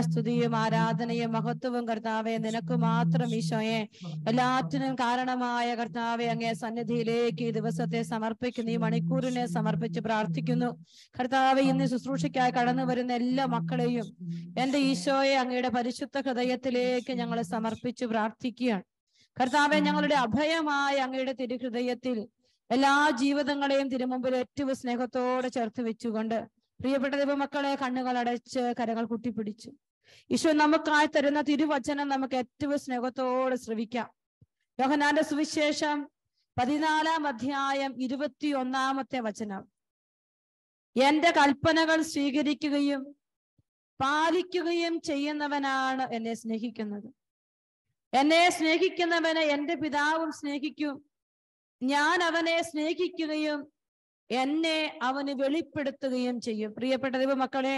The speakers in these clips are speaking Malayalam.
സ്തുതിയും ആരാധനയും മഹത്വവും കർത്താവെ നിനക്ക് മാത്രം ഈശോയെ. എല്ലാറ്റിനും കാരണമായ കർത്താവെ, അങ്ങേ സന്നിധിയിലേക്ക് ഈ ദിവസത്തെ സമർപ്പിക്കുന്നു, ഈ മണിക്കൂറിനെ സമർപ്പിച്ച് പ്രാർത്ഥിക്കുന്നു. കർത്താവെ, ഇന്ന് ശുശ്രൂഷയ്ക്കായി കടന്നു വരുന്ന എല്ലാ മക്കളെയും എന്റെ ഈശോയെ അങ്ങയുടെ പരിശുദ്ധ ഹൃദയത്തിലേക്ക് ഞങ്ങൾ സമർപ്പിച്ച് പ്രാർത്ഥിക്കുകയാണ്. കർത്താവെ, ഞങ്ങളുടെ അഭയമായ അങ്ങയുടെ തിരുഹൃദയത്തിൽ എല്ലാ ജീവിതങ്ങളെയും തിരുമുമ്പിൽ ഏറ്റവും സ്നേഹത്തോടെ ചേർത്ത് വെച്ചുകൊണ്ട് പ്രിയപ്പെട്ട ദൈവമക്കളെ കണ്ണുകൾ അടച്ച് കരങ്ങൾ കൂട്ടിപ്പിടിച്ചു ഈശോ നമുക്കായി തരുന്ന തിരുവചനം നമുക്ക് ഏറ്റവും സ്നേഹത്തോടെ ശ്രവിക്കാം. യോഹന്നാന്റെ സുവിശേഷം 14-ാം അധ്യായം 21-ാമത്തെ വചനം. എന്റെ കൽപ്പനകൾ സ്വീകരിക്കുകയും പാലിക്കുകയും ചെയ്യുന്നവനാണ് എന്നെ സ്നേഹിക്കുന്നത്. എന്നെ സ്നേഹിക്കുന്നവനെ എന്റെ പിതാവും സ്നേഹിക്കും. ഞാൻ അവനെ സ്നേഹിക്കുകയും എന്നെ അവന് വെളിപ്പെടുത്തുകയും ചെയ്യും. പ്രിയപ്പെട്ട ദൈവമക്കളെ,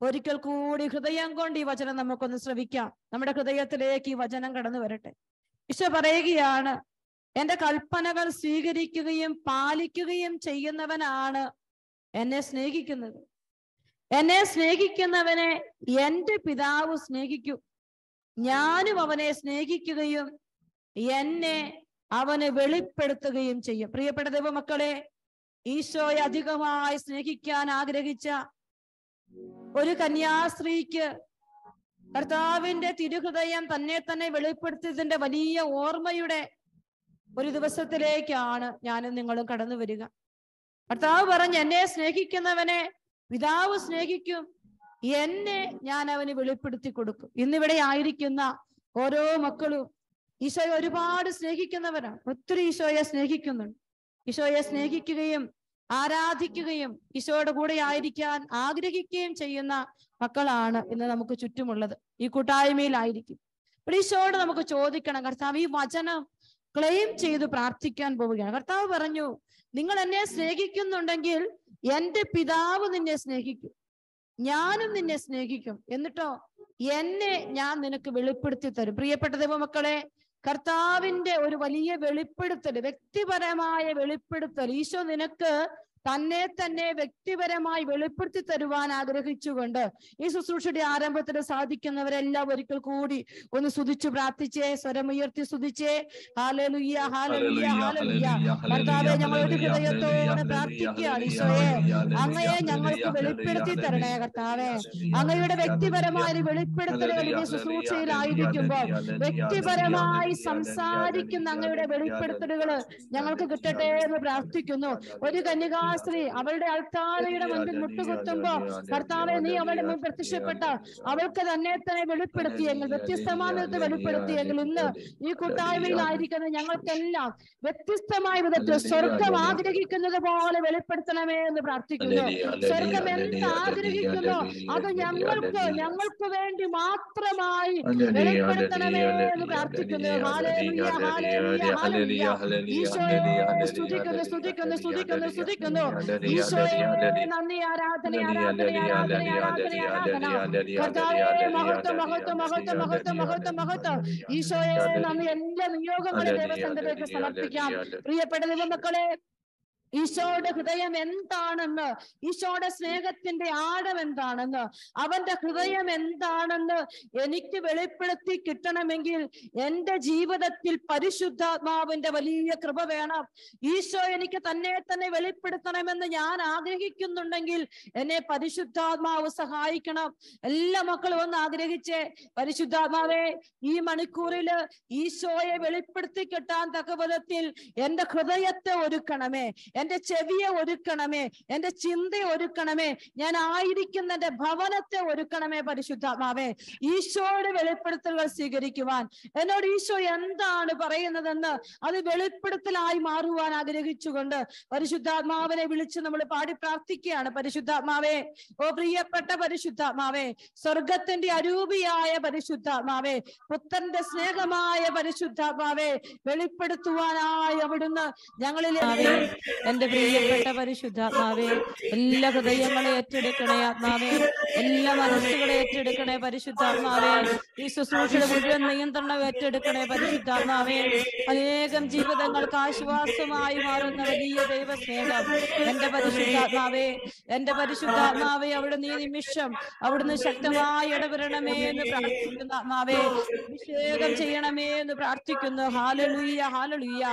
ഒരിക്കൽ കൂടി ഹൃദയം കൊണ്ട് ഈ വചനം നമുക്കൊന്ന് ശ്രവിക്കാം. നമ്മുടെ ഹൃദയത്തിലേക്ക് ഈ വചനം കടന്നു വരട്ടെ. ഈശോ പറയുകയാണ്, എന്റെ കൽപ്പനകൾ സ്വീകരിക്കുകയും പാലിക്കുകയും ചെയ്യുന്നവനാണ് എന്നെ സ്നേഹിക്കുന്നത്. എന്നെ സ്നേഹിക്കുന്നവനെ എന്റെ പിതാവ് സ്നേഹിക്കും. ഞാനും അവനെ സ്നേഹിക്കുകയും എന്നെ അവന് വെളിപ്പെടുത്തുകയും ചെയ്യും. പ്രിയപ്പെട്ട ദൈവമക്കളെ, ഈശോയെ അധികമായി സ്നേഹിക്കാൻ ആഗ്രഹിച്ച ഒരു കന്യാസ്ത്രീക്ക് കർത്താവിന്റെ തിരുഹൃദയം തന്നെ തന്നെ വെളിപ്പെടുത്തിയതിന്റെ വലിയ ഓർമ്മയുടെ ഒരു ദിവസത്തിലേക്കാണ് ഞാനും നിങ്ങളും കടന്നു വരിക. കർത്താവ് പറഞ്ഞു, എന്നെ സ്നേഹിക്കുന്നവനെ പിതാവ് സ്നേഹിക്കും, എന്നെ ഞാൻ അവന് വെളിപ്പെടുത്തി കൊടുക്കും. ഇന്നിവിടെ ആയിരിക്കുന്ന ഓരോ മക്കളും ഈശോയെ ഒരുപാട് സ്നേഹിക്കുന്നവരാണ്. ഒത്തിരി ഈശോയെ സ്നേഹിക്കുന്നുണ്ട്. ഈശോയെ സ്നേഹിക്കുകയും ആരാധിക്കുകയും ഈശോയുടെ കൂടെ ആയിരിക്കാൻ ആഗ്രഹിക്കുകയും ചെയ്യുന്ന മക്കളാണ് ഇന്ന് നമുക്ക് ചുറ്റുമുള്ളത്. ഈ കൂട്ടായ്മയിലായിരിക്കും. ഈശോയോട് നമുക്ക് ചോദിക്കണം, കർത്താവ്, ഈ വചനം ക്ലെയിം ചെയ്ത് പ്രാർത്ഥിക്കാൻ പോവുകയാണ്. കർത്താവ് പറഞ്ഞു, നിങ്ങൾ എന്നെ സ്നേഹിക്കുന്നുണ്ടെങ്കിൽ എന്റെ പിതാവ് നിന്നെ സ്നേഹിക്കും, ഞാനും നിന്നെ സ്നേഹിക്കും, എന്നിട്ടോ എന്നെ ഞാൻ നിനക്ക് വെളിപ്പെടുത്തി തരും. പ്രിയപ്പെട്ട ദൈവമക്കളെ, കർത്താവിന്റെ ഒരു വലിയ വെളിപ്പെടുത്തൽ, വ്യക്തിപരമായ വെളിപ്പെടുത്തൽ ഈശോ നിനക്ക് തന്നെ തന്നെ വ്യക്തിപരമായി വെളിപ്പെടുത്തി തരുവാൻ ആഗ്രഹിച്ചുകൊണ്ട് ഈ ശുശ്രൂഷയുടെ ആരംഭത്തിൽ സാധിക്കുന്നവരെല്ലാം ഒരിക്കൽ കൂടി ഒന്ന് സ്തുതിച്ചു പ്രാർത്ഥിച്ചേ, സ്വരമുയർത്തി സ്തുതിച്ചേ. Hallelujah, hallelujah, hallelujah. കർത്താവേ, ഞങ്ങൾ ഒരു ഹൃദയത്തോടെ പ്രാർത്ഥിക്കുകയാണ്. ഈശോയെ, അങ്ങയെ ഞങ്ങൾക്ക് വെളിപ്പെടുത്തി തരണേ. കർത്താവേ, അങ്ങയുടെ വ്യക്തിപരമായ വെളിപ്പെടുത്തലുകൾ ഈ ശുശ്രൂഷയിലായിരിക്കുമ്പോൾ വ്യക്തിപരമായി സംസാരിക്കുന്ന അങ്ങയുടെ വെളിപ്പെടുത്തലുകൾ ഞങ്ങൾക്ക് കിട്ടട്ടെ എന്ന് പ്രാർത്ഥിക്കുന്നു. ഒരു കന്യകാ സ്ത്രീ അവളുടെ അൾത്താരയുടെ മുൻപിൽ മുട്ടുകുത്തുമ്പോ കർത്താവെ, നീ അവളുടെ മുൻപിൽ പ്രത്യക്ഷപ്പെട്ട അവൾക്ക് തന്നെ തന്നെ വെളിപ്പെടുത്തിയെങ്കിൽ, വ്യത്യസ്തമാനത്തെ വെളിപ്പെടുത്തിയെങ്കിൽ, ഇന്ന് ഈ കൂട്ടായ്മയിലായിരിക്കുന്ന ഞങ്ങൾക്കെല്ലാം വ്യത്യസ്തമായ വിധത്തിൽ സ്വർഗം ആഗ്രഹിക്കുന്നത് പോലെ വെളിപ്പെടുത്തണമേ എന്ന് പ്രാർത്ഥിക്കുന്നു. സ്വർഗം എന്ത് ആഗ്രഹിക്കുന്നു അത് ഞങ്ങൾക്ക് വേണ്ടി മാത്രമായി വെളിപ്പെടുത്തണമേ എന്ന് പ്രാർത്ഥിക്കുന്നു. Hallelujah, hallelujah, hallelujah. ഈശോയെ സ്തുതിക്കുന്നു, സ്തുതിക്കുന്നു, സ്തുതിക്കുന്നു, സ്തുതിക്കുന്നു. ഈശോയെ നന്ദി, ആരാധന, ആരാധന, ആരാധന, ആരാധന, ആരാധന. കർത്താവേ, മഹത്വം, മഹത്വം, മഹത്വം, മഹത്വം, മഹത്വം, മഹത്വം. ഈശോയെ നന്ദി. എല്ലാ നിയോഗങ്ങളെ ദൈവസന്നിധിയിലേക്ക് സമർപ്പിക്കാം. പ്രിയപ്പെട്ട ദൈവമക്കളെ, ഈശോയുടെ ഹൃദയം എന്താണെന്ന്, ഈശോയുടെ സ്നേഹത്തിന്റെ ആഴം എന്താണെന്ന്, അവന്റെ ഹൃദയം എന്താണെന്ന് എനിക്ക് വെളിപ്പെടുത്തി കിട്ടണമെങ്കിൽ എന്റെ ജീവിതത്തിൽ പരിശുദ്ധാത്മാവിന്റെ വലിയ കൃപ വേണം. ഈശോ എനിക്ക് തന്നെ തന്നെ വെളിപ്പെടുത്തണമെന്ന് ഞാൻ ആഗ്രഹിക്കുന്നുണ്ടെങ്കിൽ എന്നെ പരിശുദ്ധാത്മാവ് സഹായിക്കണം. എല്ലാ മക്കളും ഒന്ന് ആഗ്രഹിച്ചേ, പരിശുദ്ധാത്മാവേ, ഈ മണിക്കൂറില് ഈശോയെ വെളിപ്പെടുത്തി കിട്ടാൻ തക്ക വിധത്തിൽ എന്റെ ഹൃദയത്തെ ഒരുക്കണമേ, എന്റെ ചെവിയെ ഒരുക്കണമേ, എന്റെ ചിന്തയെ ഒരുക്കണമേ, ഞാൻ ആയിരിക്കുന്ന എന്റെ ഭവനത്തെ ഒരുക്കണമേ. പരിശുദ്ധാത്മാവേ, ഈശോയുടെ വെളിപ്പെടുത്തലുകൾ സ്വീകരിക്കുവാൻ എന്നോട് ഈശോ എന്താണ് പറയുന്നതെന്ന് അത് വെളിപ്പെടുത്തലായി മാറുവാൻ ആഗ്രഹിച്ചുകൊണ്ട് പരിശുദ്ധാത്മാവിനെ വിളിച്ച് നമ്മൾ പാടി പ്രാർത്ഥിക്കുകയാണ്. പരിശുദ്ധാത്മാവേ, ഓ പ്രിയപ്പെട്ട പരിശുദ്ധാത്മാവേ, സ്വർഗത്തിന്റെ അരൂപിയായ പരിശുദ്ധാത്മാവേ, പുത്രന്റെ സ്നേഹമായ പരിശുദ്ധാത്മാവേ, വെളിപ്പെടുത്തുവാനായി അവിടുന്ന് ഞങ്ങളിലെ എന്റെ പ്രിയപ്പെട്ട പരിശുദ്ധാത്മാവേ, എല്ലാ ഹൃദയങ്ങളെ ഏറ്റെടുക്കണേ ആത്മാവേ, എല്ലാ മനസ്സുകളെ ഏറ്റെടുക്കണേ പരിശുദ്ധാത്മാവേ. ഈ ശുശ്രൂഷയുടെ മുഴുവൻ നിയന്ത്രണം ഏറ്റെടുക്കണേ പരിശുദ്ധാത്മാവേ. അനേകം ജീവിതങ്ങൾക്ക് ആശ്വാസമായി മാറുന്ന വലിയ ദൈവ സ്നേഹം എന്റെ പരിശുദ്ധാത്മാവേ, എന്റെ പരിശുദ്ധാത്മാവേ, അവിടുന്ന് ഈ നിമിഷം അവിടുന്ന് ശക്തമായി ഇടപെടണമേ എന്ന് പ്രാർത്ഥിക്കുന്ന ആത്മാവേ, അഭിഷേകം ചെയ്യണമേ എന്ന് പ്രാർത്ഥിക്കുന്നു. ഹാലലുയ്യ ഹാലലുയ്യ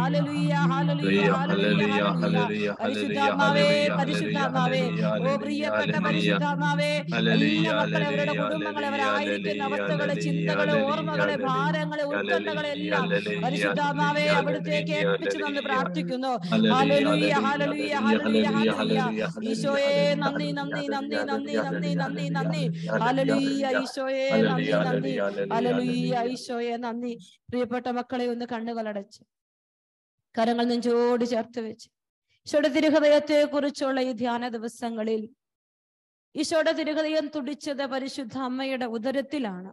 ഹാലലുയ്യ ഹാലലുയ്യ ഹാലലുയ്യ ഹാലലുയ്യ. പരിശുദ്ധാത്മാവേ, പരിശുദ്ധാത്മാവേ, ഓ പ്രിയപ്പെട്ട പരിശുദ്ധാത്മാവേ, എല്ലാ മക്കളെ, അവരുടെ കുടുംബങ്ങളെ, അവരായിരിക്കുന്ന അവസ്ഥകളെ, ചിന്തകളെ, ഓർമ്മകളെ, ഭാരങ്ങളെ, ഉത്കണ്ഠകളെ എല്ലാം പരിശുദ്ധാത്മാവേ അവിടുത്തേക്ക് ഏൽപ്പിച്ചു തന്ന് പ്രാർത്ഥിക്കുന്നു. Hallelujah hallelujah hallelujah hallelujah. ഈശോയെ നന്ദി നന്ദി നന്ദി നന്ദി നന്ദി നന്ദി നന്ദി. ഹല്ലേലൂയ ഈശോയെ നന്ദി നന്ദി. ഹല്ലേലൂയ ഈശോയെ നന്ദി. പ്രിയപ്പെട്ട മക്കളെ, ഒന്ന് കണ്ണുകളടച്ച് കരങ്ങൾ നെഞ്ചോട് ചേർത്ത് വെച്ച് ഈശോയുടെ തിരുഹൃദയത്തെ കുറിച്ചുള്ള ഈ ധ്യാന ദിവസങ്ങളിൽ ഈശോയുടെ തിരുഹൃദയം തുടിച്ചത് പരിശുദ്ധ അമ്മയുടെ ഉദരത്തിലാണ്.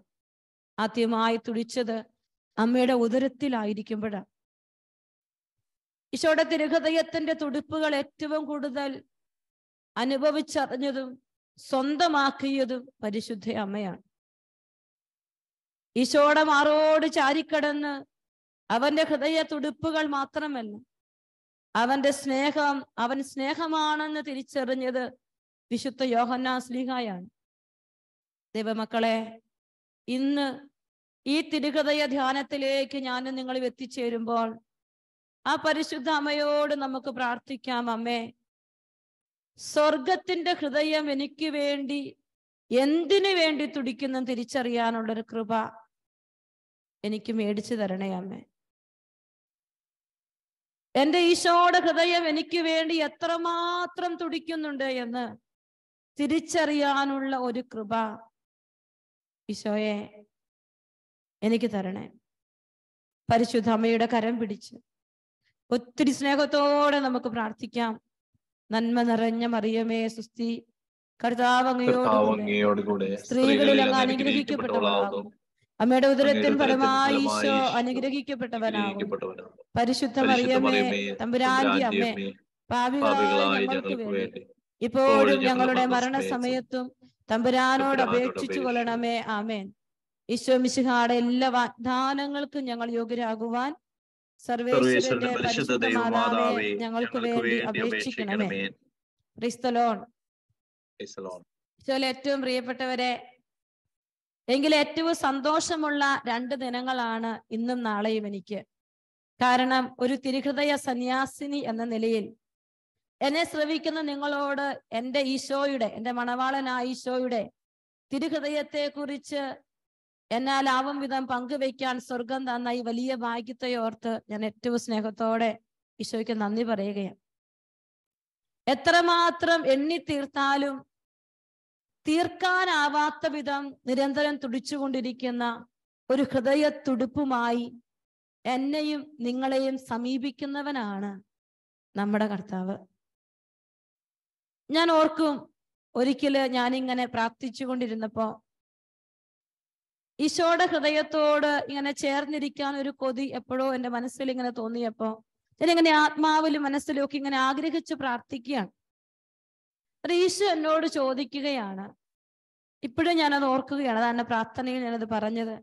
ആദ്യമായി തുടിച്ചത് അമ്മയുടെ ഉദരത്തിലായിരിക്കുമ്പോഴാണ്. ഈശോയുടെ തിരുഹൃദയത്തിന്റെ തുടിപ്പുകൾ ഏറ്റവും കൂടുതൽ അനുഭവിച്ചറിഞ്ഞതും സ്വന്തമാക്കിയതും പരിശുദ്ധ അമ്മയാണ്. ഈശോയുടെ മാറോട് ചാരിക്കടന്ന് അവന്റെ ഹൃദയ തുടിപ്പുകൾ മാത്രമല്ല, അവന്റെ സ്നേഹം, അവൻ സ്നേഹമാണെന്ന് തിരിച്ചറിഞ്ഞത് വിശുദ്ധ യോഹന്നാൻ ശ്ലീഹായാണ്. ദൈവമക്കളെ, ഇന്ന് ഈ തിരുഹൃദയ ധ്യാനത്തിലേക്ക് ഞാനും നിങ്ങളും എത്തിച്ചേരുമ്പോൾ ആ പരിശുദ്ധ അമ്മയോട് നമുക്ക് പ്രാർത്ഥിക്കാം. അമ്മേ, സ്വർഗത്തിന്റെ ഹൃദയം എനിക്ക് വേണ്ടി എന്തിനു വേണ്ടി തുടിക്കുന്നു തിരിച്ചറിയാനുള്ളൊരു കൃപ എനിക്ക് മേടിച്ചു തരണേ അമ്മേ. എന്റെ ഈശോയുടെ ഹൃദയം എനിക്ക് വേണ്ടി എത്രമാത്രം തുടിക്കുന്നുണ്ട് എന്ന് തിരിച്ചറിയാനുള്ള ഒരു കൃപ ഈശോയെ എനിക്ക് തരണേ. പരിശുദ്ധ അമ്മയുടെ കരം പിടിച്ച് ഒത്തിരി സ്നേഹത്തോടെ നമുക്ക് പ്രാർത്ഥിക്കാം. നന്മ നിറഞ്ഞ മറിയമേ സുസ്തി, കർത്താവ് അങ്ങയോടുകൂടെ സ്ത്രീകളിൽ അങ്ങ് അനുഗ്രഹിക്കപ്പെട്ടവളാകുന്നു. അമ്മയുടെ ഉദരത്തിൻ ഫലമായി ഈശോ അനുഗ്രഹിക്കപ്പെട്ടവനാകുന്നു. പരിശുദ്ധ മറിയമേ തമ്പുരാന്റെ അമ്മേ, പാപികളായ ഞങ്ങൾക്ക് വേണ്ടി ഇപ്പോഴും ഞങ്ങളുടെ മരണസമയത്തും തമ്പുരാനോട് അപേക്ഷിച്ചു കൊള്ളണമേ. ആമേൻ. ഈശോ മിശിഹായുടെ എല്ലാ വാഗ്ദാനങ്ങൾക്കും ഞങ്ങൾ യോഗ്യരാകുവാൻ സർവേശ്വരന്റെ പരിശുദ്ധ മാതാവേ ഞങ്ങൾക്ക് വേണ്ടി അപേക്ഷിക്കണമേ. Praise the Lord. ഈശോയിൽ ഏറ്റവും പ്രിയപ്പെട്ടവരെ, എങ്കിൽ ഏറ്റവും സന്തോഷമുള്ള 2 ദിനങ്ങളാണ് ഇന്നും നാളെയും എനിക്ക്. കാരണം ഒരു തിരുഹൃദയ സന്യാസിനി എന്ന നിലയിൽ എന്നെ ശ്രവിക്കുന്ന നിങ്ങളോട് എൻ്റെ ഈശോയുടെ, എൻ്റെ മണവാളനായ ഈശോയുടെ തിരുഹൃദയത്തെ കുറിച്ച് എന്നാലാവും വിധം പങ്കുവയ്ക്കാൻ സ്വർഗം തന്ന ഈ വലിയ ഭാഗ്യത്തെ ഓർത്ത് ഞാൻ ഏറ്റവും സ്നേഹത്തോടെ ഈശോയ്ക്ക് നന്ദി പറയുകയാണ്. എത്രമാത്രം എണ്ണി തീർത്താലും തീർക്കാനാവാത്ത വിധം നിരന്തരം തുടിച്ചുകൊണ്ടിരിക്കുന്ന ഒരു ഹൃദയ തുടിപ്പുമായി എന്നെയും നിങ്ങളെയും സമീപിക്കുന്നവനാണ് നമ്മുടെ കർത്താവ്. ഞാൻ ഓർക്കും, ഒരിക്കല് ഞാനിങ്ങനെ പ്രാർത്ഥിച്ചു കൊണ്ടിരുന്നപ്പോ ഈശോയുടെ ഹൃദയത്തോട് ഇങ്ങനെ ചേർന്നിരിക്കാൻ ഒരു കൊതി എപ്പോഴോ എൻ്റെ മനസ്സിൽ ഇങ്ങനെ തോന്നിയപ്പോ ഞാനിങ്ങനെ ആത്മാവിലും മനസ്സിലും ഒക്കെ ഇങ്ങനെ ആഗ്രഹിച്ച് പ്രാർത്ഥിക്കുകയാണ്. ഈശോ എന്നോട് ചോദിക്കുകയാണ്, ഇപ്പോഴും ഞാനത് ഓർക്കുകയാണ്, അതാണ് പ്രാർത്ഥനയിൽ ഞാനത് പറഞ്ഞത്.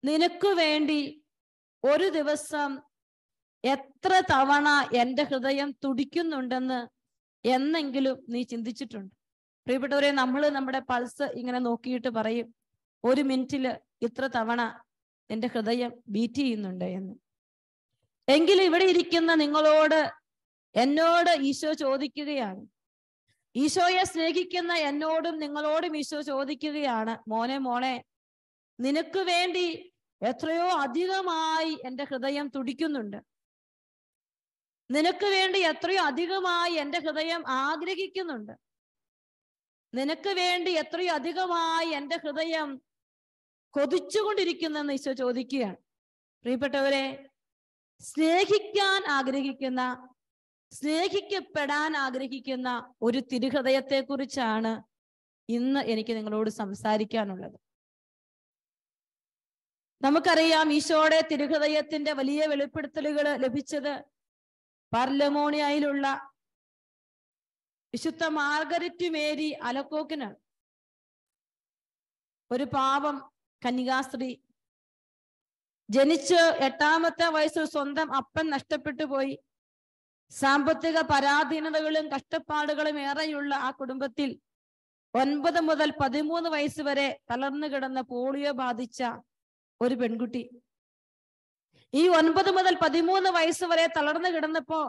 നിനക്ക് വേണ്ടി ഒരു ദിവസം എത്ര തവണ എൻ്റെ ഹൃദയം തുടിക്കുന്നുണ്ടെന്ന് എന്നെങ്കിലും നീ ചിന്തിച്ചിട്ടുണ്ട്? പ്രിയപ്പെട്ടവരെ, നമ്മൾ നമ്മുടെ പൾസ് ഇങ്ങനെ നോക്കിയിട്ട് പറയും, 1 മിനിറ്റില് ഇത്ര തവണ എൻ്റെ ഹൃദയം ബീറ്റ് ചെയ്യുന്നുണ്ട് എന്ന്. എങ്കിലും ഇവിടെ ഇരിക്കുന്ന നിങ്ങളോട്, എന്നോട് ഈശോ ചോദിക്കുകയാണ്, ഈശോയെ സ്നേഹിക്കുന്ന എന്നോടും നിങ്ങളോടും ഈശോ ചോദിക്കുകയാണ്, മോനെ മോളെ, നിനക്ക് വേണ്ടി എത്രയോ അധികമായി എൻ്റെ ഹൃദയം തുടിക്കുന്നുണ്ട്. നിനക്ക് വേണ്ടി എത്രയോ അധികമായി എൻ്റെ ഹൃദയം ആഗ്രഹിക്കുന്നുണ്ട്. നിനക്ക് വേണ്ടി എത്രയോ അധികമായി എൻ്റെ ഹൃദയം കൊതിച്ചുകൊണ്ടിരിക്കുന്നെന്ന് ഈശോ ചോദിക്കുകയാണ്. പ്രിയപ്പെട്ടവരെ, സ്നേഹിക്കാൻ ആഗ്രഹിക്കുന്ന, സ്നേഹിക്കപ്പെടാൻ ആഗ്രഹിക്കുന്ന ഒരു തിരുഹൃദയത്തെ കുറിച്ചാണ് ഇന്ന് എനിക്ക് നിങ്ങളോട് സംസാരിക്കാനുള്ളത്. നമുക്കറിയാം, ഈശോയുടെ തിരുഹൃദയത്തിന്റെ വലിയ വെളിപ്പെടുത്തലുകൾ ലഭിച്ചത് പാർലമോണിയയിലുള്ള വിശുദ്ധ മാർഗരറ്റ് മേരി അലക്കോക്കിനാണ്. ഒരു പാവം കന്യകാസ്ത്രീ, ജനിച്ച് 8ാമത്തെ വയസ്സിൽ സ്വന്തം അപ്പൻ നഷ്ടപ്പെട്ടു പോയി. സാമ്പത്തിക പരാധീനതകളും കഷ്ടപ്പാടുകളും ഏറെയുള്ള ആ കുടുംബത്തിൽ 9 മുതൽ 13 വയസ്സ് വരെ തളർന്നു കിടന്ന പോളിയോ ബാധിച്ച ഒരു പെൺകുട്ടി. ഈ 9 മുതൽ 13 വയസ്സ് വരെ തളർന്നു കിടന്നപ്പോ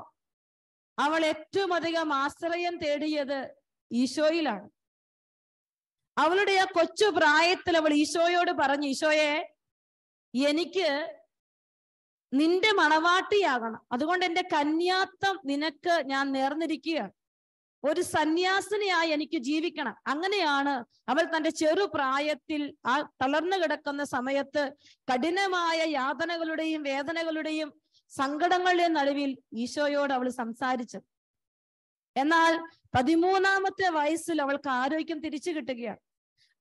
അവൾ ഏറ്റവും അധികം ആശ്രയം തേടിയത് ഈശോയിലാണ്. അവളുടെ ആ കൊച്ചു പ്രായത്തിൽ അവൾ ഈശോയോട് പറഞ്ഞു, ഈശോയെ, എനിക്ക് നിന്റെ മണവാട്ടിയാകണം, അതുകൊണ്ട് എന്റെ കന്യാത്വം നിനക്ക് ഞാൻ നേർന്നിരിക്കുകയാണ്, ഒരു സന്യാസിനിയായി എനിക്ക് ജീവിക്കണം. അങ്ങനെയാണ് അവൾ തന്റെ ചെറുപ്രായത്തിൽ ആ തളർന്നു കിടക്കുന്ന സമയത്ത് കഠിനമായ യാതനകളുടെയും വേദനകളുടെയും സങ്കടങ്ങളുടെയും നടുവിൽ ഈശോയോട് അവൾ സംസാരിച്ചത്. എന്നാൽ 13ാമത്തെ വയസ്സിൽ അവൾക്ക് ആരോഗ്യം തിരിച്ചു കിട്ടുകയാണ്.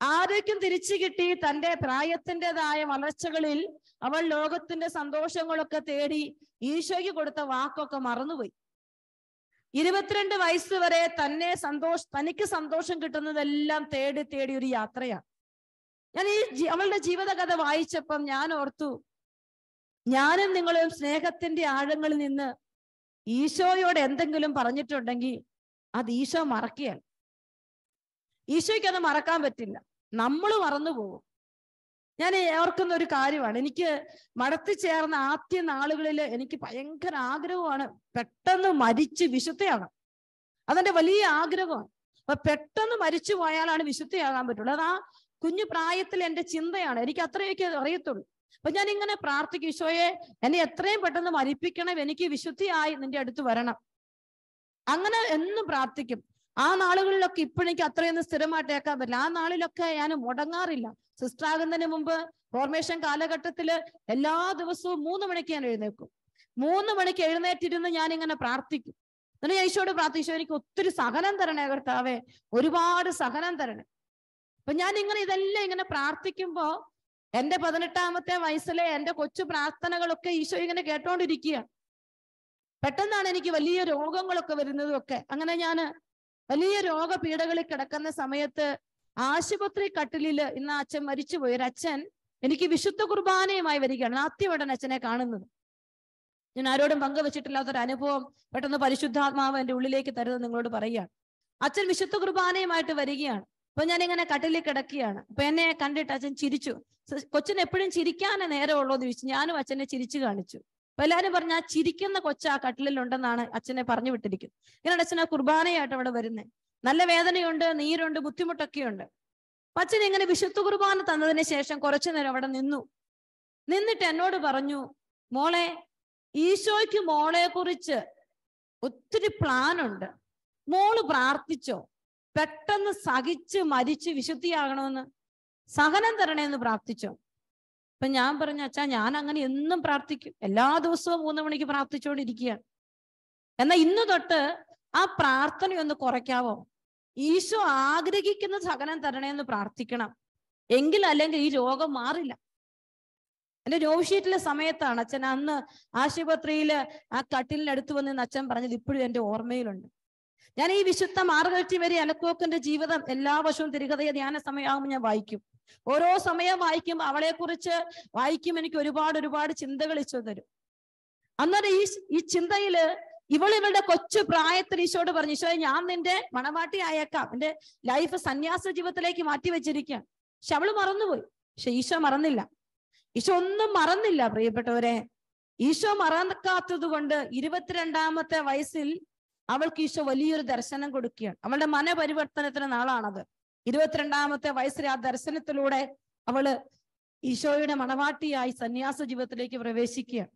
ആരോഗ്യം തിരിച്ചു കിട്ടി തന്റെ പ്രായത്തിൻ്റെതായ വളർച്ചകളിൽ അവൾ ലോകത്തിന്റെ സന്തോഷങ്ങളൊക്കെ തേടി ഈശോയ്ക്ക് കൊടുത്ത വാക്കൊക്കെ മറന്നുപോയി. 22 വയസ്സ് വരെ തനിക്ക് സന്തോഷം കിട്ടുന്നതെല്ലാം തേടി തേടി ഒരു യാത്രയാണ്. ഞാൻ അവളുടെ ജീവിതകഥ വായിച്ചപ്പം ഞാൻ ഓർത്തു, ഞാനും നിങ്ങളും സ്നേഹത്തിന്റെ ആഴങ്ങളിൽ നിന്ന് ഈശോയോട് എന്തെങ്കിലും പറഞ്ഞിട്ടുണ്ടെങ്കിൽ അത് ഈശോ മറക്കുകയാണ്. ഈശോയ്ക്ക് അത് മറക്കാൻ പറ്റില്ല, നമ്മൾ മറന്നുപോകും. ഞാൻ ഓർക്കുന്ന ഒരു കാര്യമാണ്, എനിക്ക് മടത്തി ചേർന്ന ആദ്യ നാളുകളിൽ എനിക്ക് ഭയങ്കര ആഗ്രഹമാണ് പെട്ടെന്ന് മരിച്ച് വിശുദ്ധയാകാം. അതെന്റെ വലിയ ആഗ്രഹമാണ്. അപ്പൊ പെട്ടെന്ന് മരിച്ചു പോയാലാണ് വിശുദ്ധയാകാൻ പറ്റുള്ളൂ. അത് ആ കുഞ്ഞു പ്രായത്തിൽ എന്റെ ചിന്തയാണ്, എനിക്ക് അത്രയൊക്കെ അറിയത്തുള്ളൂ. അപ്പൊ ഞാൻ ഇങ്ങനെ പ്രാർത്ഥിക്കും, ഈശോയെ എന്നെ എത്രയും പെട്ടെന്ന് മരിപ്പിക്കണം, എനിക്ക് വിശുദ്ധിയായി നിന്റെ അടുത്ത് വരണം. അങ്ങനെ എന്നും പ്രാർത്ഥിക്കും. ആ നാളുകളിലൊക്കെ ഇപ്പോഴെനിക്ക് അത്രയൊന്നും സ്ഥിരമായിട്ട് കേൾക്കാൻ പറ്റില്ല. ആ നാളിലൊക്കെ ഞാൻ മുടങ്ങാറില്ല. സിസ്റ്റർ ആകുന്നതിന് മുമ്പ് ഫോർമേഷൻ കാലഘട്ടത്തില് എല്ലാ ദിവസവും 3 മണിക്ക് ഞാൻ എഴുന്നേൽക്കും. 3 മണിക്ക് എഴുന്നേറ്റിരുന്ന് ഞാൻ ഇങ്ങനെ പ്രാർത്ഥിക്കും. എന്നിട്ട് ഞാൻ ഈശോയോട് പ്രാർത്ഥിച്ചു, എനിക്ക് ഒത്തിരി സഹനം തരണേ കർത്താവേ, ഒരുപാട് സഹനം തരണേ. അപ്പൊ ഞാൻ ഇതെല്ലാം ഇങ്ങനെ പ്രാർത്ഥിക്കുമ്പോ എന്റെ 18ാമത്തെ വയസ്സിലെ എന്റെ കൊച്ചു പ്രാർത്ഥനകളൊക്കെ ഈശോ ഇങ്ങനെ കേട്ടോണ്ടിരിക്കുക. പെട്ടെന്നാണ് എനിക്ക് വലിയ രോഗങ്ങളൊക്കെ വരുന്നതും ഒക്കെ. അങ്ങനെ ഞാൻ വലിയ രോഗപീഠകളിൽ കിടക്കുന്ന സമയത്ത് ആശുപത്രി കട്ടിലില് ഇന്ന് അച്ഛൻ മരിച്ചുപോയി. ഒരു അച്ഛൻ എനിക്ക് വിശുദ്ധ കുർബാനയുമായി വരികയാണ്. ആദ്യമായിട്ടാണ് അച്ഛനെ കാണുന്നത്. ഞാൻ ആരോടും പങ്കുവെച്ചിട്ടില്ലാത്തൊരു അനുഭവം പെട്ടെന്ന് പരിശുദ്ധാത്മാവ് എന്റെ ഉള്ളിലേക്ക് തരുന്നത് നിങ്ങളോട് പറയുകയാണ്. അച്ഛൻ വിശുദ്ധ കുർബാനയുമായിട്ട് വരികയാണ്. അപ്പൊ ഞാൻ ഇങ്ങനെ കട്ടിലിൽ കിടക്കുകയാണ്. അപ്പൊ എന്നെ കണ്ടിട്ട് അച്ഛൻ ചിരിച്ചു. കൊച്ചിന് എപ്പോഴും ചിരിക്കാനേ നേരമുള്ളൂ എന്ന് ചോദിച്ചു. ഞാനും അച്ഛനെ ചിരിച്ചു കാണിച്ചു. അപ്പൊ എല്ലാവരും പറഞ്ഞു, ആ ചിരിക്കുന്ന കൊച്ച ആ കട്ടിലുണ്ടെന്നാണ് അച്ഛനെ പറഞ്ഞു വിട്ടിരിക്കുന്നത്. ഇങ്ങനെയാണ് അച്ഛൻ ആ കുർബാനയായിട്ട് അവിടെ വരുന്നത്. നല്ല വേദനയുണ്ട്, നീരുണ്ട്, ബുദ്ധിമുട്ടൊക്കെ ഉണ്ട്. അപ്പൊ അച്ഛൻ ഇങ്ങനെ വിശുദ്ധ കുർബാന തന്നതിന് ശേഷം കുറച്ചു നേരം അവിടെ നിന്നിട്ട് എന്നോട് പറഞ്ഞു, മോളെ, ഈശോയ്ക്ക് മോളെ കുറിച്ച് ഒത്തിരി പ്ലാൻ ഉണ്ട്, മോള് പ്രാർത്ഥിച്ചോ, പെട്ടെന്ന് സഹിച്ച് മരിച്ച് വിശുദ്ധിയാകണമെന്ന്, സഹനം തരണേന്ന് പ്രാർത്ഥിച്ചോ. അപ്പൊ ഞാൻ പറഞ്ഞു, അച്ഛാ ഞാൻ അങ്ങനെ എന്നും പ്രാർത്ഥിക്കും, എല്ലാ ദിവസവും 3 മണിക്ക് പ്രാർത്ഥിച്ചുകൊണ്ടിരിക്കുകയാണ്. എന്നാൽ ഇന്ന് തൊട്ട് ആ പ്രാർത്ഥനയൊന്ന് കുറയ്ക്കാവോ? ഈശോ ആഗ്രഹിക്കുന്ന സഹനം തരണേന്ന് പ്രാർത്ഥിക്കണം, അല്ലെങ്കിൽ ഈ രോഗം മാറില്ല. എന്റെ രോഗശീറ്റിലെ സമയത്താണ് അച്ഛൻ അന്ന് ആശുപത്രിയില് ആ കട്ടിലിനടുത്ത് വന്ന് അച്ഛൻ പറഞ്ഞത് ഇപ്പോഴും എന്റെ ഓർമ്മയിലുണ്ട്. ഞാൻ ഈ വിശുദ്ധ മാർഗരറ്റ് മേരി അലക്കോക്കിന്റെ ജീവിതം എല്ലാ വർഷവും തിരുഹൃദയ ധ്യാന സമയമാകുമ്പോൾ ഞാൻ വായിക്കും. ഓരോ സമയം വായിക്കുമ്പോൾ അവളെ കുറിച്ച് വായിക്കും, എനിക്ക് ഒരുപാട് ചിന്തകൾ ഈശോ തരും. അന്നേരം ഈ ചിന്തയില് ഇവളുടെ കൊച്ചു പ്രായത്തിൽ ഈശോട് പറഞ്ഞു, ഈശോയെ ഞാൻ നിന്റെ മണവാട്ടി ആയേക്കാം, എന്റെ ലൈഫ് സന്യാസ ജീവിതത്തിലേക്ക് മാറ്റി വെച്ചിരിക്കുകയാണ്. പക്ഷെ അവള് മറന്നുപോയി. പക്ഷെ ഈശോ മറന്നില്ല. ഈശോ ഒന്നും മറന്നില്ല പ്രിയപ്പെട്ടവരെ. ഈശോ മറക്കാത്തത് കൊണ്ട് 22ാമത്തെ വയസ്സിൽ അവൾക്ക് ഈശോ വലിയൊരു ദർശനം കൊടുക്കുകയാണ്. അവളുടെ മനപരിവർത്തനത്തിന് നാളാണത്. 22ാമത്തെ വയസ്സിലെ ആ ദർശനത്തിലൂടെ അവള് ഈശോയുടെ മണവാട്ടിയായി സന്യാസ ജീവിതത്തിലേക്ക് പ്രവേശിക്കുകയാണ്.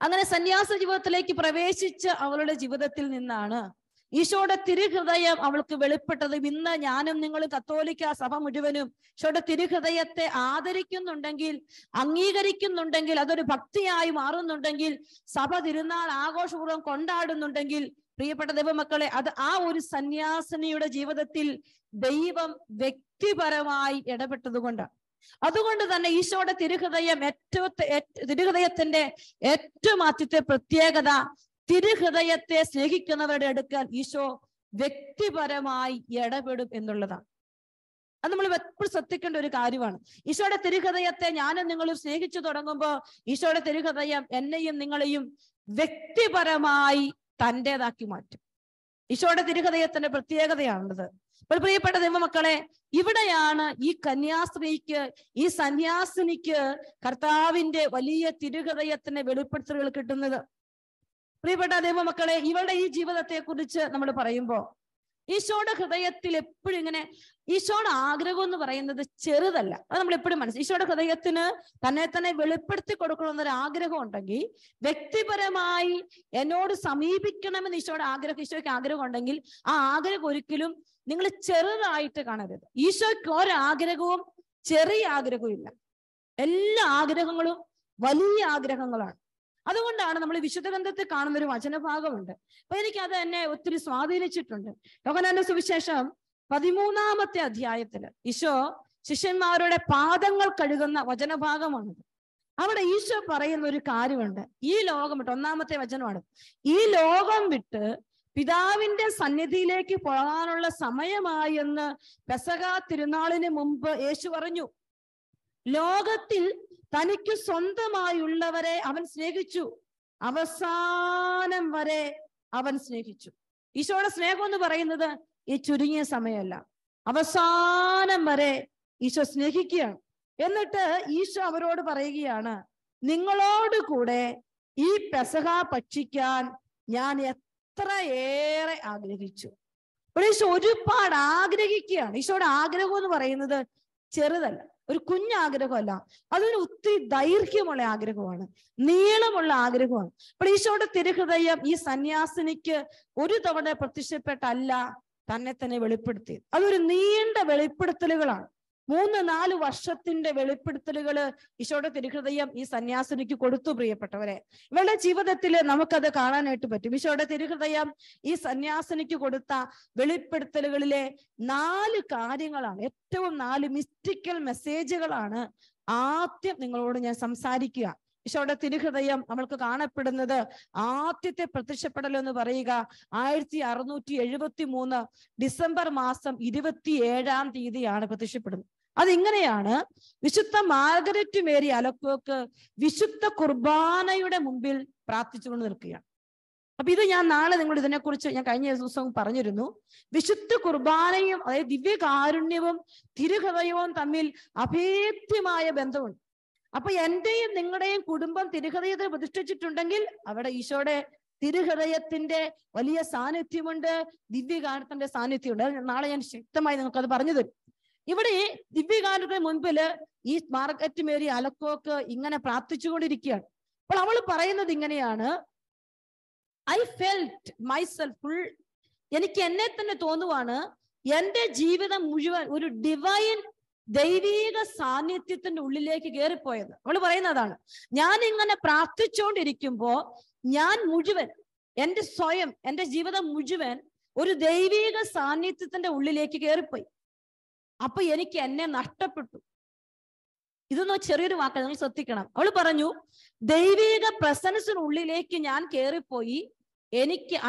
അങ്ങനെ സന്യാസ ജീവിതത്തിലേക്ക് പ്രവേശിച്ച അവളുടെ ജീവിതത്തിൽ നിന്നാണ് ഈശോയുടെ തിരുഹൃദയം അവൾക്ക് വെളിപ്പെട്ടത്. ഇന്ന് ഞാനും നിങ്ങളും കത്തോലിക്ക സഭ മുഴുവനും ഈശോയുടെ തിരുഹൃദയത്തെ ആദരിക്കുന്നുണ്ടെങ്കിൽ, അംഗീകരിക്കുന്നുണ്ടെങ്കിൽ, അതൊരു ഭക്തിയായി മാറുന്നുണ്ടെങ്കിൽ, സഭ തിരുനാൾ ആഘോഷപൂർവ്വം കൊണ്ടാടുന്നുണ്ടെങ്കിൽ, പ്രിയപ്പെട്ട ദൈവമക്കളെ, അത് ആ ഒരു സന്യാസിനിയുടെ ജീവിതത്തിൽ ദൈവം വ്യക്തിപരമായി ഇടപെട്ടത് കൊണ്ടാണ്. അതുകൊണ്ട് തന്നെ ഈശോയുടെ തിരുഹൃദയത്തിന്റെ ഏറ്റവും ആദ്യത്തെ പ്രത്യേകത തിരുഹൃദയത്തെ സ്നേഹിക്കുന്നവരുടെ അടുക്കൽ ഈശോ വ്യക്തിപരമായി ഇടപെടും എന്നുള്ളതാണ്. അത് നമ്മൾ എപ്പോഴും ശ്രദ്ധിക്കേണ്ട ഒരു കാര്യമാണ്. ഈശോയുടെ തിരുഹൃദയത്തെ ഞാനും നിങ്ങളും സ്നേഹിച്ചു തുടങ്ങുമ്പോൾ ഈശോയുടെ തിരുഹൃദയം എന്നെയും നിങ്ങളെയും വ്യക്തിപരമായി തൻ്റെതാക്കി മാറ്റും. ഈശോയുടെ തിരുഹൃദയത്തിന്റെ പ്രത്യേകതയാണത്. അപ്പോൾ പ്രിയപ്പെട്ട ദൈവമക്കളെ, ഇവിടെയാണ് ഈ കന്യാസ്ത്രീക്ക്, ഈ സന്യാസിനിക്ക് കർത്താവിന്റെ വലിയ തിരുഹൃദയത്തിന്റെ വെളിപ്പെടുത്തലുകൾ കിട്ടുന്നത്. പ്രിയപ്പെട്ട ദൈവമക്കളെ, ഇവളുടെ ഈ ജീവിതത്തെ കുറിച്ച് നമ്മൾ പറയുമ്പോൾ ഈശോയുടെ ഹൃദയത്തിൽ എപ്പോഴും ഇങ്ങനെ, ഈശോയുടെ ആഗ്രഹം എന്ന് പറയുന്നത് ചെറുതല്ല. അത് നമ്മൾ എപ്പോഴും മനസ്സിലാക്കും. ഈശോയുടെ ഹൃദയത്തിന് തന്നെ വെളിപ്പെടുത്തി കൊടുക്കണമെന്നൊരു ആഗ്രഹം ഉണ്ടെങ്കിൽ, വ്യക്തിപരമായി എന്നോട് സമീപിക്കണമെന്ന് ഈശോയ്ക്ക് ആഗ്രഹം ഉണ്ടെങ്കിൽ ആ ആഗ്രഹം ഒരിക്കലും നിങ്ങൾ ചെറുതായിട്ട് കാണരുത്. ഈശോയ്ക്ക് ഒരാഗ്രഹവും ചെറിയ ആഗ്രഹവും ഇല്ല. എല്ലാ ആഗ്രഹങ്ങളും വലിയ ആഗ്രഹങ്ങളാണ്. അതുകൊണ്ടാണ് നമ്മൾ വിശുദ്ധ ഗ്രന്ഥത്തിൽ കാണുന്ന ഒരു വചനഭാഗമുണ്ട്. അപ്പൊ എനിക്ക് അത് എന്നെ ഒത്തിരി സ്വാധീനിച്ചിട്ടുണ്ട്. യോഹന്നാന്റെ സുവിശേഷം 13-ാമത്തെ അധ്യായത്തില് ഈശോ ശിഷ്യന്മാരുടെ പാദങ്ങൾ കഴുകുന്ന വചനഭാഗമാണിത്. അവിടെ ഈശോ പറയുന്ന ഒരു കാര്യമുണ്ട്. ഈ ലോകം വിട്ട്, 1-ാമത്തെ വചനമാണ്, ഈ ലോകം വിട്ട് പിതാവിന്റെ സന്നിധിയിലേക്ക് പോകാനുള്ള സമയമായി എന്ന് പെസഹ തിരുനാളിന് മുമ്പ് യേശു പറഞ്ഞു. ലോകത്തിൽ തനിക്ക് സ്വന്തമായുള്ളവരെ അവൻ സ്നേഹിച്ചു, അവസാനം വരെ അവൻ സ്നേഹിച്ചു. ഈശോയുടെ സ്നേഹം എന്ന് പറയുന്നത് ഈ ചുരുങ്ങിയ സമയമല്ല, അവസാനം വരെ ഈശോ സ്നേഹിക്കുകയാണ്. എന്നിട്ട് ഈശോ അവരോട് പറയുകയാണ്, നിങ്ങളോട് കൂടെ ഈ പെസഹ ഭക്ഷിക്കാൻ ഞാൻ എത്രയേറെ ആഗ്രഹിച്ചു. ഇവിടെ ഈശോ ഒരുപാട് ആഗ്രഹിക്കുകയാണ്. ഈശോയുടെ ആഗ്രഹം എന്ന് പറയുന്നത് ചെറുതല്ല, ഒരു കുഞ്ഞാഗ്രഹമല്ല, അതൊരു ഒത്തിരി ദൈർഘ്യമുള്ള ആഗ്രഹമാണ്, നീളമുള്ള ആഗ്രഹമാണ്. അപ്പോൾ ഈശോയുടെ തിരുഹൃദയം ഈ സന്യാസിനിക്ക് ഒരു തവണ പ്രത്യക്ഷപ്പെട്ടല്ല, തന്നെ വെളിപ്പെടുത്തി. അതൊരു നീണ്ട വെളിപ്പെടുത്തലുകളാണ്. 3-4 വർഷത്തിന്റെ വെളിപ്പെടുത്തലുകള് ഈശോയുടെ തിരുഹൃദയം ഈ സന്യാസിനിക്ക് കൊടുത്തു. പ്രിയപ്പെട്ടവരെ, ഇവളുടെ ജീവിതത്തിൽ നമുക്കത് കാണാനായിട്ട് പറ്റും. ഈശോയുടെ തിരുഹൃദയം ഈ സന്യാസിനിക്ക് കൊടുത്ത വെളിപ്പെടുത്തലുകളിലെ 4 കാര്യങ്ങളാണ്, ഏറ്റവും 4 മിസ്റ്റിക്കൽ മെസ്സേജുകളാണ് ആദ്യം നിങ്ങളോട് ഞാൻ സംസാരിക്കുക. ഈശോയുടെ തിരുഹൃദയം നമ്മൾക്ക് കാണപ്പെടുന്നത് ആദ്യത്തെ പ്രത്യക്ഷപ്പെടൽ എന്ന് പറയുക 1673 ഡിസംബർ മാസം 27-ാം തീയതിയാണ് പ്രത്യക്ഷപ്പെടുന്നത്. അതിങ്ങനെയാണ്, വിശുദ്ധ മാർഗരറ്റ് മേരി അലക്കോക്ക് വിശുദ്ധ കുർബാനയുടെ മുമ്പിൽ പ്രാർത്ഥിച്ചുകൊണ്ട് നിൽക്കുകയാണ്. അപ്പൊ ഇത് ഞാൻ നാളെ നിങ്ങൾ ഇതിനെക്കുറിച്ച് ഞാൻ കഴിഞ്ഞ ദിവസവും പറഞ്ഞിരുന്നു. വിശുദ്ധ കുർബാനയും അതായത് ദിവ്യകാരുണ്യവും തിരുഹൃദയവും തമ്മിൽ അഭേദ്യമായ ബന്ധമുണ്ട്. അപ്പൊ എന്റെയും നിങ്ങളുടെയും കുടുംബം തിരുഹൃദയത്തിൽ പ്രതിഷ്ഠിച്ചിട്ടുണ്ടെങ്കിൽ അവിടെ ഈശോയുടെ തിരുഹൃദയത്തിന്റെ വലിയ സാന്നിധ്യമുണ്ട്, ദിവ്യകാരുണ്യത്തിന്റെ സാന്നിധ്യമുണ്ട്. അത് നാളെ ഞാൻ ശക്തമായി നിങ്ങൾക്ക് അത് പറഞ്ഞു തരും. ഇവിടെ ദിവ്യകാരുണ്യത്തിന് മുൻപില് ഈ മാർഗരറ്റ് മേരി അലക്കോക്ക് ഇങ്ങനെ പ്രാർത്ഥിച്ചുകൊണ്ടിരിക്കുകയാണ്. അപ്പോൾ അവൾ പറയുന്നത് ഇങ്ങനെയാണ്, ഐ ഫെൽറ്റ് മൈസെൽഫ് ഫുൾ, എനിക്ക് എന്നെ തന്നെ തോന്നുവാണ് എന്റെ ജീവിതം മുഴുവൻ ഒരു ഡിവൈൻ ദൈവീക സാന്നിധ്യത്തിന്റെ ഉള്ളിലേക്ക് കയറിപ്പോയത്. അവള് പറയുന്നതാണ്, ഞാൻ ഇങ്ങനെ പ്രാർത്ഥിച്ചുകൊണ്ടിരിക്കുമ്പോ ഞാൻ മുഴുവൻ എന്റെ ജീവിതം മുഴുവൻ ഒരു ദൈവീക സാന്നിധ്യത്തിന്റെ ഉള്ളിലേക്ക് കയറിപ്പോയി. അപ്പൊ എനിക്ക് എന്നെ നഷ്ടപ്പെട്ടു. ഇതൊന്നും ചെറിയൊരു വാക്ക്, നിങ്ങൾ ശ്രദ്ധിക്കണം. അവള് പറഞ്ഞു, ദൈവീക പ്രസൻസിനുള്ളിലേക്ക് ഞാൻ കയറിപ്പോയി,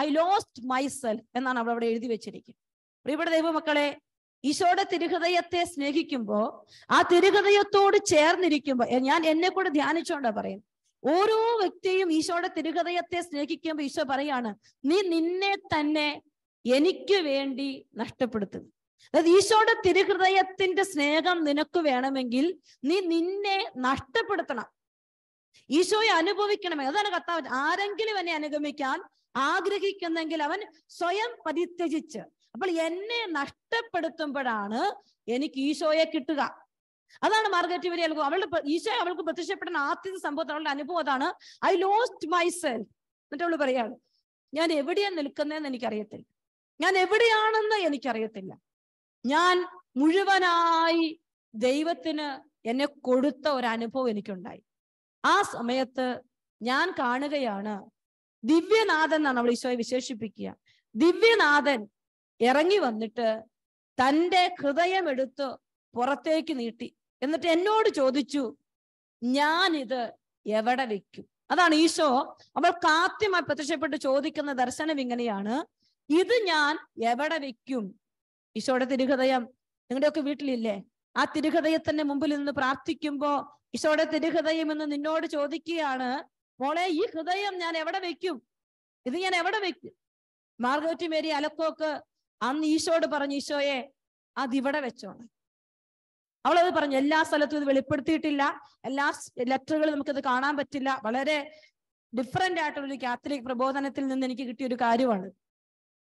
ഐ ലോസ്റ്റ് മൈസെൽഫ് എന്നാണ് അവൾ അവിടെ എഴുതി വെച്ചിരിക്കുന്നത്. പ്രിയപ്പെട്ട ദൈവമക്കളെ, ഈശോയുടെ തിരുഹൃദയത്തെ സ്നേഹിക്കുമ്പോ, ആ തിരുഹൃദയത്തോട് ചേർന്നിരിക്കുമ്പോ, ഞാൻ എന്നെ കൂടെ ധ്യാനിച്ചോണ്ടാ പറയുന്നത്, ഓരോ വ്യക്തിയും ഈശോയുടെ തിരുഹൃദയത്തെ സ്നേഹിക്കുമ്പോ ഈശോ പറയാണ്, നീ നിന്നെ തന്നെ എനിക്ക് വേണ്ടി നഷ്ടപ്പെടുത്തുന്നു. അതായത് ഈശോയുടെ തിരുഹൃദയത്തിന്റെ സ്നേഹം നിനക്ക് വേണമെങ്കിൽ നീ നിന്നെ നഷ്ടപ്പെടുത്തണം, ഈശോയെ അനുഭവിക്കണമെങ്കിൽ. അതാണ് കർത്താവ്, ആരെങ്കിലും എന്നെ അനുഗമിക്കാൻ ആഗ്രഹിക്കുന്നെങ്കിൽ അവൻ സ്വയം പരിത്യജിച്ച്. അപ്പോൾ എന്നെ നഷ്ടപ്പെടുത്തുമ്പോഴാണ് എനിക്ക് ഈശോയെ കിട്ടുക. അതാണ് മാർഗരറ്റ് മേരി അലക്കോക്ക് ഈശോയെ അവൾക്ക് പ്രത്യക്ഷപ്പെടുന്ന ആദ്യത്തെ സംഭവത്തിൽ അവളുടെ അനുഭവം അതാണ്, ഐ ലോസ്റ്റ് മൈസെൽഫ്. എന്നിട്ട് അവള് പറയാണ്, ഞാൻ എവിടെയാണ് നിൽക്കുന്നതെന്ന് എനിക്കറിയത്തില്ല, ഞാൻ എവിടെയാണെന്ന് എനിക്കറിയത്തില്ല, ഞാൻ മുഴുവനായി ദൈവത്തിന് എന്നെ കൊടുത്ത ഒരു അനുഭവം എനിക്കുണ്ടായി. ആ സമയത്ത് ഞാൻ കാണുകയാണ്, ദിവ്യനാഥൻ എന്നാണ് അവൾ ഈശോയെ വിശേഷിപ്പിക്കുക. ദിവ്യനാഥൻ ഇറങ്ങി വന്നിട്ട് തൻ്റെ ഹൃദയം എടുത്ത് പുറത്തേക്ക് നീട്ടി, എന്നിട്ട് എന്നോട് ചോദിച്ചു, ഞാനിത് എവിടെ വെക്കും? അതാണ് ഈശോ അവൾക്ക് ആദ്യമായി പ്രത്യക്ഷപ്പെട്ട് ചോദിക്കുന്ന ദർശനം ഇങ്ങനെയാണ്, ഇത് ഞാൻ എവിടെ വെക്കും? ഈശോയുടെ തിരുഹൃദയം നിങ്ങളുടെയൊക്കെ വീട്ടിലില്ലേ? ആ തിരുഹൃദയത്തിന്റെ മുമ്പിൽ നിന്ന് പ്രാർത്ഥിക്കുമ്പോ ഈശോയുടെ തിരുഹൃദയം എന്ന് നിന്നോട് ചോദിക്കുകയാണ്, മോളെ ഈ ഹൃദയം ഞാൻ എവിടെ വെക്കും? ഇത് ഞാൻ എവിടെ വെക്കും? മാർഗരറ്റ് മേരി അലക്കോക്ക് അന്ന് ഈശോയോട് പറഞ്ഞു, ഈശോയെ അതിവിടെ വെച്ചോളെ. അവളത് പറഞ്ഞു. എല്ലാ സ്ഥലത്തും ഇത് വെളിപ്പെടുത്തിയിട്ടില്ല, എല്ലാ ലെറ്ററുകളും നമുക്കത് കാണാൻ പറ്റില്ല. വളരെ ഡിഫറെന്റ് ആയിട്ടുള്ള ഒരു കാത്തലിക് പ്രബോധനത്തിൽ നിന്ന് എനിക്ക് കിട്ടിയ ഒരു കാര്യമാണ്.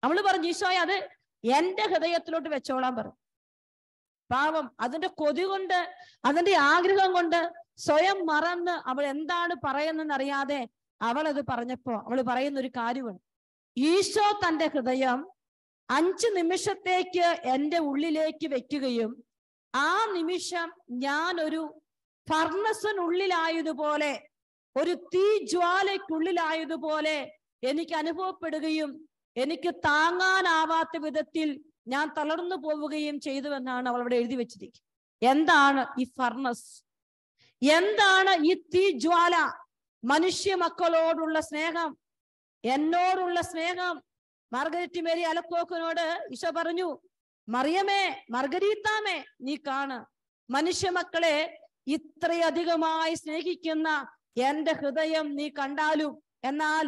അവള് പറഞ്ഞു, ഈശോയെ അത് എന്റെ ഹൃദയത്തിലോട്ട് വെച്ചോളാൻ പറഞ്ഞു. പാവം അതിന്റെ കൊതി കൊണ്ട്, അതിന്റെ ആഗ്രഹം കൊണ്ട് സ്വയം മറന്ന് അവൾ എന്താണ് പറയുന്നതെന്ന് അറിയാതെ അവൾ അത് പറഞ്ഞപ്പോ അവൾ പറയുന്ന ഒരു കാര്യമാണ്, ഈശോ തന്റെ ഹൃദയം 5 നിമിഷത്തേക്ക് എൻ്റെ ഉള്ളിലേക്ക് വെക്കുകയും ആ നിമിഷം ഞാൻ ഒരു ഫർണസിനുള്ളിലായതുപോലെ, ഒരു തീ ജ്വാലയ്ക്കുള്ളിലായതുപോലെ എനിക്ക് അനുഭവപ്പെടുകയും എനിക്ക് താങ്ങാനാവാത്ത വിധത്തിൽ ഞാൻ തളർന്നു പോവുകയും ചെയ്തുവെന്നാണ് അവൾ അവിടെ എഴുതി വെച്ചിരിക്കുന്നത്. എന്താണ് ഈ ഫർണസ്? എന്താണ് ഈ തീ ജ്വാല? മനുഷ്യ മക്കളോടുള്ള സ്നേഹം, എന്നോടുള്ള സ്നേഹം. മാർഗരറ്റ് മേരി അലക്കോക്കിനോട് ഈശോ പറഞ്ഞു, മറിയമേ, മർഗരീത്താമേ, നീ കാണ്, മനുഷ്യ മക്കളെ ഇത്രയധികമായി സ്നേഹിക്കുന്ന എന്റെ ഹൃദയം നീ കണ്ടാലും, എന്നാൽ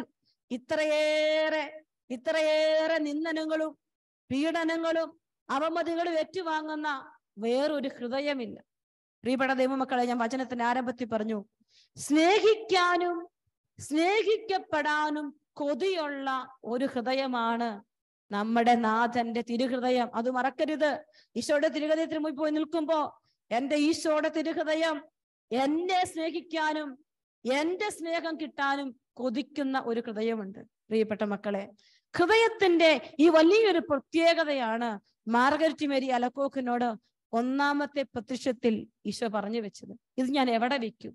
ഇത്രയേറെ നിന്ദനങ്ങളും പീഡനങ്ങളും അവമതികളും ഏറ്റുവാങ്ങുന്ന വേറൊരു ഹൃദയമില്ല. പ്രിയപ്പെട്ട ദൈവമക്കളെ, ഞാൻ വചനത്തിന്റെ ആരംഭത്തിൽ പറഞ്ഞു, സ്നേഹിക്കാനും സ്നേഹിക്കപ്പെടാനും കൊതിയുള്ള ഒരു ഹൃദയമാണ് നമ്മുടെ നാഥന്റെ തിരുഹൃദയം. അത് മറക്കരുത്. ഈശോയുടെ തിരുഹൃദയത്തിന് മുന്നിൽ പോയി നിൽക്കുമ്പോ എന്റെ ഈശോയുടെ തിരുഹൃദയം എന്നെ സ്നേഹിക്കാനും എന്റെ സ്നേഹം കിട്ടാനും കൊതിക്കുന്ന ഒരു ഹൃദയമുണ്ട്. പ്രിയപ്പെട്ട മക്കളെ, ഹൃദയത്തിന്റെ ഈ വലിയൊരു പ്രത്യേകതയാണ് മാർഗരറ്റ് മേരി അലക്കോക്കിനോട് ഒന്നാമത്തെ പ്രത്യക്ഷത്തിൽ ഈശോ പറഞ്ഞു വെച്ചത്. ഇത് ഞാൻ എവിടെ വെക്കും?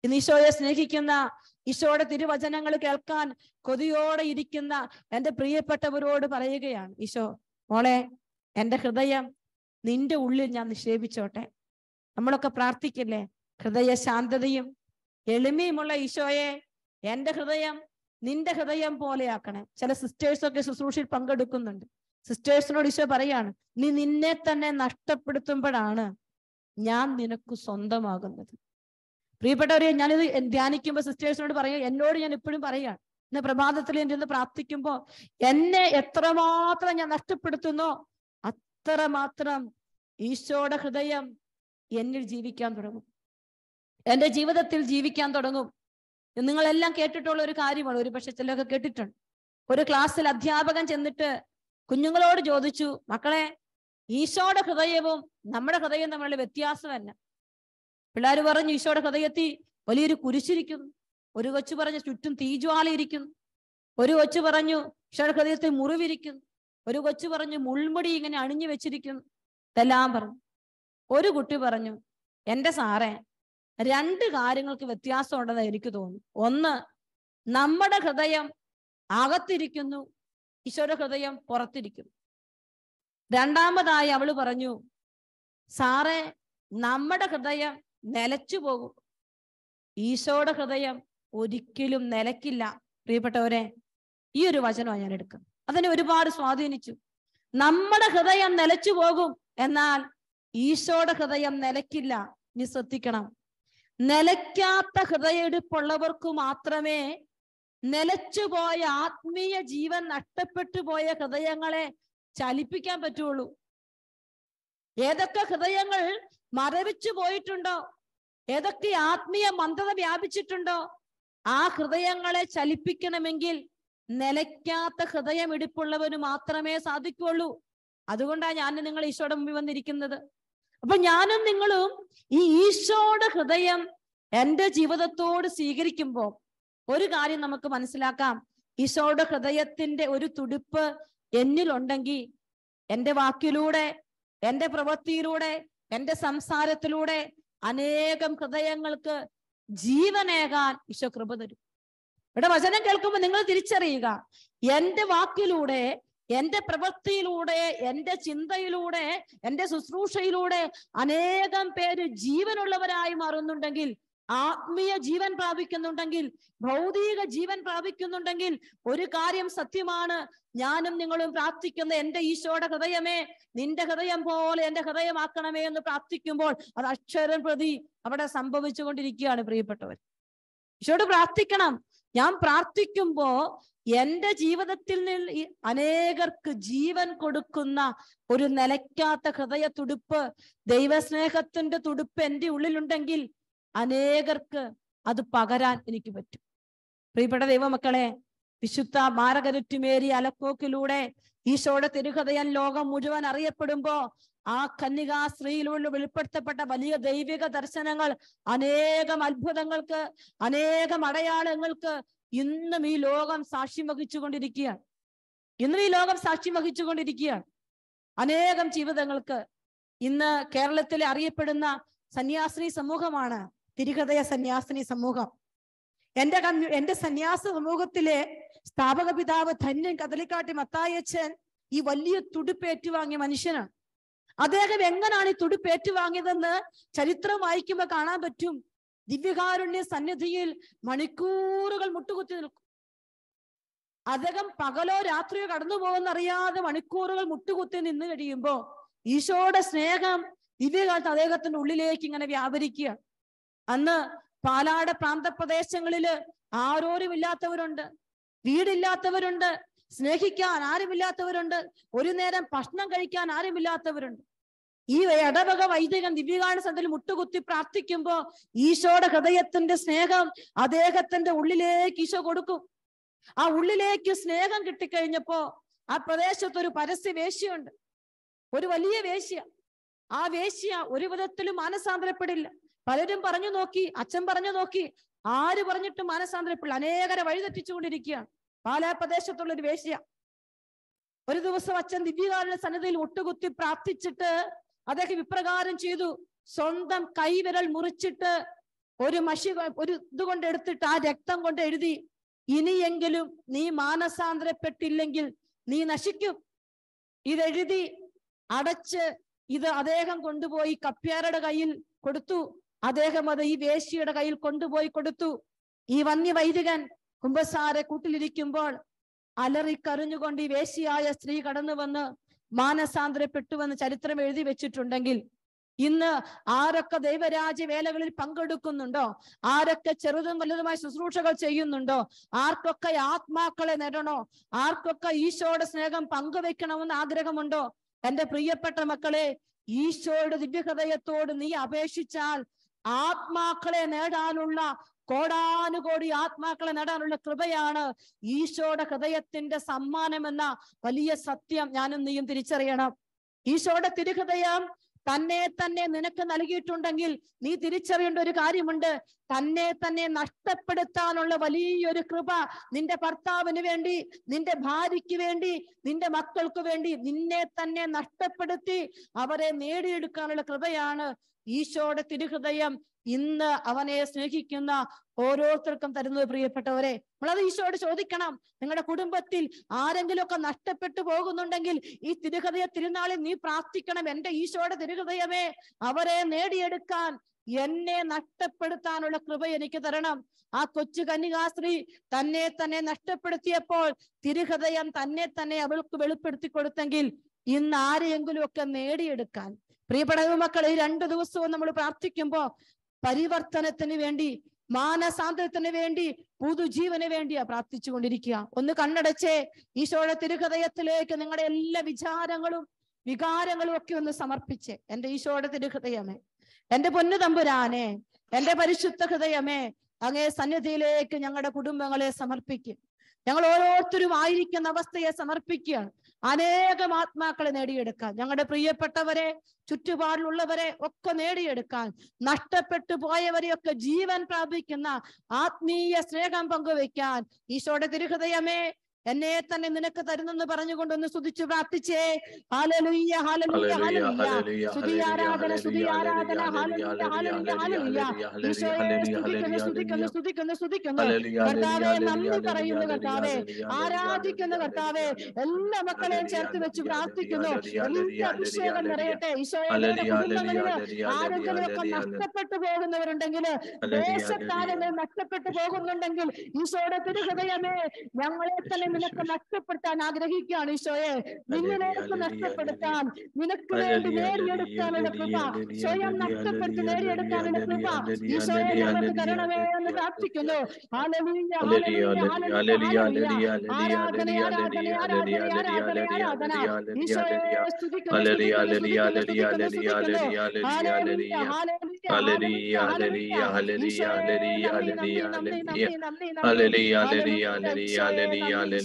ഇന്ന് ഈശോയെ സ്നേഹിക്കുന്ന, ഈശോയുടെ തിരുവചനങ്ങൾ കേൾക്കാൻ കൊതിയോടെ ഇരിക്കുന്ന എൻ്റെ പ്രിയപ്പെട്ടവരോട് പറയുകയാണ് ഈശോ, മോളെ, എൻ്റെ ഹൃദയം നിന്റെ ഉള്ളിൽ ഞാൻ നിക്ഷേപിച്ചോട്ടെ. നമ്മളൊക്കെ പ്രാർത്ഥിക്കില്ലേ, ഹൃദയ ശാന്തതയും എളിമയുമുള്ള ഈശോയെ എൻ്റെ ഹൃദയം നിന്റെ ഹൃദയം പോലെയാക്കണേ. ചില സിസ്റ്റേഴ്സൊക്കെ ശുശ്രൂഷയിൽ പങ്കെടുക്കുന്നുണ്ട്. സിസ്റ്റേഴ്സിനോട് ഈശോ പറയാണ്, നീ നിന്നെ തന്നെ നഷ്ടപ്പെടുത്തുമ്പോഴാണ് ഞാൻ നിനക്ക് സ്വന്തമാകുന്നത്. പ്രിയപ്പെട്ടവരെ, ഞാനിത് ധ്യാനിക്കുമ്പോൾ സിസ്റ്റേഴ്സിനോട് പറയുക, എന്നോട് ഞാൻ ഇപ്പോഴും പറയുകയാണ്, ഇന്ന് പ്രഭാതത്തിൽ എൻ്റെ ഇന്ന് പ്രാർത്ഥിക്കുമ്പോൾ എന്നെ എത്രമാത്രം ഞാൻ നഷ്ടപ്പെടുത്തുന്നോ അത്രമാത്രം ഈശോയുടെ ഹൃദയം എന്നിൽ ജീവിക്കാൻ തുടങ്ങും, എൻ്റെ ജീവിതത്തിൽ ജീവിക്കാൻ തുടങ്ങും. നിങ്ങളെല്ലാം കേട്ടിട്ടുള്ള ഒരു കാര്യമാണ്, ഒരു പക്ഷെ ചിലരൊക്കെ കേട്ടിട്ടുണ്ട്. ഒരു ക്ലാസ്സിൽ അധ്യാപകൻ ചെന്നിട്ട് കുഞ്ഞുങ്ങളോട് ചോദിച്ചു, മക്കളെ, ഈശോയുടെ ഹൃദയവും നമ്മുടെ ഹൃദയവും തമ്മിലുള്ള വ്യത്യാസമല്ല. പിള്ളേർ പറഞ്ഞു, ഈശോയുടെ ഹൃദയത്തിൽ വലിയൊരു കുരിശിരിക്കുന്നു. ഒരു കൊച്ചു പറഞ്ഞു, ചുറ്റും തീജ്വാല ഇരിക്കുന്നു. ഒരു കൊച്ചു പറഞ്ഞു, ഈശോയുടെ ഹൃദയത്തിൽ മുറിവിരിക്കുന്നു. ഒരു കൊച്ചു പറഞ്ഞു, മുൾമുടി ഇങ്ങനെ അണിഞ്ഞു വെച്ചിരിക്കുന്നു. ഇതെല്ലാം പറഞ്ഞു. ഒരു കുട്ടി പറഞ്ഞു, എൻ്റെ സാറേ, 2 കാര്യങ്ങൾക്ക് വ്യത്യാസം ഉണ്ടെന്ന് എനിക്ക് തോന്നുന്നു. ഒന്ന്, നമ്മുടെ ഹൃദയം അകത്തിരിക്കുന്നു, ഈശോയുടെ ഹൃദയം പുറത്തിരിക്കുന്നു. രണ്ടാമതായി അവള് പറഞ്ഞു, സാറേ, നമ്മുടെ ഹൃദയം നിലച്ചു പോകും, ഈശോയുടെ ഹൃദയം ഒരിക്കലും നിലക്കില്ല. പ്രിയപ്പെട്ടവരെ, ഈ ഒരു വചനമാണ് ഞാൻ എടുക്കുന്നത്. അതിനെ ഒരുപാട് സ്വാധീനിച്ചു. നമ്മുടെ ഹൃദയം നിലച്ചു പോകും, എന്നാൽ ഈശോയുടെ ഹൃദയം നിലക്കില്ല. നീ ശ്രദ്ധിക്കണം, നിലയ്ക്കാത്ത ഹൃദയമെടുപ്പുള്ളവർക്ക് മാത്രമേ നിലച്ചുപോയ ആത്മീയ ജീവൻ നഷ്ടപ്പെട്ടു പോയ ഹൃദയങ്ങളെ ചലിപ്പിക്കാൻ പറ്റുള്ളൂ. ഏതൊക്കെ ഹൃദയങ്ങൾ മരവിച്ചു പോയിട്ടുണ്ടോ, ഏതൊക്കെ ആത്മീയ മന്ദത വ്യാപിച്ചിട്ടുണ്ടോ, ആ ഹൃദയങ്ങളെ ചലിപ്പിക്കണമെങ്കിൽ നിലയ്ക്കാത്ത ഹൃദയം ഇടിപ്പുള്ളവന് മാത്രമേ സാധിക്കുള്ളൂ. അതുകൊണ്ടാണ് ഞാൻ നിങ്ങൾ ഈശോയുടെ മുമ്പിൽ വന്നിരിക്കുന്നത്. അപ്പൊ ഞാനും നിങ്ങളും ഈ ഈശോയുടെ ഹൃദയം എൻ്റെ ജീവിതത്തോട് സ്വീകരിക്കുമ്പോൾ ഒരു കാര്യം നമുക്ക് മനസ്സിലാക്കാം. ഈശോയുടെ ഹൃദയത്തിന്റെ ഒരു തുടിപ്പ് എന്നിലുണ്ടെങ്കിൽ എൻ്റെ വാക്കിലൂടെ, എൻ്റെ പ്രവൃത്തിയിലൂടെ, എൻ്റെ സംസാരത്തിലൂടെ അനേകം ഹൃദയങ്ങൾക്ക് ജീവനേകാൻ ഈശോ കൃപ തരും. ഇവിടെ വചനം കേൾക്കുമ്പോൾ നിങ്ങൾ തിരിച്ചറിയുക, എൻ്റെ വാക്കിലൂടെ, എൻ്റെ പ്രവൃത്തിയിലൂടെ, എൻ്റെ ചിന്തയിലൂടെ, എൻ്റെ ശുശ്രൂഷയിലൂടെ അനേകം പേര് ജീവനുള്ളവരായി മാറുന്നുണ്ടെങ്കിൽ ആത്മീയ ജീവൻ പ്രാപിക്കുന്നുണ്ടെങ്കിൽ, ഭൗതിക ജീവൻ പ്രാപിക്കുന്നുണ്ടെങ്കിൽ, ഒരു കാര്യം സത്യമാണ്, ഞാനും നിങ്ങളും പ്രാർത്ഥിക്കുന്ന എന്റെ ഈശോയുടെ ഹൃദയമേ, നിന്റെ ഹൃദയം പോലെ എന്റെ ഹൃദയമാക്കണമേ എന്ന് പ്രാർത്ഥിക്കുമ്പോൾ അത് അക്ഷരം പ്രതി അവിടെ സംഭവിച്ചുകൊണ്ടിരിക്കുകയാണ്. പ്രിയപ്പെട്ടവർ, ഈശോയോട് പ്രാർത്ഥിക്കണം. ഞാൻ പ്രാർത്ഥിക്കുമ്പോ എന്റെ ജീവിതത്തിൽ നിന്ന് അനേകർക്ക് ജീവൻ കൊടുക്കുന്ന ഒരു നിലയ്ക്കാത്ത ഹൃദയ തുടുപ്പ്, ദൈവസ്നേഹത്തിന്റെ തുടുപ്പ് എന്റെ ഉള്ളിലുണ്ടെങ്കിൽ അനേകർക്ക് അത് പകരാൻ എനിക്ക് പറ്റും. പ്രിയപ്പെട്ട ദൈവമക്കളെ, വിശുദ്ധ മാർഗരറ്റ് അലക്കോക്കിലൂടെ ഈശോയുടെ തിരുഹൃദയം ലോകം മുഴുവൻ അറിയപ്പെടുമ്പോ ആ കന്യകാ സ്ത്രീയിലൂടെ വെളിപ്പെടുത്തപ്പെട്ട വലിയ ദൈവിക ദർശനങ്ങൾ, അനേകം അത്ഭുതങ്ങൾക്ക്, അനേകം അടയാളങ്ങൾക്ക് ഇന്നും ഈ ലോകം സാക്ഷ്യം വഹിച്ചുകൊണ്ടിരിക്കുകയാണ്. അനേകം ജീവിതങ്ങൾക്ക് ഇന്ന് കേരളത്തിലെ അറിയപ്പെടുന്ന സന്യാസിനി സമൂഹമാണ് തിരുഹൃദയ സന്യാസിനി സമൂഹം. എന്റെ സന്യാസ സമൂഹത്തിലെ സ്ഥാപക പിതാവ് ധന്യൻ കദളിക്കാട്ടി മത്തായച്ചൻ ഈ വലിയ തുടുപ്പ് ഏറ്റുവാങ്ങിയ മനുഷ്യനാണ്. അദ്ദേഹം എങ്ങനെയാണ് ഈ തുടുപ്പ് ഏറ്റുവാങ്ങിയതെന്ന് ചരിത്രം വായിക്കുമ്പോൾ കാണാൻ പറ്റും. ദിവ്യകാരുണ്യ സന്നിധിയിൽ മണിക്കൂറുകൾ മുട്ടുകുത്തി നിൽക്കും. അദ്ദേഹം പകലോ രാത്രിയോ കടന്നു പോകുന്നറിയാതെ മണിക്കൂറുകൾ മുട്ടുകുത്തി നിന്ന് കഴിയുമ്പോ ഈശോയുടെ സ്നേഹം ദിവ്യകാലത്ത് അദ്ദേഹത്തിന്റെ ഉള്ളിലേക്ക് ഇങ്ങനെ വ്യാപരിക്കുക. അന്ന് പാലാട് പ്രാന്തപ്രദേശങ്ങളില് ആരോരുമില്ലാത്തവരുണ്ട്, വീടില്ലാത്തവരുണ്ട്, സ്നേഹിക്കാൻ ആരുമില്ലാത്തവരുണ്ട്, ഒരു നേരം ഭക്ഷണം കഴിക്കാൻ ആരുമില്ലാത്തവരുണ്ട്. ഈ ഇടവക വൈദികൻ ദിവ്യകാരുണ്യ സന്നിധിയിൽ മുട്ടുകുത്തി പ്രാർത്ഥിക്കുമ്പോ ഈശോയുടെ ഹൃദയത്തിന്റെ സ്നേഹം അദ്ദേഹത്തിന്റെ ഉള്ളിലേക്ക് ഈശോ കൊടുക്കും. ആ ഉള്ളിലേക്ക് സ്നേഹം കിട്ടിക്കഴിഞ്ഞപ്പോ ആ പ്രദേശത്ത് ഒരു പരസ്യ വേശ്യയുണ്ട്, ഒരു വലിയ വേശ്യ. ആ വേശ്യ ഒരു വിധത്തിലും മാനസാന്തരപ്പെടില്ല. പലരും പറഞ്ഞു നോക്കി, അച്ഛൻ പറഞ്ഞു നോക്കി, ആര് പറഞ്ഞിട്ടും മാനസാന്തരപ്പെടില്ല. അനേകരെ വഴിതെറ്റിച്ചുകൊണ്ടിരിക്കുകയാണ്. പാലാ പ്രദേശത്തുള്ള ഒരു വേശ്യ. ഒരു ദിവസം അച്ഛൻ ദിവ്യകാരുണ്യ സന്നിധിയിൽ മുട്ടുകുത്തി പ്രാർത്ഥിച്ചിട്ട് അദ്ദേഹം ഇപ്രകാരം ചെയ്തു. സ്വന്തം കൈവിരൽ മുറിച്ചിട്ട് ഒരു ഇതുകൊണ്ട് എടുത്തിട്ട് ആ രക്തം കൊണ്ട് എഴുതി, ഇനിയെങ്കിലും നീ മാനസാന്തരപ്പെട്ടില്ലെങ്കിൽ നീ നശിക്കും. ഇതെഴുതി അടച്ച് ഇത് അദ്ദേഹം കൊണ്ടുപോയി കപ്പ്യാരുടെ കയ്യിൽ കൊടുത്തു. അദ്ദേഹം അത് ഈ വേശ്യയുടെ കയ്യിൽ കൊണ്ടുപോയി കൊടുത്തു. ഈ വന്യ വൈദികൻ കുമ്പസാര കൂട്ടിലിരിക്കുമ്പോൾ അലറിക്കറിഞ്ഞുകൊണ്ട് ഈ വേശ്യയായ സ്ത്രീ കടന്നു വന്ന് മാനസാന്തരപ്പെട്ടുവെന്ന് ചരിത്രം എഴുതി വെച്ചിട്ടുണ്ടെങ്കിൽ, ഇന്ന് ആരൊക്കെ ദൈവരാജ്യ വേലകളിൽ പങ്കെടുക്കുന്നുണ്ടോ, ആരൊക്കെ ചെറുതും വലുതുമായ ശുശ്രൂഷകൾ ചെയ്യുന്നുണ്ടോ, ആർക്കൊക്കെ ആത്മാക്കളെ നേടണോ, ആർക്കൊക്കെ ഈശോയുടെ സ്നേഹം പങ്കുവെക്കണമെന്ന് ആഗ്രഹമുണ്ടോ, എന്റെ പ്രിയപ്പെട്ട മക്കളെ, ഈശോയുടെ ദിവ്യഹൃദയത്തോട് നീ അപേക്ഷിച്ചാൽ ആത്മാക്കളെ നേടാനുള്ള, കോടാനുകോടി ആത്മാക്കളെ നേടാനുള്ള കൃപയാണ് ഈശോയുടെ ഹൃദയത്തിന്റെ സമ്മാനമെന്ന വലിയ സത്യം ഞാനും നീയും തിരിച്ചറിയണം. ഈശോയുടെ തിരുഹൃദയം തന്നെ തന്നെ നിനക്ക് നൽകിയിട്ടുണ്ടെങ്കിൽ നീ തിരിച്ചറിയേണ്ട ഒരു കാര്യമുണ്ട്. തന്നെ തന്നെ നഷ്ടപ്പെടുത്താനുള്ള വലിയൊരു കൃപ നിന്റെ ഭർത്താവിന് വേണ്ടി, നിന്റെ ഭാര്യയ്ക്ക് വേണ്ടി, നിന്റെ മക്കൾക്ക് വേണ്ടി നിന്നെ തന്നെ നഷ്ടപ്പെടുത്തി അവരെ നേടിയെടുക്കാനുള്ള കൃപയാണ് ഈശോയുടെ തിരുഹൃദയം ഇന്ന് അവനെ സ്നേഹിക്കുന്ന ഓരോരുത്തർക്കും തരുന്നത്. പ്രിയപ്പെട്ടവരെ, നമ്മളത് ഈശോയോട് ചോദിക്കണം. നിങ്ങളുടെ കുടുംബത്തിൽ ആരെങ്കിലും ഒക്കെ നഷ്ടപ്പെട്ടു പോകുന്നുണ്ടെങ്കിൽ ഈ തിരുഹൃദയ തിരുനാളിൽ നീ പ്രാർത്ഥിക്കണം. എന്റെ ഈശോയുടെ തിരുഹൃദയമേ, അവരെ നേടിയെടുക്കാൻ, എന്നെ നഷ്ടപ്പെടുത്താനുള്ള കൃപ എനിക്ക് തരണം. ആ കൊച്ചു കന്യകാസ്ത്രീ തന്നെ തന്നെ നഷ്ടപ്പെടുത്തിയപ്പോൾ തിരുഹൃദയം തന്നെ തന്നെ അവൾക്ക് വെളിപ്പെടുത്തി കൊടുത്തെങ്കിൽ ഇന്ന് ആരെയെങ്കിലും ഒക്കെ നേടിയെടുക്കാൻ. പ്രിയപ്പെട്ട മക്കളെ, ഈ 2 ദിവസവും നമ്മൾ പ്രാർത്ഥിക്കുമ്പോ പരിവർത്തനത്തിന് വേണ്ടി, മാനസാന്തരത്തിന് വേണ്ടി, പുതുജീവന് വേണ്ടിയാ പ്രാർത്ഥിച്ചു കൊണ്ടിരിക്കുക. ഒന്ന് കണ്ണടച്ചേ ഈശോയുടെ തിരുഹൃദയത്തിലേക്ക് നിങ്ങളുടെ എല്ലാ വികാരങ്ങളും ഒക്കെ ഒന്ന് സമർപ്പിച്ചേ. എന്റെ ഈശോയുടെ തിരുഹൃദയമേ, എന്റെ പൊന്നു തമ്പുരാനെ, എന്റെ പരിശുദ്ധ ഹൃദയമേ, അങ്ങേ സന്നിധിയിലേക്ക് ഞങ്ങളുടെ കുടുംബങ്ങളെ സമർപ്പിക്കും. ഞങ്ങൾ ഓരോരുത്തരും ആയിരിക്കുന്ന അവസ്ഥയെ സമർപ്പിക്കുകയാണ്. അനേകം ആത്മാക്കളെ നേടിയെടുക്കാൻ, ഞങ്ങളുടെ പ്രിയപ്പെട്ടവരെ, ചുറ്റുപാടിലുള്ളവരെ ഒക്കെ നേടിയെടുക്കാൻ, നഷ്ടപ്പെട്ടു പോയവരെയൊക്കെ ജീവൻ പ്രാപിക്കുന്ന ആത്മീയ സ്നേഹം പങ്കുവയ്ക്കാൻ ഈശോയുടെ തിരുഹൃദയമേ എന്നെ തന്നെ നിനക്ക് തരുന്നെന്ന് പറഞ്ഞുകൊണ്ടൊന്ന് സ്തുതിച്ച് പ്രാർത്ഥിച്ചേ. Hallelujah hallelujah hallelujah. സ്തുതി ആരാധന സ്തുതി ആരാധന. Hallelujah hallelujah hallelujah. ഈശോയെ സ്തുതിക്കുന്നു സ്തുതിക്കുന്നു സ്തുതിക്കുന്നു സ്തുതിക്കുന്നു. കർത്താവെ നന്ദി പറയുന്നു കർത്താവെ, ആരാധിക്കുന്നു കർത്താവെ. എല്ലാ മക്കളെയും ചേർത്ത് വെച്ച് പ്രാർത്ഥിക്കുന്നു. എല്ലാ അഭിഷേകം നിറയട്ടെ ഈശോയെ. നിങ്ങളുടെ കുടുംബങ്ങളില് ആരെങ്കിലുമൊക്കെ നഷ്ടപ്പെട്ടു പോകുന്നവരുണ്ടെങ്കിൽ, ദേശക്കാലങ്ങൾ നഷ്ടപ്പെട്ടു പോകുന്നുണ്ടെങ്കിൽ, ഈശോയുടെ തിരുഹൃദയമേ ഞങ്ങളെ തന്നെ നിനക്ക് നഷ്ടപ്പെടുത്താൻ ആഗ്രഹിക്കുകയാണ് ഈശോയെ. നിന്നിലേക്ക് നഷ്ടപ്പെടുത്താൻ, നിനക്ക് വേണ്ടി നേടിയെടുക്കാനുള്ള കൃപ, സ്വയം നഷ്ടപ്പെടുത്തി നേടിയെടുക്കാനുള്ള കൃപ ഈശോയെ ഞങ്ങൾക്ക് തരണമേ എന്ന് പ്രാർത്ഥിക്കുന്നു. Hallelujah hallelujah hallelujah hallelujah. ആരാധന ആരാധന ആരാധന ആരാധന ആരാധന. ഈശോയെ സ്തുതിക്കുന്നു സ്തുതിക്കുന്നു സ്തുതിക്കുന്നു സ്തുതിക്കുന്നു സ്തുതിക്കുന്നു. Hallelujah hallelujah hallelujah hallelujah. ഈശോയെ നന്ദി നന്ദി നന്ദി നന്ദി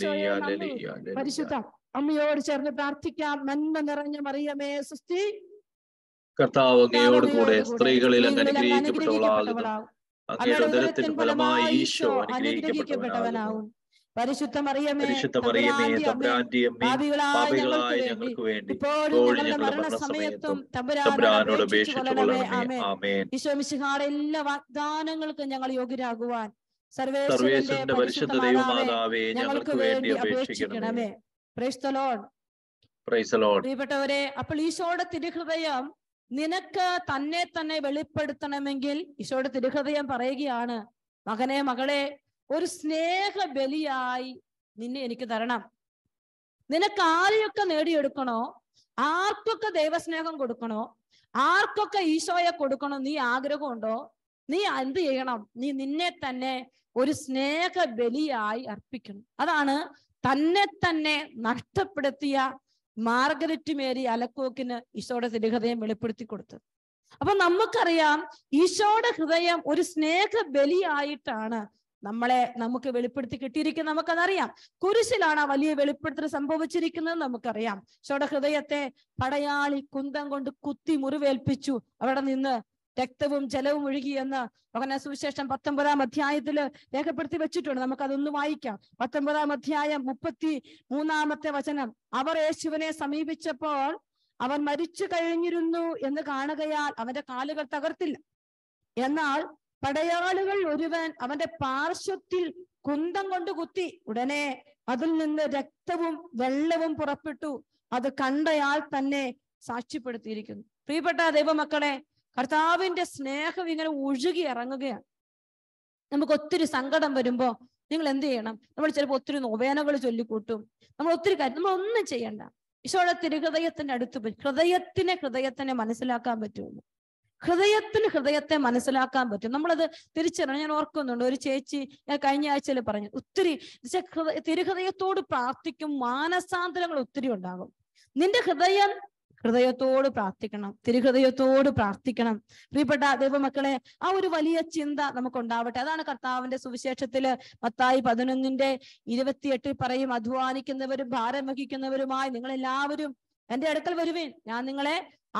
നന്ദി. പരിശുദ്ധ അമ്മയോട് ചേർന്ന് പ്രാർത്ഥിക്കാം. നന്മ നിറഞ്ഞ മറിയമേ സുസ്തി, കർത്താവ് അങ്ങയോട് കൂടെ സ്ത്രീകളിൽ അങ്ങ് അനുഗ്രഹിക്കപ്പെട്ടവളാകുന്നു. അങ്ങയുടെ ഉദരത്തിൻ ഫലമായി ഈശോ അനുഗ്രഹിക്കപ്പെട്ടവനാകുന്നു. പരിശുദ്ധ മറിയമേ തമ്പുരാന്റെ അമ്മേ, പാപികളായ ഞങ്ങൾക്ക് വേണ്ടി ഇപ്പോഴും ഞങ്ങളുടെ മരണസമയത്തും തമ്പുരാനോട് അപേക്ഷിച്ചുകൊള്ളണമേ. ആമേൻ. ഈശോ മിശിഹായുടെ എല്ലാ വാഗ്ദാനങ്ങൾക്കും ഞങ്ങൾ യോഗ്യരാകുവാൻ സർവേശ്വരന്റെ പരിശുദ്ധ ദൈവമാതാവേ ഞങ്ങൾക്ക് വേണ്ടി അപേക്ഷിക്കണമേ. Praise the Lord. Praise the Lord. പ്രിയപ്പെട്ടവരെ, അപ്പോൾ ഈശോയുടെ തിരുഹൃദയം നിനക്ക് തന്നെ തന്നെ വെളിപ്പെടുത്തണമെങ്കിൽ ഈശോയുടെ തിരുഹൃദയം പറയുകയാണ്, മകനെ മകളെ, ഒരു സ്നേഹ ബലിയായി നിന്നെ എനിക്ക് തരണം. നിനക്ക് ആരെയൊക്കെ നേടിയെടുക്കണോ, ആർക്കൊക്കെ ദൈവസ്നേഹം കൊടുക്കണോ, ആർക്കൊക്കെ ഈശോയെ കൊടുക്കണോ നീ ആഗ്രഹമുണ്ടോ, നീ എന്ത് ചെയ്യണം? നീ നിന്നെ തന്നെ ഒരു സ്നേഹ ബലിയായി അർപ്പിക്കണം. അതാണ് തന്നെ തന്നെ നഷ്ടപ്പെടുത്തിയ മാർഗരറ്റ് മേരി അലക്കോക്കിന് ഈശോയുടെ തിരുഹൃദയം വെളിപ്പെടുത്തി കൊടുത്തത്. അപ്പൊ നമുക്കറിയാം, ഈശോയുടെ ഹൃദയം ഒരു സ്നേഹ ബലിയായിട്ടാണ് നമുക്ക് വെളിപ്പെടുത്തി കിട്ടിയിരിക്കുന്നത്. നമുക്കതറിയാം. കുരിശിലാണ് ആ വലിയ വെളിപ്പെടുത്തൽ സംഭവിച്ചിരിക്കുന്നത് നമുക്കറിയാം. ഈശോയുടെ ഹൃദയത്തെ പടയാളി കുന്തം കൊണ്ട് കുത്തി മുറിവേൽപ്പിച്ചു. അവിടെ നിന്ന് രക്തവും ജലവും ഒഴുകിയെന്ന് യോഹന്നാൻ സുവിശേഷം 19-ാം അധ്യായത്തില് രേഖപ്പെടുത്തി വെച്ചിട്ടുണ്ട്. നമുക്കതൊന്ന് വായിക്കാം. 19-ാം അധ്യായം 33-ാമത്തെ വചനം. അവർ യേശുവിനെ സമീപിച്ചപ്പോൾ അവൻ മരിച്ചു കഴിഞ്ഞിരുന്നു എന്ന് കാണുകയാൽ അവന്റെ കാലുകൾ തകർത്തില്ല. എന്നാൽ പടയാളികൾ ഒരുവൻ അവന്റെ പാർശ്വത്തിൽ കുന്തം കൊണ്ട് കുത്തി. ഉടനെ അതിൽ നിന്ന് രക്തവും വെള്ളവും പുറപ്പെട്ടു. അത് കണ്ടയാൾ തന്നെ സാക്ഷ്യപ്പെടുത്തിയിരിക്കുന്നു. പ്രിയപ്പെട്ട ദൈവമക്കളെ, കർത്താവിന്റെ സ്നേഹം ഇങ്ങനെ ഒഴുകി ഇറങ്ങുകയാണ്. നമുക്ക് ഒത്തിരി സങ്കടം വരുമ്പോ നിങ്ങൾ എന്ത് ചെയ്യണം? നമ്മൾ ചിലപ്പോൾ ഒത്തിരി നൊവേനകൾ ചൊല്ലിക്കൂട്ടും. നമ്മൾ ഒത്തിരി കാര്യം നമ്മളൊന്നും ചെയ്യണ്ട. ഈശോയുടെ തിരുഹൃദയത്തിന്റെ അടുത്ത് പോയി ഹൃദയത്തിനെ മനസ്സിലാക്കാൻ പറ്റുള്ളൂ. ഹൃദയത്തെ മനസ്സിലാക്കാൻ പറ്റും. നമ്മളത് തിരിച്ചറിയണം. ഞാൻ ഓർക്കുന്നുണ്ട്, ഒരു ചേച്ചി കഴിഞ്ഞ ആഴ്ചയിൽ പറഞ്ഞു, ഒത്തിരി തിരുഹൃദയത്തോട് പ്രാർത്ഥിക്കും, മാനസാന്തരങ്ങൾ ഒത്തിരി ഉണ്ടാകും. നിന്റെ ഹൃദയത്തോട് പ്രാർത്ഥിക്കണം, തിരുഹൃദയത്തോട് പ്രാർത്ഥിക്കണം. പ്രിയപ്പെട്ട ദൈവമക്കളെ, ആ ഒരു വലിയ ചിന്ത നമുക്കുണ്ടാവട്ടെ. അതാണ് കർത്താവിന്റെ സുവിശേഷത്തില് മത്തായി 11:28 പറയും, അധ്വാനിക്കുന്നവരും ഭാരം വഹിക്കുന്നവരുമായി നിങ്ങൾ എല്ലാവരും എന്റെ അടുക്കൽ വരുവേൻ, ഞാൻ നിങ്ങളെ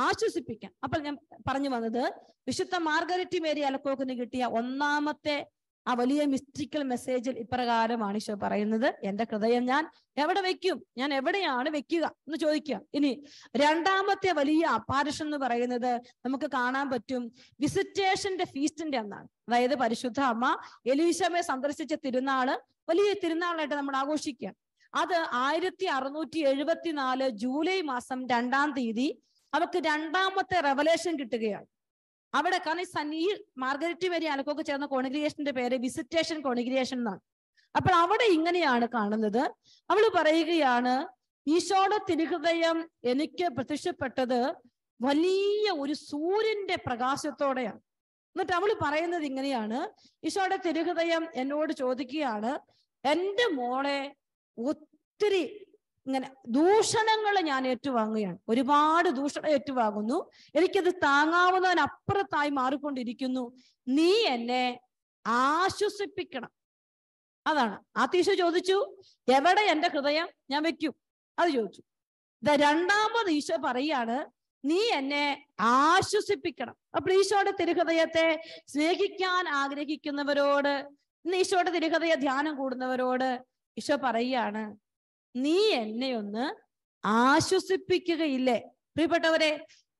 ആശ്വസിപ്പിക്കാം. അപ്പോൾ ഞാൻ പറഞ്ഞു വന്നത്, വിശുദ്ധ മാർഗരറ്റ് മേരി അലക്കോക്കിന് കിട്ടിയ ഒന്നാമത്തെ ആ വലിയ മിസ്റ്റിക്കൽ മെസ്സേജിൽ ഇപ്രകാരമാണ് ഈശോ പറയുന്നത്, എന്റെ ഹൃദയം ഞാൻ എവിടെ വെക്കും? ഞാൻ എവിടെയാണ് വെക്കുക എന്ന് ചോദിക്കുക. ഇനി രണ്ടാമത്തെ വലിയ അപ്പാരഷൻ എന്ന് പറയുന്നത് നമുക്ക് കാണാൻ പറ്റും വിസിറ്റേഷന്റെ ഫീസ്റ്റിന്റെ അന്നാണ്. അതായത് പരിശുദ്ധ അമ്മ എലീശമെ സന്ദർശിച്ച തിരുനാള് വലിയ തിരുനാളായിട്ട് നമ്മൾ ആഘോഷിക്കുക. അത് 1674 ജൂലൈ മാസം 2-ാം തീയതി അവർക്ക് രണ്ടാമത്തെ റെവലേഷൻ കിട്ടുകയാണ്. അവിടെ കാരണം ഈ മാർഗരറ്റ് മേരി അലക്കോക്ക് ചേർന്ന കോൺഗ്രിഗേഷന്റെ പേര് വിസിറ്റേഷൻ കോൺഗ്രിഗേഷൻ എന്നാണ്. അപ്പോൾ അവിടെ ഇങ്ങനെയാണ് കാണുന്നത്. അവള് പറയുകയാണ്, ഈശോയുടെ തിരുഹൃദയം എനിക്ക് പ്രത്യക്ഷപ്പെട്ടത് വലിയ ഒരു സൂര്യന്റെ പ്രകാശത്തോടെയാണ്. എന്നിട്ട് അവള് പറയുന്നത് ഇങ്ങനെയാണ്, ഈശോയുടെ തിരുഹൃദയം എന്നോട് ചോദിക്കുകയാണ്, എന്റെ മോളെ ഒത്തിരി ഇങ്ങനെ ദൂഷണങ്ങൾ ഞാൻ ഏറ്റുവാങ്ങുകയാണ്, ഒരുപാട് ദൂഷണം ഏറ്റുവാങ്ങുന്നു, എനിക്കത് താങ്ങാവുന്നതിനപ്പുറത്തായി മാറിക്കൊണ്ടിരിക്കുന്നു, നീ എന്നെ ആശ്വസിപ്പിക്കണം. അതാണ് ഈശോ ചോദിച്ചു, എവിടെ എന്റെ ഹൃദയം ഞാൻ വെക്കും? അത് ചോദിച്ചു. രണ്ടാമത് ഈശോ പറയാണ്, നീ എന്നെ ആശ്വസിപ്പിക്കണം. അപ്പോൾ ഈശോയുടെ തിരുഹൃദയത്തെ സ്നേഹിക്കാൻ ആഗ്രഹിക്കുന്നവരോട്, ഇന്ന് ഈശോയുടെ തിരുഹൃദയ ധ്യാനം കൂടുന്നവരോട് ഈശോ പറയുകയാണ്, നീ എന്നെ ഒന്ന് ആശ്വസിപ്പിക്കുകയില്ലേ? പ്രിയപ്പെട്ടവരെ,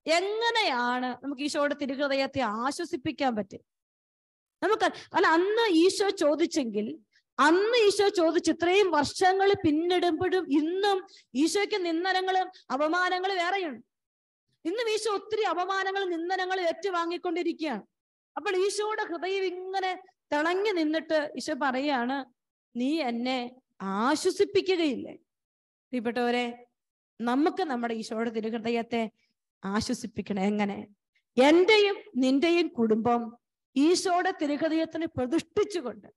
എങ്ങനെയാണ് നമുക്ക് ഈശോയുടെ തിരുഹൃദയത്തെ ആശ്വസിപ്പിക്കാൻ പറ്റും? അല്ല, അന്ന് ഈശോ ചോദിച്ചെങ്കിൽ, അന്ന് ഈശോ ചോദിച്ചു, ഇത്രയും വർഷങ്ങൾ പിന്നിടുമ്പോഴും ഇന്നും ഈശോയ്ക്ക് നിന്ദനങ്ങളും അപമാനങ്ങളും വേറെയുണ്ട്. ഇന്നും ഈശോ ഒത്തിരി അപമാനങ്ങളും നിന്ദനങ്ങളും ഏറ്റുവാങ്ങിക്കൊണ്ടിരിക്കുകയാണ്. അപ്പോൾ ഈശോയുടെ ഹൃദയം ഇങ്ങനെ തിളങ്ങി നിന്നിട്ട് ഈശോ പറയാണ്, നീ എന്നെ ആശ്വസിപ്പിക്കുകയില്ലേ? പ്രിയപ്പെട്ടവരെ, നമുക്ക് നമ്മുടെ ഈശോയുടെ തിരുഹൃദയത്തെ ആശ്വസിപ്പിക്കണം. എങ്ങനെ? എന്റെയും നിന്റെയും കുടുംബം ഈശോയുടെ തിരുഹൃദയത്തിന് പ്രതിഷ്ഠിച്ചുകൊണ്ട്,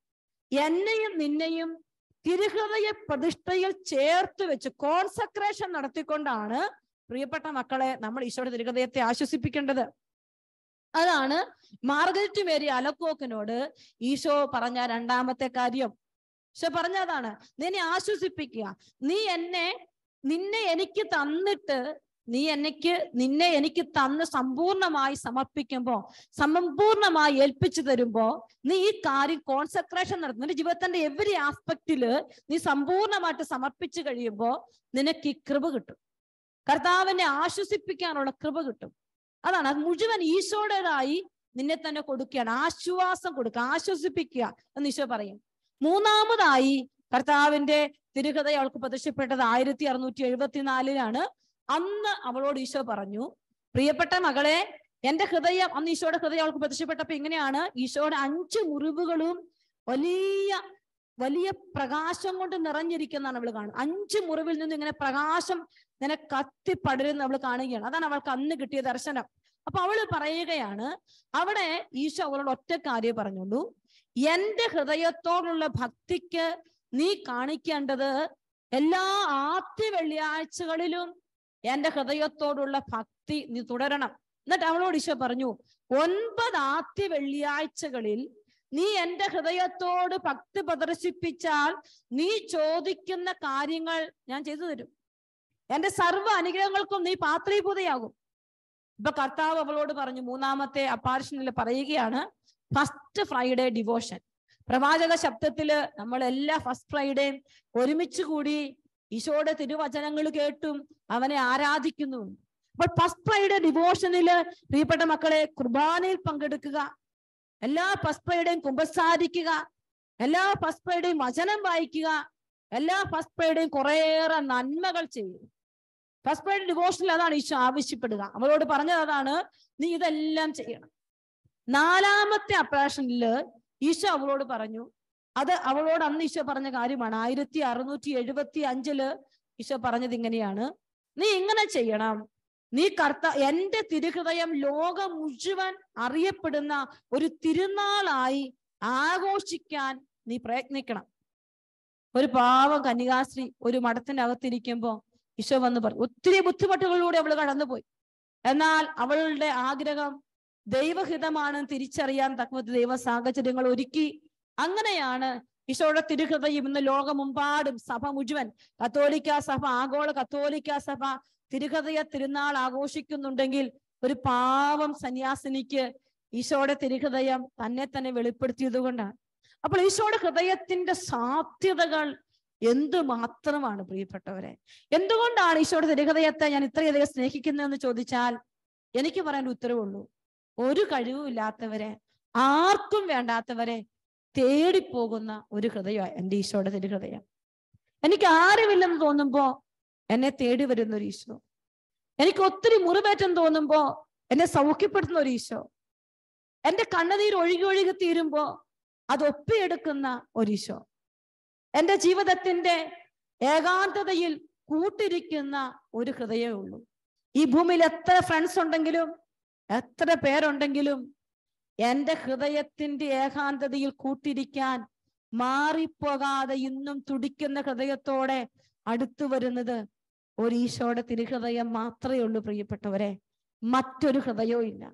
എന്നെയും നിന്നെയും തിരുഹൃദയ പ്രതിഷ്ഠയിൽ ചേർത്ത് വെച്ച് കോൺസക്രേഷൻ നടത്തിക്കൊണ്ടാണ് പ്രിയപ്പെട്ട മക്കളെ നമ്മൾ ഈശോയുടെ തിരുഹൃദയത്തെ ആശ്വസിപ്പിക്കേണ്ടത്. അതാണ് മാർഗരറ്റ് മേരി അലക്കോക്കിനോട് ഈശോ പറഞ്ഞ രണ്ടാമത്തെ കാര്യം. ഈശോ പറഞ്ഞതാണ്, നിന്നെ ആശ്വസിപ്പിക്കുക. നിന്നെ എനിക്ക് തന്നിട്ട്, നിന്നെ എനിക്ക് തന്ന് സമ്പൂർണമായി സമർപ്പിക്കുമ്പോ, സമ്പൂർണമായി ഏൽപ്പിച്ചു തരുമ്പോ, നീ ഈ കാര്യം കോൺസെൻട്രേഷൻ നടത്തും. നിന്റെ ജീവിതത്തിന്റെ എവരി ആസ്പെക്റ്റില് നീ സമ്പൂർണമായിട്ട് സമർപ്പിച്ചു കഴിയുമ്പോ നിനക്ക് ഈ കൃപ കിട്ടും. കർത്താവിനെ ആശ്വസിപ്പിക്കാനുള്ള കൃപ കിട്ടും. അതാണ്, അത് മുഴുവൻ ഈശോയുടേതായി നിന്നെ തന്നെ കൊടുക്കുകയാണ്. ആശ്വാസം കൊടുക്കുക, ആശ്വസിപ്പിക്കുക എന്ന് ഈശോ പറയും. മൂന്നാമതായി കർത്താവിന്റെ തിരുഹൃദയം അവൾക്ക് പ്രത്യക്ഷപ്പെട്ടത് 1674 അന്ന് അവളോട് ഈശോ പറഞ്ഞു, പ്രിയപ്പെട്ട മകളെ, എന്റെ ഹൃദയം, അന്ന് ഈശോയുടെ ഹൃദയം അവൾക്ക് പ്രത്യക്ഷപ്പെട്ടപ്പോ ഇങ്ങനെയാണ്, ഈശോയുടെ 5 മുറിവുകളും വലിയ വലിയ പ്രകാശം കൊണ്ട് നിറഞ്ഞിരിക്കുന്നതാണ് അവൾ കാണുന്നത്. 5 മുറിവിൽ നിന്ന് ഇങ്ങനെ പ്രകാശം ഇങ്ങനെ കത്തിപ്പടരുന്ന അവൾ കാണുകയാണ്. അതാണ് അവൾക്ക് അന്ന് കിട്ടിയ ദർശനം. അപ്പൊ അവള് പറയുകയാണ്, അവിടെ ഈശോ അവളോട് ഒറ്റ കാര്യം പറഞ്ഞുള്ളൂ, എന്റെ ഹൃദയത്തോടുള്ള ഭക്തിക്ക് നീ കാണിക്കേണ്ടത് എല്ലാ ആദ്യ വെള്ളിയാഴ്ചകളിലും എന്റെ ഹൃദയത്തോടുള്ള ഭക്തി നീ തുടരണം. എന്നിട്ട് അവളോട് ഈശോ പറഞ്ഞു, 9 ആദ്യ വെള്ളിയാഴ്ചകളിൽ നീ എന്റെ ഹൃദയത്തോട് ഭക്തി പ്രദർശിപ്പിച്ചാൽ നീ ചോദിക്കുന്ന കാര്യങ്ങൾ ഞാൻ ചെയ്തു തരും. എന്റെ സർവ്വ അനുഗ്രഹങ്ങൾക്കും നീ പാത്രീഭൂതയാകും. ഇപ്പൊ കർത്താവ് അവളോട് പറഞ്ഞു, മൂന്നാമത്തെ അപ്പാർഷനിൽ പറയുകയാണ്, ഫസ്റ്റ് ഫ്രൈഡേ ഡിവോഷൻ. പ്രവാചക ശബ്ദത്തില് നമ്മൾ എല്ലാ ഫസ്റ്റ് ഫ്രൈഡേയും ഒരുമിച്ച് കൂടി ഈശോയുടെ തിരുവചനങ്ങൾ കേട്ടും അവനെ ആരാധിക്കുന്നു. അപ്പോൾ ഫസ്റ്റ് ഫ്രൈഡേ ഡിവോഷനില് പ്രിയപ്പെട്ട മക്കളെ, കുർബാനയിൽ പങ്കെടുക്കുക, എല്ലാ ഫസ്റ്റ് ഫ്രൈഡേയും കുമ്പസാരിക്കുക, എല്ലാ ഫസ്റ്റ് ഫ്രൈഡേയും വചനം വായിക്കുക, എല്ലാ ഫസ്റ്റ് ഫ്രൈഡേയും കുറേയേറെ നന്മകൾ ചെയ്യുക. ഫസ്റ്റ് ഫ്രൈഡേ ഡിവോഷനിൽ അതാണ് ഈശോ ആവശ്യപ്പെടുക. അവളോട് പറഞ്ഞത് അതാണ്, നീ ഇതെല്ലാം ചെയ്യണം. നാലാമത്തെ അപ്പാർഷനില് ഈശോ അവളോട് പറഞ്ഞു, അത് അവളോട് അന്ന് ഈശോ പറഞ്ഞ കാര്യമാണ്. 1675 ഈശോ പറഞ്ഞത് ഇങ്ങനെയാണ്, നീ ഇങ്ങനെ ചെയ്യണം, നീ എന്റെ തിരുഹൃദയം ലോകം മുഴുവൻ അറിയപ്പെടുന്ന ഒരു തിരുനാളായി ആഘോഷിക്കാൻ നീ പ്രയത്നിക്കണം. ഒരു പാവം കന്യകാസ്ത്രീ ഒരു മഠത്തിന്റെ അകത്തിരിക്കുമ്പോ ഈശോ വന്ന് പറഞ്ഞു, ഒത്തിരി ബുദ്ധിമുട്ടുകളിലൂടെ അവൾ കടന്നുപോയി. എന്നാൽ അവളുടെ ആഗ്രഹം ദൈവഹിതമാണെന്ന് തിരിച്ചറിയാൻ തക്ക ദൈവ സാഹചര്യങ്ങൾ ഒരുക്കി. അങ്ങനെയാണ് ഈശോയുടെ തിരുഹൃദയം ഇന്ന് ലോകമെമ്പാടും സഭ മുഴുവൻ, കത്തോലിക്ക സഭ, ആഗോള കത്തോലിക്ക സഭ തിരുഹൃദയ തിരുനാൾ ആഘോഷിക്കുന്നുണ്ടെങ്കിൽ ഒരു പാവം സന്യാസിനിക്ക് ഈശോയുടെ തിരുഹൃദയം തന്നെ തന്നെ വെളിപ്പെടുത്തിയത് കൊണ്ടാണ്. അപ്പോൾ ഈശോയുടെ ഹൃദയത്തിന്റെ സാധ്യതകൾ എന്ത് മാത്രമാണ് പ്രിയപ്പെട്ടവരെ. എന്തുകൊണ്ടാണ് ഈശോയുടെ തിരുഹൃദയത്തെ ഞാൻ ഇത്രയധികം സ്നേഹിക്കുന്നതെന്ന് ചോദിച്ചാൽ എനിക്ക് പറയാൻ ഉത്തരവുള്ളൂ, ഒരു കഴിവും ഇല്ലാത്തവരെ, ആർക്കും വേണ്ടാത്തവരെ തേടിപ്പോകുന്ന ഒരു ഹൃദയമാണ് എൻ്റെ ഈശോയുടെ തിരുഹൃദയം. എനിക്ക് ആരുമില്ലെന്ന് തോന്നുമ്പോ എന്നെ തേടി വരുന്ന ഒരു ഈശോ, എനിക്ക് ഒത്തിരി മുറിവേറ്റം തോന്നുമ്പോ എന്നെ സൗഖ്യപ്പെടുത്തുന്ന ഒരു ഈശോ, എന്റെ കണ്ണുനീർ ഒഴുകി ഒഴുകി തീരുമ്പോ അത് ഒപ്പിയെടുക്കുന്ന ഒരു ഈശോ, എന്റെ ജീവിതത്തിന്റെ ഏകാന്തതയിൽ കൂട്ടിരിക്കുന്ന ഒരു ഹൃദയമേ ഉള്ളൂ. ഈ ഭൂമിയിൽ എത്ര ഫ്രണ്ട്സ് ഉണ്ടെങ്കിലും, എത്ര പേരുണ്ടെങ്കിലും, എന്റെ ഹൃദയത്തിന്റെ ഏകാന്തതയിൽ കൂട്ടിരിക്കാൻ മാറിപ്പോകാതെ ഇന്നും തുടിക്കുന്ന ഹൃദയത്തോടെ അടുത്തു വരുന്നത് ഒരു ഈശോയുടെ തിരുഹൃദയം മാത്രമേ ഉള്ളൂ പ്രിയപ്പെട്ടവരെ. മറ്റൊരു ഹൃദയവും ഇല്ല.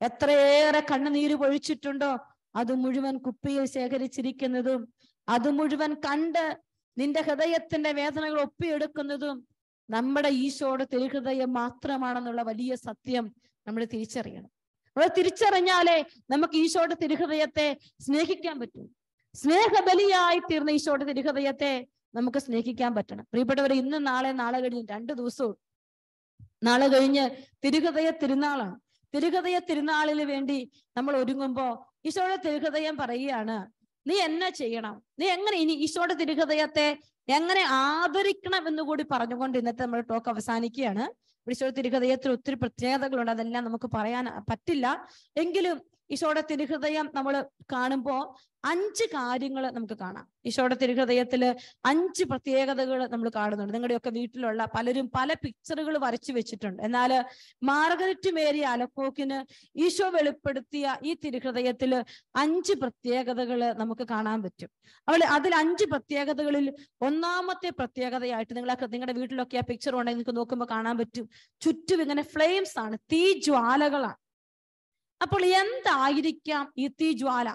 എത്രയേറെ കണ്ണുനീര് പൊഴിച്ചിട്ടുണ്ടോ അത് മുഴുവൻ കുപ്പിയിൽ ശേഖരിച്ചിരിക്കുന്നതും, അത് മുഴുവൻ കണ്ട് നിന്റെ ഹൃദയത്തിന്റെ വേദനകൾ ഒപ്പിയെടുക്കുന്നതും നമ്മുടെ ഈശോയുടെ തിരുഹൃദയം മാത്രമാണെന്നുള്ള വലിയ സത്യം നമ്മൾ തിരിച്ചറിയണം. നമ്മൾ തിരിച്ചറിഞ്ഞാലേ നമുക്ക് ഈശോയുടെ തിരുഹൃദയത്തെ സ്നേഹിക്കാൻ പറ്റും. സ്നേഹബലിയായി തീർന്ന ഈശോയുടെ തിരുഹൃദയത്തെ നമുക്ക് സ്നേഹിക്കാൻ പറ്റണം. പ്രിയപ്പെട്ടവരെ, ഇന്ന് നാളെ കഴിഞ്ഞ് 2 ദിവസവും, നാളെ കഴിഞ്ഞ് തിരുഹൃദയ തിരുനാളാണ്. തിരുഹൃദയ തിരുനാളിന് വേണ്ടി നമ്മൾ ഒരുങ്ങുമ്പോ ഈശോയുടെ തിരുഹൃദയം പറയുകയാണ്, നീ എന്നെ ചെയ്യണം, നീ എങ്ങനെ ഇനി ഈശോയുടെ തിരുഹൃദയത്തെ എങ്ങനെ ആദരിക്കണം എന്നുകൂടി പറഞ്ഞുകൊണ്ട് ഇന്നത്തെ നമ്മുടെ ടോക്ക് അവസാനിക്കുകയാണ്. ഈശോയുടെ തിരുഹൃദയത്തിൽ ഒത്തിരി പ്രത്യേകതകളുണ്ട്, അതെല്ലാം നമുക്ക് പറയാൻ പറ്റില്ല. എങ്കിലും ഈശോയുടെ തിരുഹൃദയം നമ്മൾ കാണുമ്പോൾ 5 കാര്യങ്ങൾ നമുക്ക് കാണാം. ഈശോയുടെ തിരുഹൃദയത്തില് 5 പ്രത്യേകതകൾ നമ്മൾ കാണുന്നുണ്ട്. നിങ്ങളുടെയൊക്കെ വീട്ടിലുള്ള പലരും പല പിക്ചറുകൾ വരച്ചു വെച്ചിട്ടുണ്ട്. എന്നാൽ മാർഗരറ്റ് മേരി അലക്കോക്കിന് ഈശോ വെളിപ്പെടുത്തിയ ഈ തിരുഹൃദയത്തില് 5 പ്രത്യേകതകൾ നമുക്ക് കാണാൻ പറ്റും. അതിൽ 5 പ്രത്യേകതകളിൽ ഒന്നാമത്തെ പ്രത്യേകതയായിട്ട് നിങ്ങളുടെ വീട്ടിലൊക്കെ ആ പിക്ചർ ഉണ്ടെങ്കിൽ നിങ്ങൾക്ക് നോക്കുമ്പോൾ കാണാൻ പറ്റും, ചുറ്റും ഇങ്ങനെ ഫ്ലെയിംസ് ആണ്, തീ ജ്വാലകളാണ്. അപ്പോൾ എന്തായിരിക്കാം ഈ തീ ജ്വാല?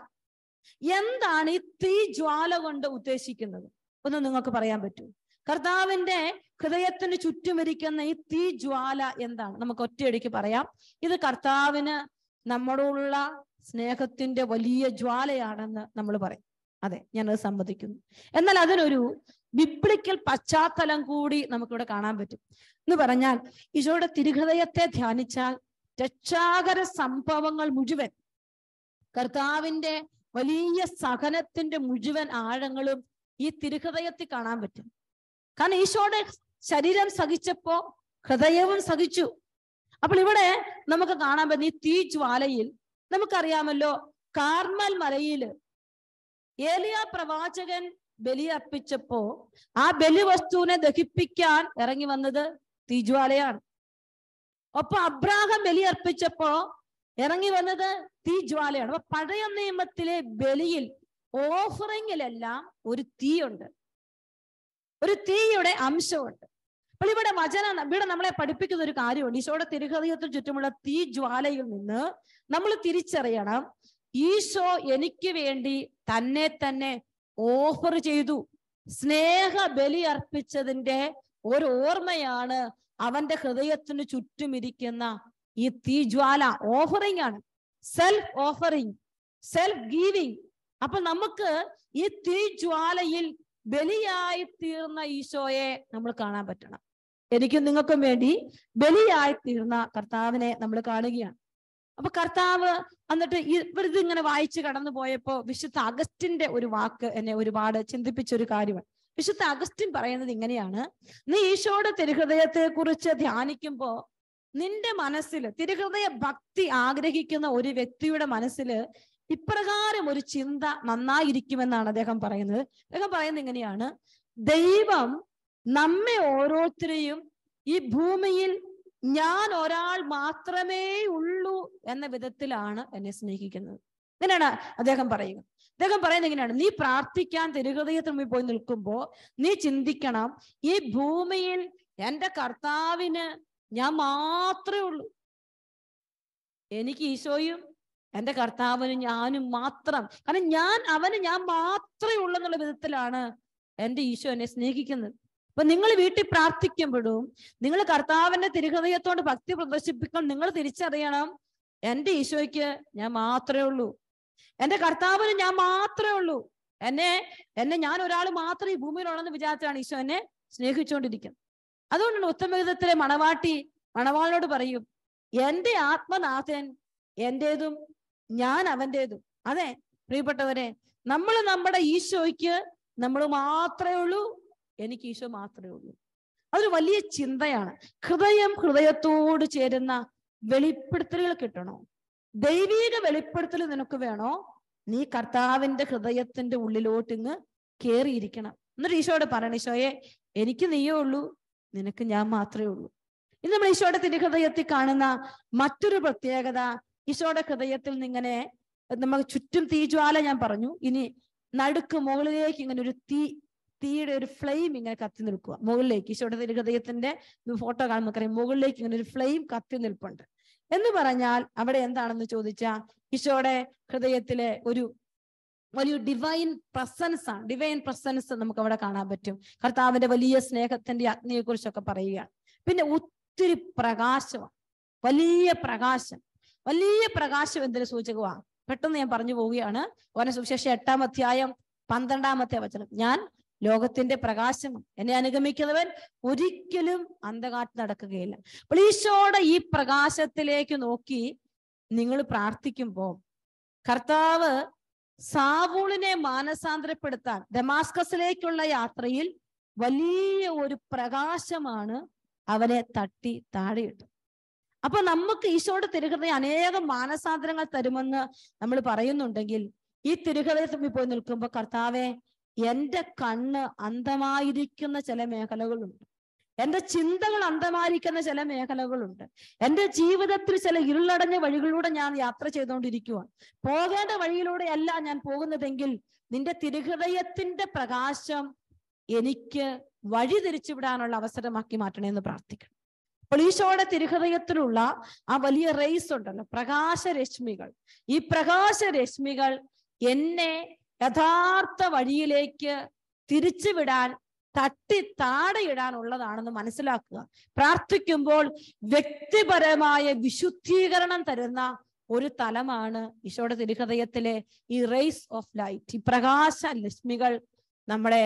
എന്താണ് ഈ തീ ജ്വാല കൊണ്ട് ഉദ്ദേശിക്കുന്നത്? ഒന്ന് നിങ്ങൾക്ക് പറയാൻ പറ്റൂ? കർത്താവിന്റെ ഹൃദയത്തിന് ചുറ്റുമിരിക്കുന്ന ഈ തീ ജ്വാല എന്താണ്? നമുക്ക് ഒറ്റയടിക്ക് പറയാം, ഇത് കർത്താവിന് നമ്മളോടുള്ള സ്നേഹത്തിന്റെ വലിയ ജ്വാലയാണെന്ന് നമ്മൾ പറയും. അതെ, ഞാനത് സമ്മതിക്കുന്നു. എന്നാൽ അതിനൊരു ബിബ്ലിക്കൽ പശ്ചാത്തലം കൂടി നമുക്കിവിടെ കാണാൻ പറ്റും. എന്ന് പറഞ്ഞാൽ ഈശോയുടെ തിരുഹൃദയത്തെ ധ്യാനിച്ചാൽ രക്ഷാകര സംഭവങ്ങൾ മുഴുവൻ, കർത്താവിന്റെ വലിയ സഹനത്തിന്റെ മുഴുവൻ ആഴങ്ങളും ഈ തിരുഹൃദയത്തിൽ കാണാൻ പറ്റും. കാരണം ഈശോയുടെ ശരീരം സഹിച്ചപ്പോ ഹൃദയവും സഹിച്ചു. അപ്പോൾ ഇവിടെ നമുക്ക് കാണാൻ പറ്റുന്ന ഈ തീ ജ്വാലയിൽ നമുക്കറിയാമല്ലോ, കാർമൽ മലയില് ഏലിയ പ്രവാചകൻ ബലിയർപ്പിച്ചപ്പോ ആ ബലിവസ്തുവിനെ ദഹിപ്പിക്കാൻ ഇറങ്ങി വന്നത് തീജ്വാലയാണ്. ഒപ്പം അബ്രാഹാം ബലിയർപ്പിച്ചപ്പോ ഇറങ്ങി വന്നത് തീജ്വാലയാണ്. അപ്പൊ പഴയ നിയമത്തിലെ ബലിയിൽ, ഓഫറിങ്ങിലെല്ലാം ഒരു തീയുണ്ട്, ഒരു തീയുടെ അംശമുണ്ട്. അപ്പോൾ ഇവിടെ നമ്മളെ പഠിപ്പിക്കുന്ന ഒരു കാര്യമുണ്ട്. ഈശോയുടെ തിരുഹൃദയത്തിന് ചുറ്റുമുള്ള തീ ജ്വാലയിൽ നിന്ന് നമ്മൾ തിരിച്ചറിയണം, ഈശോ എനിക്ക് വേണ്ടി തന്നെ ഓഫർ ചെയ്തു. സ്നേഹ ബലി അർപ്പിച്ചതിന്റെ ഒരു ഓർമ്മയാണ് അവന്റെ ഹൃദയത്തിന് ചുറ്റും ഇരിക്കുന്ന ഈ തീജ്വാല. ഓഫറിംഗ് ആണ്, സെൽഫ് ഓഫറിംഗ്, സെൽഫ് ഗീവിങ്. അപ്പൊ നമുക്ക് ഈ തീജ്വാലയിൽ ബലിയായി തീർന്ന ഈശോയെ നമ്മൾ കാണാൻ പറ്റണം. എനിക്കും നിങ്ങൾക്കും വേണ്ടി ബലിയായി തീർന്ന കർത്താവിനെ നമ്മൾ കാണുകയാണ്. അപ്പൊ കർത്താവ് എന്നിട്ട് ഇതിങ്ങനെ വായിച്ച് കടന്നു പോയപ്പോ വിശുദ്ധ അഗസ്റ്റിന്റെ ഒരു വാക്ക് എന്നെ ഒരുപാട് ചിന്തിപ്പിച്ച ഒരു കാര്യമാണ്. വിശുദ്ധ അഗസ്റ്റിൻ പറയുന്നത് ഇങ്ങനെയാണ്, നീ ഈശോയുടെ തിരുഹൃദയത്തെ കുറിച്ച് ധ്യാനിക്കുമ്പോ നിന്റെ മനസ്സിൽ തിരുഹൃദയ ഭക്തി ആഗ്രഹിക്കുന്ന ഒരു വ്യക്തിയുടെ മനസ്സിൽ ഇപ്രകാരം ഒരു ചിന്ത നന്നായിരിക്കുമെന്നാണ് അദ്ദേഹം പറയുന്നത്. അദ്ദേഹം പറയുന്നത് ഇങ്ങനെയാണ്, ദൈവം നമ്മെ ഓരോരുത്തരെയും ഈ ഭൂമിയിൽ ഞാൻ ഒരാൾ മാത്രമേ ഉള്ളൂ എന്ന വിധത്തിലാണ് എന്നെ സ്നേഹിക്കുന്നത്. ഇങ്ങനെയാണ് അദ്ദേഹം പറയുക. അദ്ദേഹം പറയുന്നത് എങ്ങനെയാണ്, നീ പ്രാർത്ഥിക്കാൻ തിരുഹൃദയത്തിന് മുമ്പിൽ പോയി നിൽക്കുമ്പോ നീ ചിന്തിക്കണം, ഈ ഭൂമിയിൽ എന്റെ കർത്താവിന് ഞാൻ മാത്രമേ ഉള്ളൂ. എനിക്ക് ഈശോയും എന്റെ കർത്താവിനും ഞാനും മാത്രം. കാരണം ഞാൻ മാത്രമേ ഉള്ളൂ എന്നുള്ള വിധത്തിലാണ് എന്റെ ഈശോ എന്നെ സ്നേഹിക്കുന്നത്. അപ്പൊ നിങ്ങൾ വീട്ടിൽ പ്രാർത്ഥിക്കുമ്പോഴും നിങ്ങൾ കർത്താവിന്റെ തിരുഹൃദയത്തോട് ഭക്തി പ്രദർശിപ്പിക്കണം. നിങ്ങൾ തിരിച്ചറിയണം, എന്റെ ഈശോയ്ക്ക് ഞാൻ മാത്രമേ ഉള്ളൂ, എന്റെ കർത്താവിന് ഞാൻ മാത്രമേ ഉള്ളൂ. എന്നെ ഞാൻ ഒരാൾ മാത്രം ഈ ഭൂമിയിലുള്ളെന്ന് വിചാരിച്ചാണ് ഈശോ എന്നെ സ്നേഹിച്ചുകൊണ്ടിരിക്കുന്നത്. അതുകൊണ്ടാണ് ഉത്തമഗീതത്തിലെ മണവാളിനോട് പറയും, എന്റെ ആത്മനാഥൻ എന്റേതും ഞാൻ അവന്റേതും. അതെ പ്രിയപ്പെട്ടവരെ, നമ്മൾ നമ്മുടെ ഈശോയ്ക്ക് നമ്മൾ മാത്രമേ ഉള്ളൂ, എനിക്ക് ഈശോ മാത്രമേ ഉള്ളൂ. അതൊരു വലിയ ചിന്തയാണ്. ഹൃദയത്തോട് ചേരുന്ന വെളിപ്പെടുത്തലുകൾ കിട്ടണോ? ദൈവീക വെളിപ്പെടുത്തൽ നിനക്ക് വേണോ? നീ കർത്താവിന്റെ ഹൃദയത്തിന്റെ ഉള്ളിലോട്ട് ഇങ്ങ് കേറിയിരിക്കണം. എന്നിട്ട് ഈശോയോട് പറയണം, ഈശോയെ എനിക്ക് നീയേ ഉള്ളൂ, നിനക്ക് ഞാൻ മാത്രമേ ഉള്ളൂ. ഇന്ന് നമ്മൾ ഈശോയുടെ തിരുഹൃദയത്തിൽ കാണുന്ന മറ്റൊരു പ്രത്യേകത, ഈശോയുടെ ഹൃദയത്തിൽ നിന്നിങ്ങനെ നമുക്ക് ചുറ്റും തീജ്വാല ഞാൻ പറഞ്ഞു. ഇനി നടുക്ക് മുകളിലേക്ക് ഇങ്ങനെ ഒരു തീയുടെ ഒരു ഫ്ലെയിം ഇങ്ങനെ കത്തി നിൽക്കുക മുകളിലേക്ക്. ഈശോയുടെ തിരുഹൃദയത്തിന്റെ ഫോട്ടോ കാണുമ്പോൾ നമുക്കറിയാം, മുകളിലേക്ക് ഇങ്ങനെ ഒരു ഫ്ലെയിം കത്തി നിൽപ്പുണ്ട്. എന്ന് പറഞ്ഞാൽ അവിടെ എന്താണെന്ന് ചോദിച്ചാൽ, ഈശോയുടെ ഹൃദയത്തിലെ ഒരു ഡിവൈൻ പ്രസൻസ് ആണ്. ഡിവൈൻ പ്രസൻസ് നമുക്ക് അവിടെ കാണാൻ പറ്റും. കർത്താവിന്റെ വലിയ സ്നേഹത്തിന്റെ അഗ്നിയെ കുറിച്ചൊക്കെ പറയുകയാണ്. പിന്നെ ഒത്തിരി പ്രകാശമാണ്, വലിയ പ്രകാശം എന്തിനു സൂചകമാണ്? പെട്ടെന്ന് ഞാൻ പറഞ്ഞു പോവുകയാണ്. യോഹന്നാൻ സുവിശേഷം 8-ാം അധ്യായം 12-ാമത്തെ വചനം, ഞാൻ ലോകത്തിന്റെ പ്രകാശം. എന്നെ അനുഗമിക്കുന്നവൻ ഒരിക്കലും അന്ധകാരത്തിൽ നടക്കുകയില്ല. അപ്പോൾ ഈശോയുടെ ഈ പ്രകാശത്തിലേക്ക് നോക്കി നിങ്ങൾ പ്രാർത്ഥിക്കുമ്പോൾ കർത്താവ് സാവൂളിനെ മാനസാന്തരപ്പെടുത്താൻ ദമാസ്കസിലേക്കുള്ള യാത്രയിൽ വലിയ ഒരു പ്രകാശമാണ് അവനെ തട്ടി താഴെയിട്ടു. അപ്പൊ നമുക്ക് ഈശോയുടെ തിരുഹൃദയം അനേകം മാനസാന്തരങ്ങൾ തരുമെന്ന് നമ്മൾ പറയുന്നുണ്ടെങ്കിൽ, ഈ തിരുഹൃദയത്തിൽ പോയി നിൽക്കുമ്പോൾ കർത്താവെ, എന്റെ കണ്ണ് അന്ധമായിരിക്കുന്ന ചില മേഖലകളുണ്ട്, എന്റെ ചിന്തകൾ അന്ധമായിരിക്കുന്ന ചില മേഖലകളുണ്ട്, എന്റെ ജീവിതത്തിൽ ചില ഇരുളടഞ്ഞ വഴികളിലൂടെ ഞാൻ യാത്ര ചെയ്തുകൊണ്ടിരിക്കുവാണ്. പോകേണ്ട വഴിയിലൂടെയല്ല ഞാൻ പോകുന്നതെങ്കിൽ നിന്റെ തിരുഹൃദയത്തിന്റെ പ്രകാശം എനിക്ക് വഴി തിരിച്ചുവിടാനുള്ള അവസരമാക്കി മാറ്റണമെന്ന് പ്രാർത്ഥിക്കണം. അപ്പോൾ ഈശോയുടെ തിരുഹൃദയത്തിലുള്ള ആ വലിയ റേസ് ഉണ്ടല്ലോ, പ്രകാശരശ്മികൾ, ഈ പ്രകാശരശ്മികൾ എന്നെ യഥാർത്ഥ വഴിയിലേക്ക് തിരിച്ചുവിടാൻ, തട്ടി താഴെയിടാനുള്ളതാണെന്ന് മനസ്സിലാക്കുക. പ്രാർത്ഥിക്കുമ്പോൾ വ്യക്തിപരമായ വിശുദ്ധീകരണം തരുന്ന ഒരു തലമാണ് ഈശോയുടെ തിരുഹൃദയത്തിലെ ഈ റേസ് ഓഫ് ലൈറ്റ്, ഈ പ്രകാശ രശ്മികൾ നമ്മളെ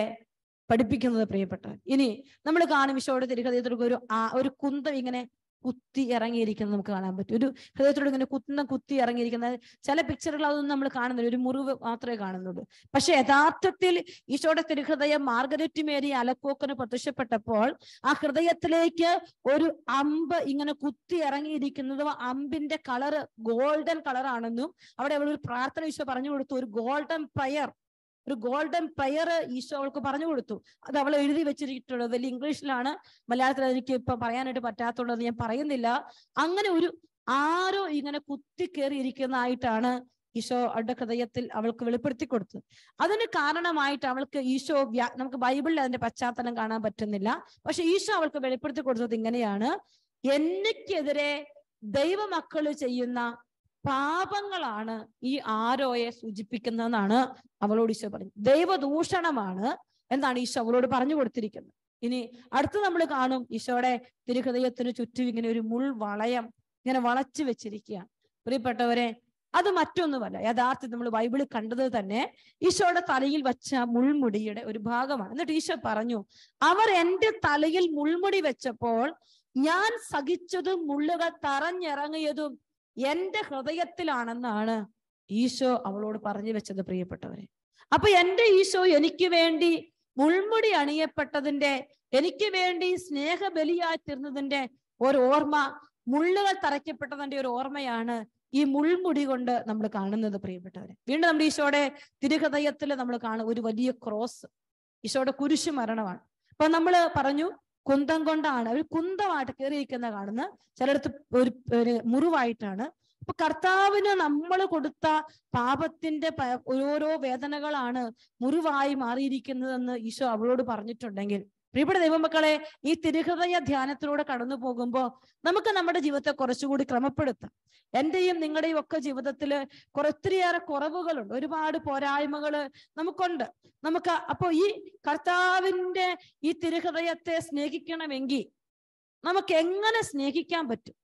പഠിപ്പിക്കുന്നത്. പ്രിയപ്പെട്ടവർ, ഇനി നമ്മൾ കാണും ഈശോയുടെ തിരുഹൃദയത്തിലൂടെ ഒരു കുന്തം ഇങ്ങനെ കുത്തി ഇറങ്ങിയിരിക്കുന്നത് നമുക്ക് കാണാൻ പറ്റും. ഒരു ഹൃദയത്തിലൂടെ ഇങ്ങനെ കുത്തി ഇറങ്ങിയിരിക്കുന്നത് ചില പിക്ചറുകൾ അതൊന്നും നമ്മൾ കാണുന്നില്ല, ഒരു മുറിവ് മാത്രമേ കാണുന്നുള്ളൂ. പക്ഷെ യഥാർത്ഥത്തിൽ ഈശോയുടെ തിരുഹൃദയം മാർഗരറ്റ് മേരി അലക്കോക്കിന് പ്രത്യക്ഷപ്പെട്ടപ്പോൾ ആ ഹൃദയത്തിലേക്ക് ഒരു അമ്പ് ഇങ്ങനെ കുത്തി ഇറങ്ങിയിരിക്കുന്നതും അമ്പിന്റെ കളറ് ഗോൾഡൻ കളറാണെന്നും അവിടെ അവൾ ഒരു പ്രാർത്ഥന ഈശോ പറഞ്ഞു കൊടുത്തു. ഒരു ഗോൾഡൻ പ്രയർ ഈശോ അവൾക്ക് പറഞ്ഞു കൊടുത്തു. അത് അവൾ എഴുതി വെച്ചിട്ടുള്ളത് വലിയ ഇംഗ്ലീഷിലാണ്, മലയാളത്തിൽ എനിക്ക് ഇപ്പൊ പറയാനായിട്ട് പറ്റാത്തുള്ളത് ഞാൻ പറയുന്നില്ല. അങ്ങനെ ഒരു ആരോ ഇങ്ങനെ കുത്തിക്കേറിയിരിക്കുന്നതായിട്ടാണ് ഈശോ അവളുടെ ഹൃദയത്തിൽ അവൾക്ക് വെളിപ്പെടുത്തി കൊടുത്തത്. അതിന് കാരണമായിട്ട് അവൾക്ക് ഈശോ നമുക്ക് ബൈബിളിൽ അതിന്റെ പശ്ചാത്തലം കാണാൻ പറ്റുന്നില്ല, പക്ഷെ ഈശോ അവൾക്ക് വെളിപ്പെടുത്തി കൊടുത്തത് ഇങ്ങനെയാണ്: എനിക്കെതിരെ ദൈവമക്കള് ചെയ്യുന്ന പാപങ്ങളാണ് ഈ ആരോയെ സൂചിപ്പിക്കുന്നതെന്നാണ് അവളോട് ഈശോ പറഞ്ഞു. ദൈവദൂഷണമാണ് എന്നാണ് ഈശോ അവളോട് പറഞ്ഞു കൊടുത്തിരിക്കുന്നത്. ഇനി അടുത്ത് നമ്മൾ കാണും ഈശോയുടെ തിരുഹൃദയത്തിന് ചുറ്റും ഇങ്ങനെ ഒരു മുൾവളയം ഇങ്ങനെ വളച്ചു വെച്ചിരിക്കുകയാണ്. പ്രിയപ്പെട്ടവരെ, അത് മറ്റൊന്നുമല്ല, യഥാർത്ഥത്തിൽ നമ്മൾ ബൈബിളിൽ കണ്ടത് തന്നെ ഈശോയുടെ തലയിൽ വച്ച മുൾമുടിയുടെ ഒരു ഭാഗമാണ്. എന്നിട്ട് ഈശോ പറഞ്ഞു, അവർ എന്റെ തലയിൽ മുൾമുടി വെച്ചപ്പോൾ ഞാൻ സഹിച്ചതും മുള്ളുകൾ തറഞ്ഞിറങ്ങിയതും എന്റെ ഹൃദയത്തിലാണെന്നാണ് ഈശോ അവളോട് പറഞ്ഞു വെച്ചത്. പ്രിയപ്പെട്ടവരെ, അപ്പൊ എന്റെ ഈശോ എനിക്ക് വേണ്ടി മുൾമുടി അണിയപ്പെട്ടതിന്റെ, എനിക്ക് വേണ്ടി സ്നേഹബലിയായി തീർന്നതിന്റെ ഒരു ഓർമ്മ, മുള്ളുകൾ തറയ്ക്കപ്പെട്ടതിന്റെ ഒരു ഓർമ്മയാണ് ഈ മുൾമുടി കൊണ്ട് നമ്മൾ കാണുന്നത്. പ്രിയപ്പെട്ടവരെ, വീണ്ടും നമ്മുടെ ഈശോയുടെ തിരുഹൃദയത്തിൽ നമ്മൾ കാണും ഒരു വലിയ ക്രോസ്, ഈശോയുടെ കുരിശു മരണമാണ്. അപ്പൊ നമ്മൾ പറഞ്ഞു കുന്തം കൊണ്ടാണ്, ഒരു കുന്തമായിട്ട് കയറിയിരിക്കുന്ന കാണുന്ന, ചിലടത്ത് ഒരു മുറിവായിട്ടാണ്. അപ്പൊ കർത്താവിന് നമ്മൾ കൊടുത്ത പാപത്തിന്റെ ഓരോ വേദനകളാണ് മുറിവായി മാറിയിരിക്കുന്നതെന്ന് ഈശോ അവളോട് പറഞ്ഞിട്ടുണ്ടെങ്കിൽ, പ്രിയപ്പെട്ട ദൈവമക്കളെ, ഈ തിരുഹൃദയ ധ്യാനത്തിലൂടെ കടന്നു പോകുമ്പോൾ നമുക്ക് നമ്മുടെ ജീവിതത്തെ കുറച്ചുകൂടി ക്രമപ്പെടുത്താം. എന്റെയും നിങ്ങളുടെയും ഒക്കെ ജീവിതത്തിൽ ഒത്തിരിയേറെ കുറവുകളുണ്ട്, ഒരുപാട് പോരായ്മകള് നമുക്കുണ്ട്. അപ്പോ ഈ കർത്താവിന്റെ ഈ തിരുഹൃദയത്തെ സ്നേഹിക്കണമെങ്കിൽ നമുക്ക് എങ്ങനെ സ്നേഹിക്കാൻ പറ്റും,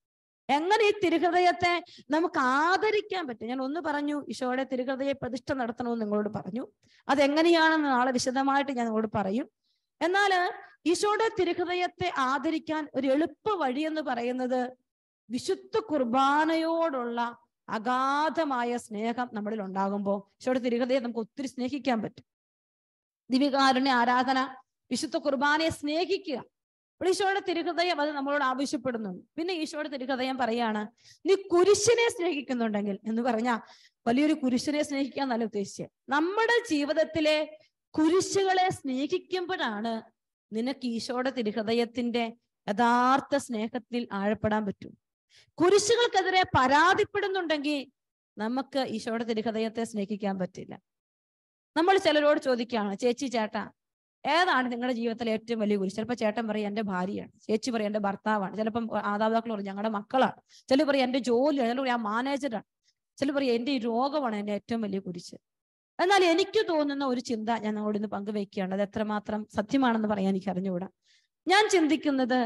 എങ്ങനെ ഈ തിരുഹൃദയത്തെ നമുക്ക് ആദരിക്കാൻ പറ്റും? ഞാൻ ഒന്ന് പറഞ്ഞു, ഈശോയുടെ തിരുഹൃദയ പ്രതിഷ്ഠ നടത്തണമെന്ന് നിങ്ങളോട് പറഞ്ഞു. അതെങ്ങനെയാണെന്ന് നാളെ വിശദമായിട്ട് ഞാൻ നിങ്ങളോട് പറയും. എന്നാൽ ഈശോയുടെ തിരുഹൃദയത്തെ ആദരിക്കാൻ ഒരു എളുപ്പ വഴി എന്ന് പറയുന്നത് വിശുദ്ധ കുർബാനയോടുള്ള അഗാധമായ സ്നേഹം നമ്മളിൽ ഉണ്ടാകുമ്പോൾ ഈശോയുടെ തിരുഹൃദയം നമുക്ക് ഒത്തിരി സ്നേഹിക്കാൻ പറ്റും. ദിവ്യകാരുണ്യ ആരാധന, വിശുദ്ധ കുർബാനയെ സ്നേഹിക്കുക. അപ്പോൾ ഈശോയുടെ തിരുഹൃദയം അത് നമ്മളോട് ആവശ്യപ്പെടുന്നുണ്ട്. പിന്നെ ഈശോയുടെ തിരുഹൃദയം പറയാണ്, നീ കുരിശിനെ സ്നേഹിക്കുന്നുണ്ടെങ്കിൽ എന്ന് പറഞ്ഞാൽ വലിയൊരു കുരിശിനെ സ്നേഹിക്കാൻ നല്ല ഉദ്ദേശിച്ചത്. നമ്മുടെ ജീവിതത്തിലെ കുരിശുകളെ സ്നേഹിക്കുമ്പോഴാണ് നിനക്ക് ഈശോയുടെ തിരുഹൃദയത്തിന്റെ യഥാർത്ഥ സ്നേഹത്തിൽ ആഴപ്പെടാൻ പറ്റും. കുരിശുകൾക്കെതിരെ പരാതിപ്പെടുന്നുണ്ടെങ്കിൽ നമുക്ക് ഈശോയുടെ തിരുഹൃദയത്തെ സ്നേഹിക്കാൻ പറ്റില്ല. നമ്മൾ ചിലരോട് ചോദിക്കുകയാണ്, ചേച്ചി ചേട്ടാ ഏതാണ് നിങ്ങളുടെ ജീവിതത്തിലെ ഏറ്റവും വലിയ കുരിശ്? ചിലപ്പോൾ ചേട്ടൻ പറയും എന്റെ ഭാര്യയാണ്, ചേച്ചി പറയും എന്റെ ഭർത്താവാണ്, ചിലപ്പം മാതാപിതാക്കൾ പറയും ഞങ്ങളുടെ മക്കളാണ്, ചിലർ പറയും എന്റെ ജോലിയാണ്, ചിലർ പറയും മാനേജറാണ്, ചിലർ പറയും എന്റെ ഈ രോഗമാണ് എന്റെ ഏറ്റവും വലിയ കുരിശ്. എന്നാൽ എനിക്ക് തോന്നുന്ന ഒരു ചിന്ത ഞാൻ നിങ്ങളോട് ഇന്ന് പങ്കുവയ്ക്കുകയാണ്. അത് എത്രമാത്രം സത്യമാണെന്ന് പറയാൻ എനിക്ക് അറിഞ്ഞുകൂടാ. ഞാൻ ചിന്തിക്കുന്നത്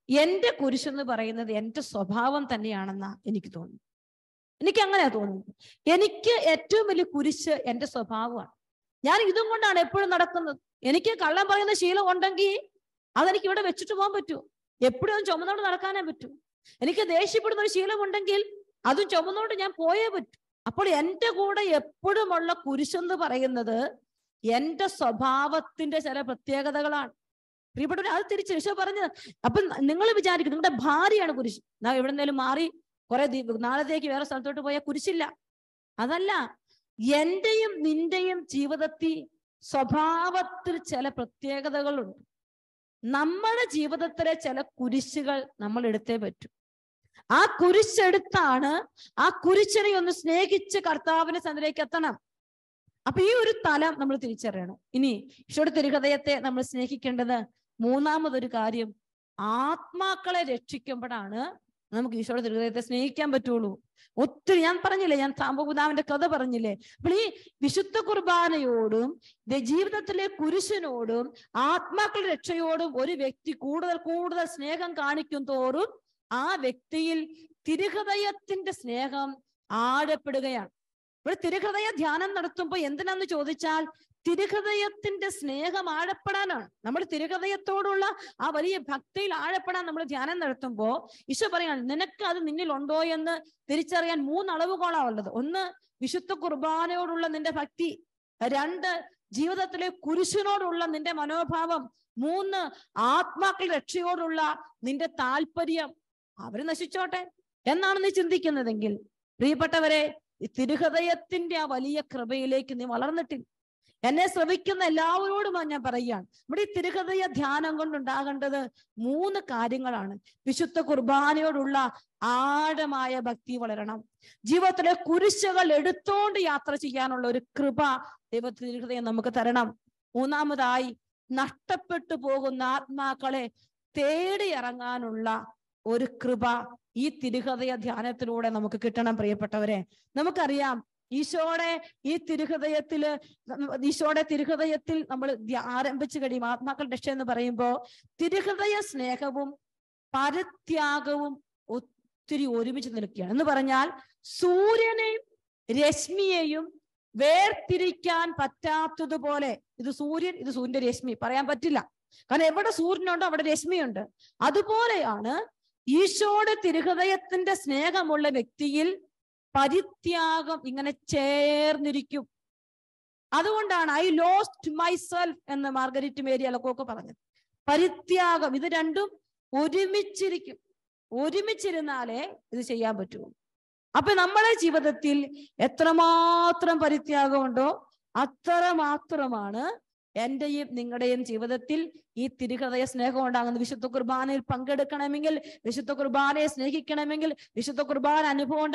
എന്റെ കുരിശെന്ന് പറയുന്നത് എന്റെ സ്വഭാവം തന്നെയാണെന്നാ എനിക്ക് തോന്നുന്നു. എനിക്ക് അങ്ങനെയാ തോന്നുന്നത്. എനിക്ക് ഏറ്റവും വലിയ കുരിശ് എന്റെ സ്വഭാവമാണ്. ഞാൻ ഇതും കൊണ്ടാണ് എപ്പോഴും നടക്കുന്നത്. എനിക്ക് കള്ളം പറയുന്ന ശീലം ഉണ്ടെങ്കിൽ അതെനിക്ക് ഇവിടെ വെച്ചിട്ട് പോകാൻ പറ്റൂ. എപ്പോഴും ചുമന്നോണ്ട് നടക്കാനേ പറ്റൂ. എനിക്ക് ദേഷ്യപ്പെടുന്ന ഒരു ശീലമുണ്ടെങ്കിൽ അതും ചുമന്നോണ്ട് ഞാൻ പോയേ പറ്റൂ. അപ്പോൾ എൻ്റെ കൂടെ എപ്പോഴുമുള്ള കുരിശെന്ന് പറയുന്നത് എൻ്റെ സ്വഭാവത്തിന്റെ ചില പ്രത്യേകതകളാണ്. പ്രിയപ്പെട്ടവർ, അത് തിരിച്ച് ഈശോ പറഞ്ഞത്. അപ്പൊ നിങ്ങൾ വിചാരിക്കും നിങ്ങളുടെ ഭാര്യയാണ് കുരിശ്. എവിടെന്നേലും മാറി കുറെ നാളത്തേക്ക് വേറെ സ്ഥലത്തോട്ട് പോയാൽ കുരിശില്ല. അതല്ല, എന്റെയും നിന്റെയും ജീവിതത്തിൽ സ്വഭാവത്തിൽ ചില പ്രത്യേകതകളുണ്ട്. നമ്മുടെ ജീവിതത്തിലെ ചില കുരിശുകൾ നമ്മൾ എടുത്തേ പറ്റൂ. ആ കുരിശെടുത്താണ് ആ കുരിശിനെ ഒന്ന് സ്നേഹിച്ച് കർത്താവിന്റെ സന്നിധിയിലേക്ക് എത്തണം. അപ്പൊ ഈ ഒരു തലം നമ്മൾ തിരിച്ചറിയണം. ഇനി ഈശോയുടെ തിരുഹൃദയത്തെ നമ്മൾ സ്നേഹിക്കേണ്ടത് മൂന്നാമതൊരു കാര്യം, ആത്മാക്കളെ രക്ഷിക്കുമ്പോഴാണ് നമുക്ക് ഈശോയുടെ തിരുഹൃദയത്തെ സ്നേഹിക്കാൻ പറ്റുള്ളൂ. ഒത്തിരി ഞാൻ പറഞ്ഞില്ലേ, ഞാൻ സാമ്പൂതാവിന്റെ കഥ പറഞ്ഞില്ലേ. അപ്പോൾ ഈ വിശുദ്ധ കുർബാനയോടും ജീവിതത്തിലെ കുരിശിനോടും ആത്മാക്കളുടെ രക്ഷയോടും ഒരു വ്യക്തി കൂടുതൽ കൂടുതൽ സ്നേഹം കാണിക്കും തോറും ആ വ്യക്തിയിൽ തിരുഹൃദയത്തിന്റെ സ്നേഹം ആഴപ്പെടുകയാണ്. ഇവിടെ തിരുഹൃദയ ധ്യാനം നടത്തുമ്പോൾ എന്തിനാന്ന് ചോദിച്ചാൽ തിരുഹൃദയത്തിന്റെ സ്നേഹം ആഴപ്പെടാനാണ്. നമ്മൾ തിരുഹൃദയത്തോടുള്ള ആ വലിയ ഭക്തിയിൽ ആഴപ്പെടാൻ നമ്മൾ ധ്യാനം നടത്തുമ്പോൾ ഈശോ പറയാണ്, നിനക്ക് അത് നിന്നിലുണ്ടോ എന്ന് തിരിച്ചറിയാൻ 3 അളവുകോളാണ് ഉള്ളത്. 1, വിശുദ്ധ കുർബാനയോടുള്ള നിന്റെ ഭക്തി. 2, ജീവിതത്തിലെ കുരിശിനോടുള്ള നിന്റെ മനോഭാവം. 3, ആത്മാക്കളുടെ രക്ഷയോടുള്ള നിന്റെ താല്പര്യം. അവര് നശിച്ചോട്ടെ എന്നാണ് നീ ചിന്തിക്കുന്നതെങ്കിൽ, പ്രിയപ്പെട്ടവരെ, തിരുഹൃദയത്തിന്റെ ആ വലിയ കൃപയിലേക്ക് നീ വളർന്നിട്ടില്ല. എന്നെ ശ്രവിക്കുന്ന എല്ലാവരോടും ഞാൻ പറയുകയാണ്, നമ്മുടെ ഈ തിരുഹൃദയ ധ്യാനം കൊണ്ടുണ്ടാകേണ്ടത് 3 കാര്യങ്ങളാണ്. വിശുദ്ധ കുർബാനയോടുള്ള ആഴമായ ഭക്തി വളരണം. ജീവിതത്തിലെ കുരിശുകൾ എടുത്തോണ്ട് യാത്ര ചെയ്യാനുള്ള ഒരു കൃപ ദൈവത്തിന്റെ തിരുഹൃദയം നമുക്ക് തരണം. 3-മതായി, നഷ്ടപ്പെട്ടു പോകുന്ന ആത്മാക്കളെ തേടി ഇറങ്ങാനുള്ള ഒരു കൃപ ഈ തിരുഹൃദയ ധ്യാനത്തിലൂടെ നമുക്ക് കിട്ടണം. പ്രിയപ്പെട്ടവരെ, നമുക്കറിയാം ഈശോയുടെ തിരുഹൃദയത്തിൽ നമ്മൾ ആരംഭിച്ചു കഴിയും ആത്മാക്കളുടെ രക്ഷ എന്ന് പറയുമ്പോൾ തിരുഹൃദയ സ്നേഹവും പരിത്യാഗവും ഒത്തിരി ഒരുമിച്ച് നിൽക്കുകയാണ്. എന്ന് പറഞ്ഞാൽ സൂര്യനെയും രശ്മിയെയും വേർതിരിക്കാൻ പറ്റാത്തതുപോലെ, ഇത് സൂര്യൻ, ഇത് സൂര്യന്റെ രശ്മി പറയാൻ പറ്റില്ല. കാരണം എവിടെ സൂര്യനുണ്ടോ അവിടെ രശ്മിയുണ്ട്. അതുപോലെയാണ് ഈശോയുടെ തിരുഹൃദയത്തിന്റെ സ്നേഹമുള്ള വ്യക്തിയിൽ പരിത്യാഗം ഇങ്ങനെ ചേർന്നിരിക്കും. അതുകൊണ്ടാണ് ഐ ലോസ്റ്റ് മൈസെൽഫ് എന്ന് മാർഗരിറ്റ് മേരി അലക്കോക്ക് പറഞ്ഞത്. പരിത്യാഗം, ഇത് രണ്ടും ഒരുമിച്ചിരിക്കും. ഒരുമിച്ചിരുന്നാലേ ഇത് ചെയ്യാൻ പറ്റുള്ളൂ. അപ്പൊ നമ്മുടെ ജീവിതത്തിൽ എത്രമാത്രം പരിത്യാഗമുണ്ടോ അത്രമാത്രമാണ് എന്റെയും നിങ്ങളുടെയും ജീവിതത്തിൽ ഈ തിരുഹൃദയ സ്നേഹം ഉണ്ടാകുന്നത്. വിശുദ്ധ കുർബാനയിൽ പങ്കെടുക്കണമെങ്കിൽ, വിശുദ്ധ കുർബാനയെ സ്നേഹിക്കണമെങ്കിൽ, വിശുദ്ധ കുർബാന അനുഭവം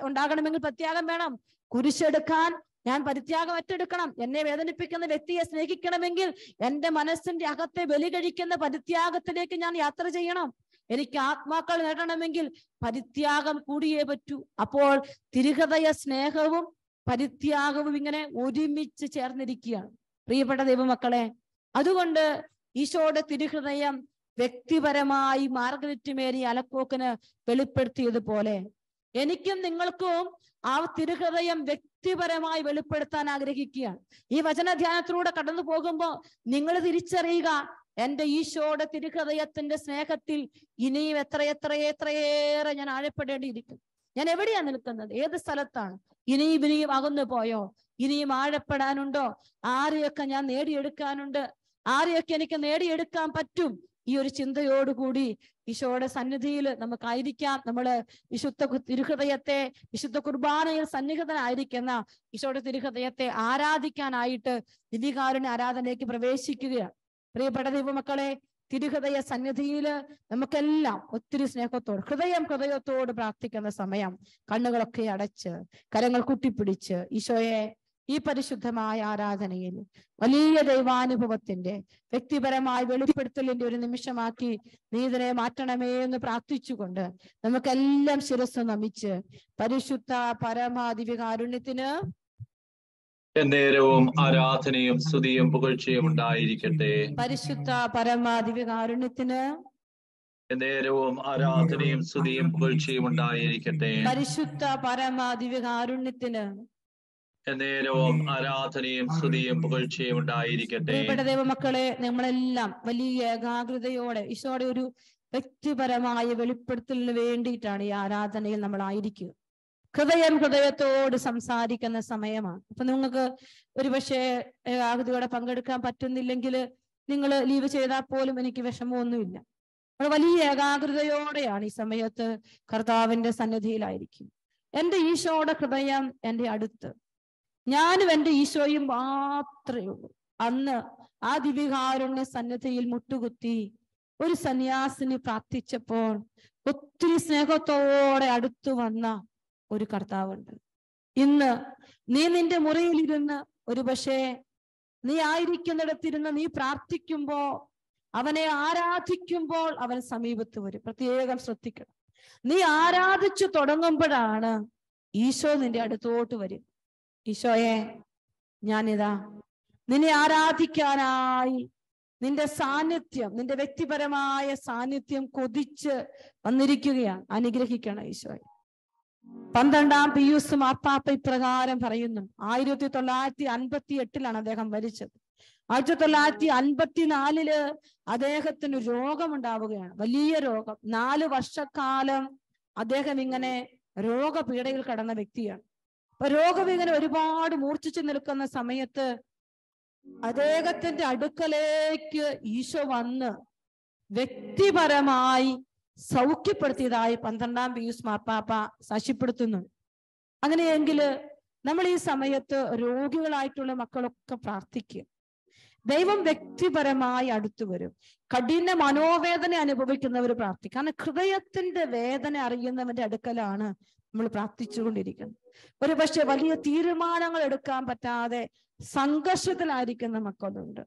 ഉണ്ടാകണമെങ്കിൽ പരിത്യാഗം വേണം. കുരിശെടുക്കാൻ ഞാൻ പരിത്യാഗം ഏറ്റെടുക്കണം. എന്നെ വേദനിപ്പിക്കുന്ന വ്യക്തിയെ സ്നേഹിക്കണമെങ്കിൽ എന്റെ മനസ്സിന്റെ അകത്തെ ബലി കഴിക്കുന്ന പരിത്യാഗത്തിലേക്ക് ഞാൻ യാത്ര ചെയ്യണം. എനിക്ക് ആത്മാക്കൾ നേടണമെങ്കിൽ പരിത്യാഗം കൂടിയേ പറ്റൂ. അപ്പോൾ തിരുഹൃദയ സ്നേഹവും പരിത്യാഗവും ഇങ്ങനെ ഒരുമിച്ച് ചേർന്നിരിക്കുകയാണ് പ്രിയപ്പെട്ട ദൈവമക്കളെ. അതുകൊണ്ട് ഈശോയുടെ തിരുഹൃദയം വ്യക്തിപരമായി മാർഗരിറ്റ് മേരി അലക്കോക്കിന് വെളിപ്പെടുത്തിയതുപോലെ എനിക്കും നിങ്ങൾക്കും ആ തിരുഹൃദയം വ്യക്തിപരമായി വെളിപ്പെടുത്താൻ ആഗ്രഹിക്കുകയാണ്. ഈ വചനധ്യാനത്തിലൂടെ കടന്നു പോകുമ്പോൾ നിങ്ങൾ തിരിച്ചറിയുക, എന്റെ ഈശോയുടെ തിരുഹൃദയത്തിന്റെ സ്നേഹത്തിൽ ഇനിയും എത്രയേറെ ഞാൻ ആഴപ്പെടേണ്ടിയിരിക്കും. ഞാൻ എവിടെയാണ് നിൽക്കുന്നത്? ഏത് സ്ഥലത്താണ്? ഇനിയും അകന്നു പോയോ? ഇനിയും ആഴപ്പെടാനുണ്ടോ? ആരെയൊക്കെ ഞാൻ നേടിയെടുക്കാനുണ്ട്? ആരെയൊക്കെ എനിക്ക് നേടിയെടുക്കാൻ പറ്റും? ഈ ഒരു ചിന്തയോടുകൂടി ഈശോയുടെ സന്നിധിയിൽ നമുക്കായിരിക്കാം. നമ്മള് വിശുദ്ധ തിരുഹൃദയത്തെ, വിശുദ്ധ കുർബാനയിൽ സന്നിഹിതനായിരിക്കുന്ന ഈശോയുടെ തിരുഹൃദയത്തെ ആരാധിക്കാനായിട്ട് ദിവ്യകാരുണ്യ ആരാധനയിലേക്ക് പ്രവേശിക്കുകയാണ്. പ്രിയപ്പെട്ട ദൈവമക്കളെ, തിരുഹൃദയ സന്നിധിയില് നമുക്കെല്ലാം ഒത്തിരി സ്നേഹത്തോട് ഹൃദയത്തോട് പ്രാർത്ഥിക്കുന്ന സമയം കണ്ണുകളൊക്കെ അടച്ച് കരങ്ങൾ കുട്ടിപ്പിടിച്ച് ഈശോയെ ഈ പരിശുദ്ധമായ ആരാധനയിൽ വലിയ ദൈവാനുഭവത്തിന്റെ വ്യക്തിപരമായ വെളിപ്പെടുത്തലിന്റെ ഒരു നിമിഷമാക്കി നീ ഇതിനെ മാറ്റണമേ എന്ന് പ്രാർത്ഥിച്ചുകൊണ്ട് നമുക്കെല്ലാം ശിരസ് നമിച്ച് പരിശുദ്ധ പരമാദിവ്യകാരുണ്യത്തിന് എന്നേരവും ആരാധനയും സ്തുതിയും പുകഴ്ചയും ഉണ്ടായിരിക്കട്ടെ. പരിശുദ്ധ പരമാദിവ്യകാരുണ്യത്തിന് എന്നേരവും ആരാധനയും സ്തുതിയും പുകഴ്ചയും ഉണ്ടായിരിക്കട്ടെ. പരിശുദ്ധ പരമാദിവ്യകാരുണ്യത്തിന് എന്നേരവും ആരാധനയും സ്തുതിയും പുകഴ്ചയും ഉണ്ടായിരിക്കട്ടെ. പ്രിയപ്പെട്ട ദൈവമക്കളെ, നമ്മളെല്ലാം വലിയ ഏകാഗ്രതയോടെ ഈശോയുടെ ഒരു വ്യക്തിപരമായ വെളിപ്പെടുത്തലിന് വേണ്ടിയിട്ടാണ് ഈ ആരാധനയിൽ നമ്മൾ ആയിരിക്കുക. ഹൃദയത്തോട് സംസാരിക്കുന്ന സമയമാണ്. അപ്പൊ നിങ്ങൾക്ക് ഒരുപക്ഷെ ഏകാഗ്രതയോടെ പങ്കെടുക്കാൻ പറ്റുന്നില്ലെങ്കിൽ നിങ്ങൾ ലീവ് ചെയ്താൽ പോലും എനിക്ക് വിഷമമൊന്നുമില്ല. നമ്മൾ വലിയ ഏകാഗ്രതയോടെയാണ് ഈ സമയത്ത് കർത്താവിന്റെ സന്നിധിയിലായിരിക്കും. എൻ്റെ ഈശോയുടെ ഹൃദയം എൻ്റെ അടുത്ത്, ഞാനും എൻ്റെ ഈശോയും മാത്രമേ ഉള്ളൂ. അന്ന് ആ ദിവ്യകാരുണ്യ സന്നിധിയിൽ മുട്ടുകുത്തി ഒരു സന്യാസിനി പ്രാർത്ഥിച്ചപ്പോൾ ഒത്തിരി സ്നേഹത്തോടെ അടുത്തു വന്ന ഒരു കർത്താവുണ്ട്. ഇന്ന് നീ നിന്റെ മുറിയിലിരുന്ന് ഒരുപക്ഷെ നീ ആയിരിക്കുന്നിടത്തിരുന്ന് നീ പ്രാർത്ഥിക്കുമ്പോ, അവനെ ആരാധിക്കുമ്പോൾ അവൻ സമീപത്ത് വരും. പ്രത്യേകം ശ്രദ്ധിക്കണം. നീ ആരാധിച്ചു തുടങ്ങുമ്പോഴാണ് ഈശോ നിന്റെ അടുത്തോട്ട് വരും. ഈശോയെ, ഞാനിതാ നിന്നെ ആരാധിക്കാനായി നിന്റെ സാന്നിധ്യം, നിന്റെ വ്യക്തിപരമായ സാന്നിധ്യം കൊതിച്ച് വന്നിരിക്കുകയാണ്. അനുഗ്രഹിക്കണം ഈശോയെ. 12-ാം പിയൂസ് മാർപ്പാപ്പ ഇപ്രകാരം പറയുന്നു. 1958 അദ്ദേഹം മരിച്ചത്. 1954 അദ്ദേഹത്തിന് രോഗമുണ്ടാവുകയാണ്, വലിയ രോഗം. 4 വർഷക്കാലം അദ്ദേഹം ഇങ്ങനെ രോഗപീഠയിൽ കടന്ന വ്യക്തിയാണ്. അപ്പൊ രോഗം ഇങ്ങനെ ഒരുപാട് മൂർച്ഛിച്ചു നിൽക്കുന്ന സമയത്ത് അദ്ദേഹത്തിന്റെ അടുക്കലേക്ക് ഈശോ വന്ന് വ്യക്തിപരമായി സൗഖ്യപ്പെടുത്തിയതായി 12-ാം പിയൂസ് മാർപ്പാപ്പ സാക്ഷ്യപ്പെടുത്തുന്നു. അങ്ങനെയെങ്കിൽ നമ്മൾ ഈ സമയത്ത് രോഗികളായിട്ടുള്ള മക്കളൊക്കെ പ്രാർത്ഥിക്കുക. ദൈവം വ്യക്തിപരമായി അടുത്തു വരും. കഠിന മനോവേദന അനുഭവിക്കുന്നവർ പ്രാർത്ഥിക്കുക. കാരണം ഹൃദയത്തിന്റെ വേദന അറിയുന്നവന്റെ അടുക്കലാണ് നമ്മൾ പ്രാർത്ഥിച്ചുകൊണ്ടിരിക്കുന്നത്. ഒരു പക്ഷെ വലിയ തീരുമാനങ്ങൾ എടുക്കാൻ പറ്റാതെ സംഘർഷത്തിലായിരിക്കുന്ന മക്കളുണ്ട്,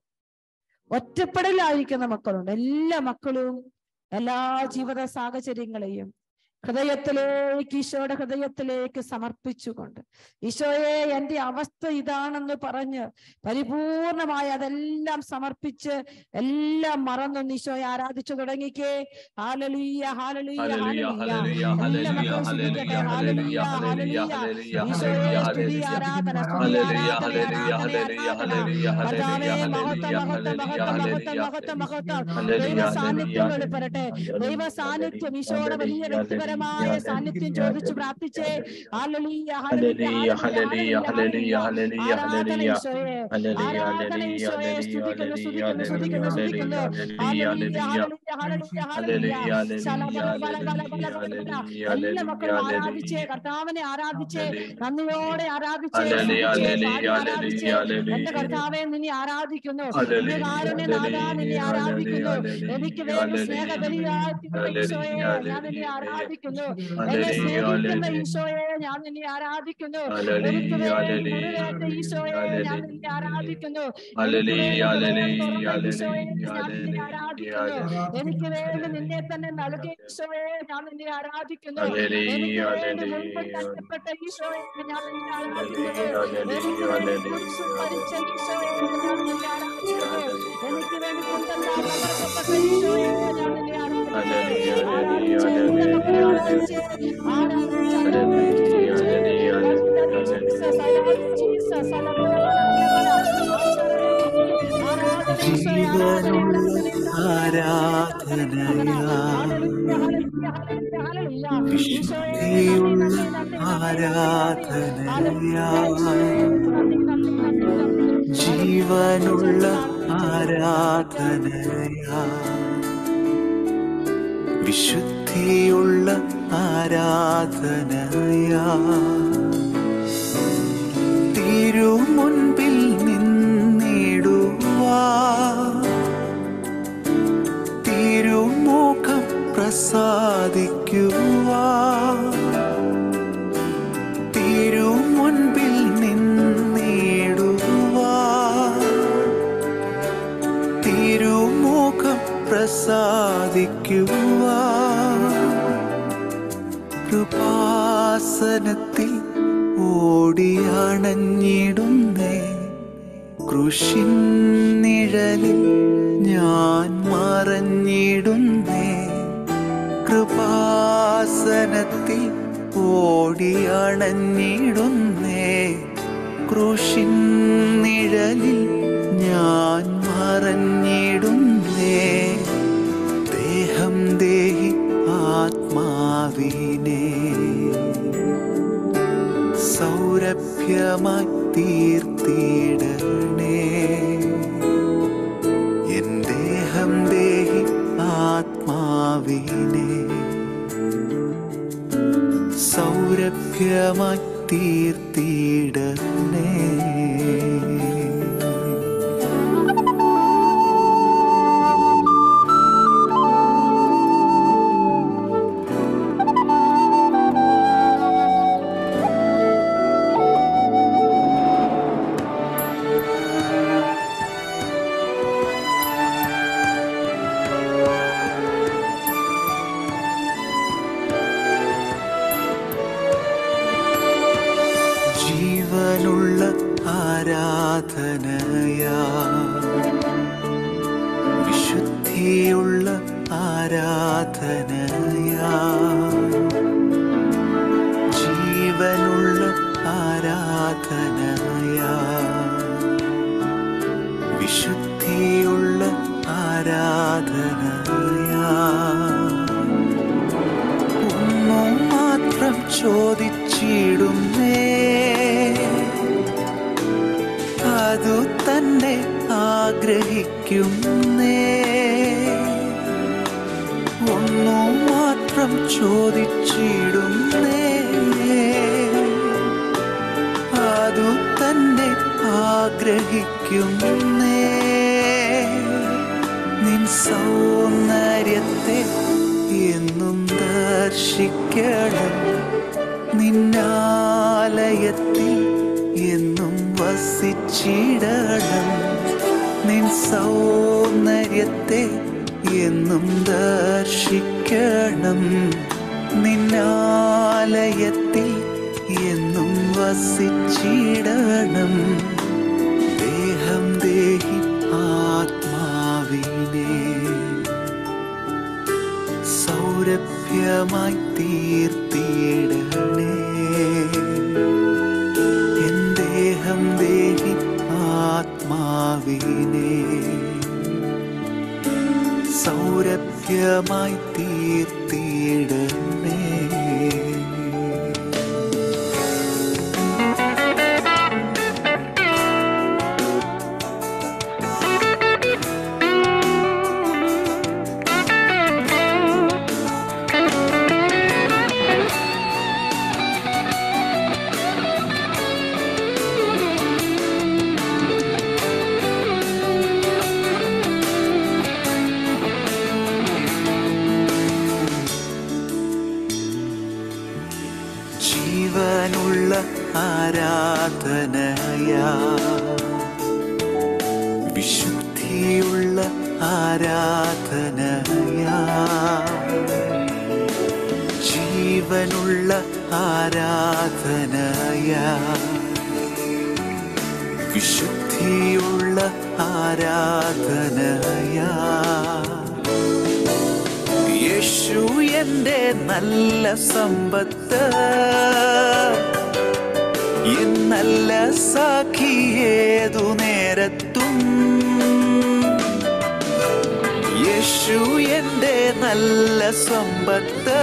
ഒറ്റപ്പെടലായിരിക്കുന്ന മക്കളുണ്ട്. എല്ലാ മക്കളും എല്ലാ ജീവിത സാഹചര്യങ്ങളെയും ഹൃദയത്തിലേക്ക്, ഈശോയുടെ ഹൃദയത്തിലേക്ക് സമർപ്പിച്ചുകൊണ്ട്, ഈശോയെ എൻ്റെ അവസ്ഥ ഇതാണെന്ന് പറഞ്ഞ് പരിപൂർണമായി അതെല്ലാം സമർപ്പിച്ച് എല്ലാം മറന്നൊന്ന് ഈശോയെ ആരാധിച്ചു തുടങ്ങിക്കേ. Hallelujah, hallelujah, hallelujah. എല്ലാ മക്കളും സ്തുതിക്കട്ടെ. Hallelujah, hallelujah. ഈശോയെ സ്തുതി, ആരാധന, സ്തുതി, ആരാധന, കർത്താവേ, മഹത്വം, മഹത്വം, മഹത്വം, മഹത്വം, മഹത്വം, മഹത്വം. ദൈവ സാന്നിധ്യം വെളിപ്പെടട്ടെ. ദൈവ സാന്നിധ്യം, ഈശോയുടെ വലിയ വ്യക്തിപരമായ സാന്നിധ്യം ചോദിച്ചു പ്രാർത്ഥിച്ചേ. Hallelujah, hallelujah, hallelujah, hallelujah. ആരാധന ഈശോയെ, ആരാധന ഈശോയെ. സ്തുതിക്കുന്നു, സ്തുതിക്കുന്നു, സ്തുതിക്കുന്നു, സ്തുതിക്കുന്നു. Hallelujah, hallelujah, hallelujah, hallelujah. എല്ലാ മക്കളും ആരാധിച്ചേ, കർത്താവിനെ ആരാധിച്ചേ, നന്ദിയോടെ ആരാധിച്ചേ, ആരാധിച്ചേ. എന്റെ കർത്താവെ, നിന്നെ ആരാധിക്കുന്നു. കാരുണ്യ നാഥാ, നിന്നെ ആരാധിക്കുന്നു. എനിക്ക് വേണ്ടി സ്നേഹബലിയായി ഈശോയെ ഞാൻ നിന്നെ ആരാധിക്കുന്നു. എന്നെ സ്നേഹിക്കുന്ന ഈശോയെ ഞാൻ നിന്നെ ആരാധിക്കുന്നു. എനിക്ക് വേണ്ടി മുറിവേറ്റ ഈശോയെ ഞാൻ നിന്നെ ആരാധിക്കുന്നു. ഈശോയെ ഞാൻ നിന്നെ ആരാധിക്കുന്നു. എനിക്ക് വേണ്ടി നിന്നെ തന്നെ നൽകിയ ഈശോയെ ഞാൻ നിന്നെ ആരാധിക്കുന്നു. എനിക്ക് വേണ്ടി മുൻപ് തല്ലപ്പെട്ട ഈശോയെ ഞാൻ നിന്നെ ആരാധിക്കുന്നു. എനിക്ക് വേണ്ടി കുരിശിൽ മരിച്ച ഈശോയെ ഞാൻ നിന്നെ ആരാധിക്കുന്നു. എനിക്ക് വേണ്ടി കുന്തല്ലാ തകർക്കപ്പെട്ട ഈശോയെ ഞാൻ നിന്നെ ആരാധിക്കുന്നു. ജീവനുള്ള ആരാധനയാ, വിശുദ്ധിയുള്ള ആരാധനയാ, തിരുമുൻപിൽ നിന്നിടുവാ, തിരുമുഖം പ്രസാദിക്കുവാ, തിരുമുൻപിൽ നിന്നിടുവാ, തിരുമുഖം പ്രസാദിക്കുവാ, കൃപാസനത്തിൽ ഓടിയണഞ്ഞിടുന്നേ, കൃഷിൻ നിഴലിൽ ഞാൻ മറഞ്ഞിടുന്നേ, കൃപാസനത്തിൽ ഓടിയണഞ്ഞിടുന്നേ, ക്രൂശിൻ നിഴലിൽ ഞാൻ മറഞ്ഞിടുന്നേ. ദേഹം ദേഹി ആത്മാവിനെ സൗരഭ്യമായി തീർത്തിടണേ. എൻ ദേഹം ദേഹി ആത്മാവിനെ സൗരഭ്യമായി തീർത്തിടണേ. ജീവനുള്ള ആരാധനയാ, വിശുദ്ധിയുള്ള ആരാധനയാ, ജീവനുള്ള ആരാധനയാ, വിശുദ്ധിയുള്ള ആരാധനയാ. ഒന്നു മാത്രം ചോദിച്ചിടുന്നേ, അതു തന്നെ ആഗ്രഹിക്കുന്നേ. ഒന്നു മാത്രം ചോദിച്ചിടുന്നേ, അതു തന്നെ ആഗ്രഹിക്കുന്നേ. നിൻ സൗന്ദര്യത്തെ എന്നും ദർശിക്കണം, നിന്നാലയത്തിൽ എന്നും വസിച്ചിടണം. നിൻ സൗന്ദര്യത്തെ എന്നും ദർശിക്കണം, നിന്നാലയത്തിൽ എന്നും വസിച്ചിടണം. ദേഹം ദേഹി ആത്മാവിനെ സൗരഭ്യമായി തീർത്തിടണേ. എൻ ദേഹം ദേഹി ആത്മാവിനെ സൗരഭ്യമായി തീർത്തിടണേ. ജീവനുള്ള ആരാധനയാ, വിശുദ്ധിയുള്ള ആരാധനയാ, ജീവനുള്ള ആരാധനയാ, വിശുദ്ധിയുള്ള ആരാധനയാ. യേശു എന്റെ നല്ല സമ്പത്ത്, എൻ നല്ല സാഖി ഏതു നേരത്തും. യേശു എന്റെ നല്ല സമ്പത്ത്,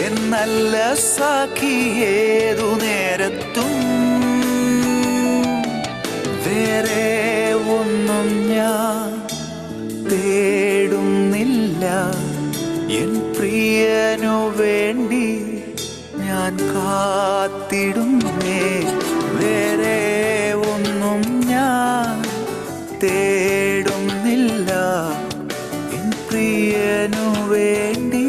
എൻ നല്ല സാഖി ഏതു നേരത്തും. വേറെ ഒന്നും ഞാൻ തേടുന്നില്ല, എൻ പ്രിയനു വേണ്ടി ഞാൻ കാത്തിടുന്നേ. വേറെ ഒന്നും ഞാൻ തേടുന്നില്ല, എൻ പ്രിയനു വേണ്ടി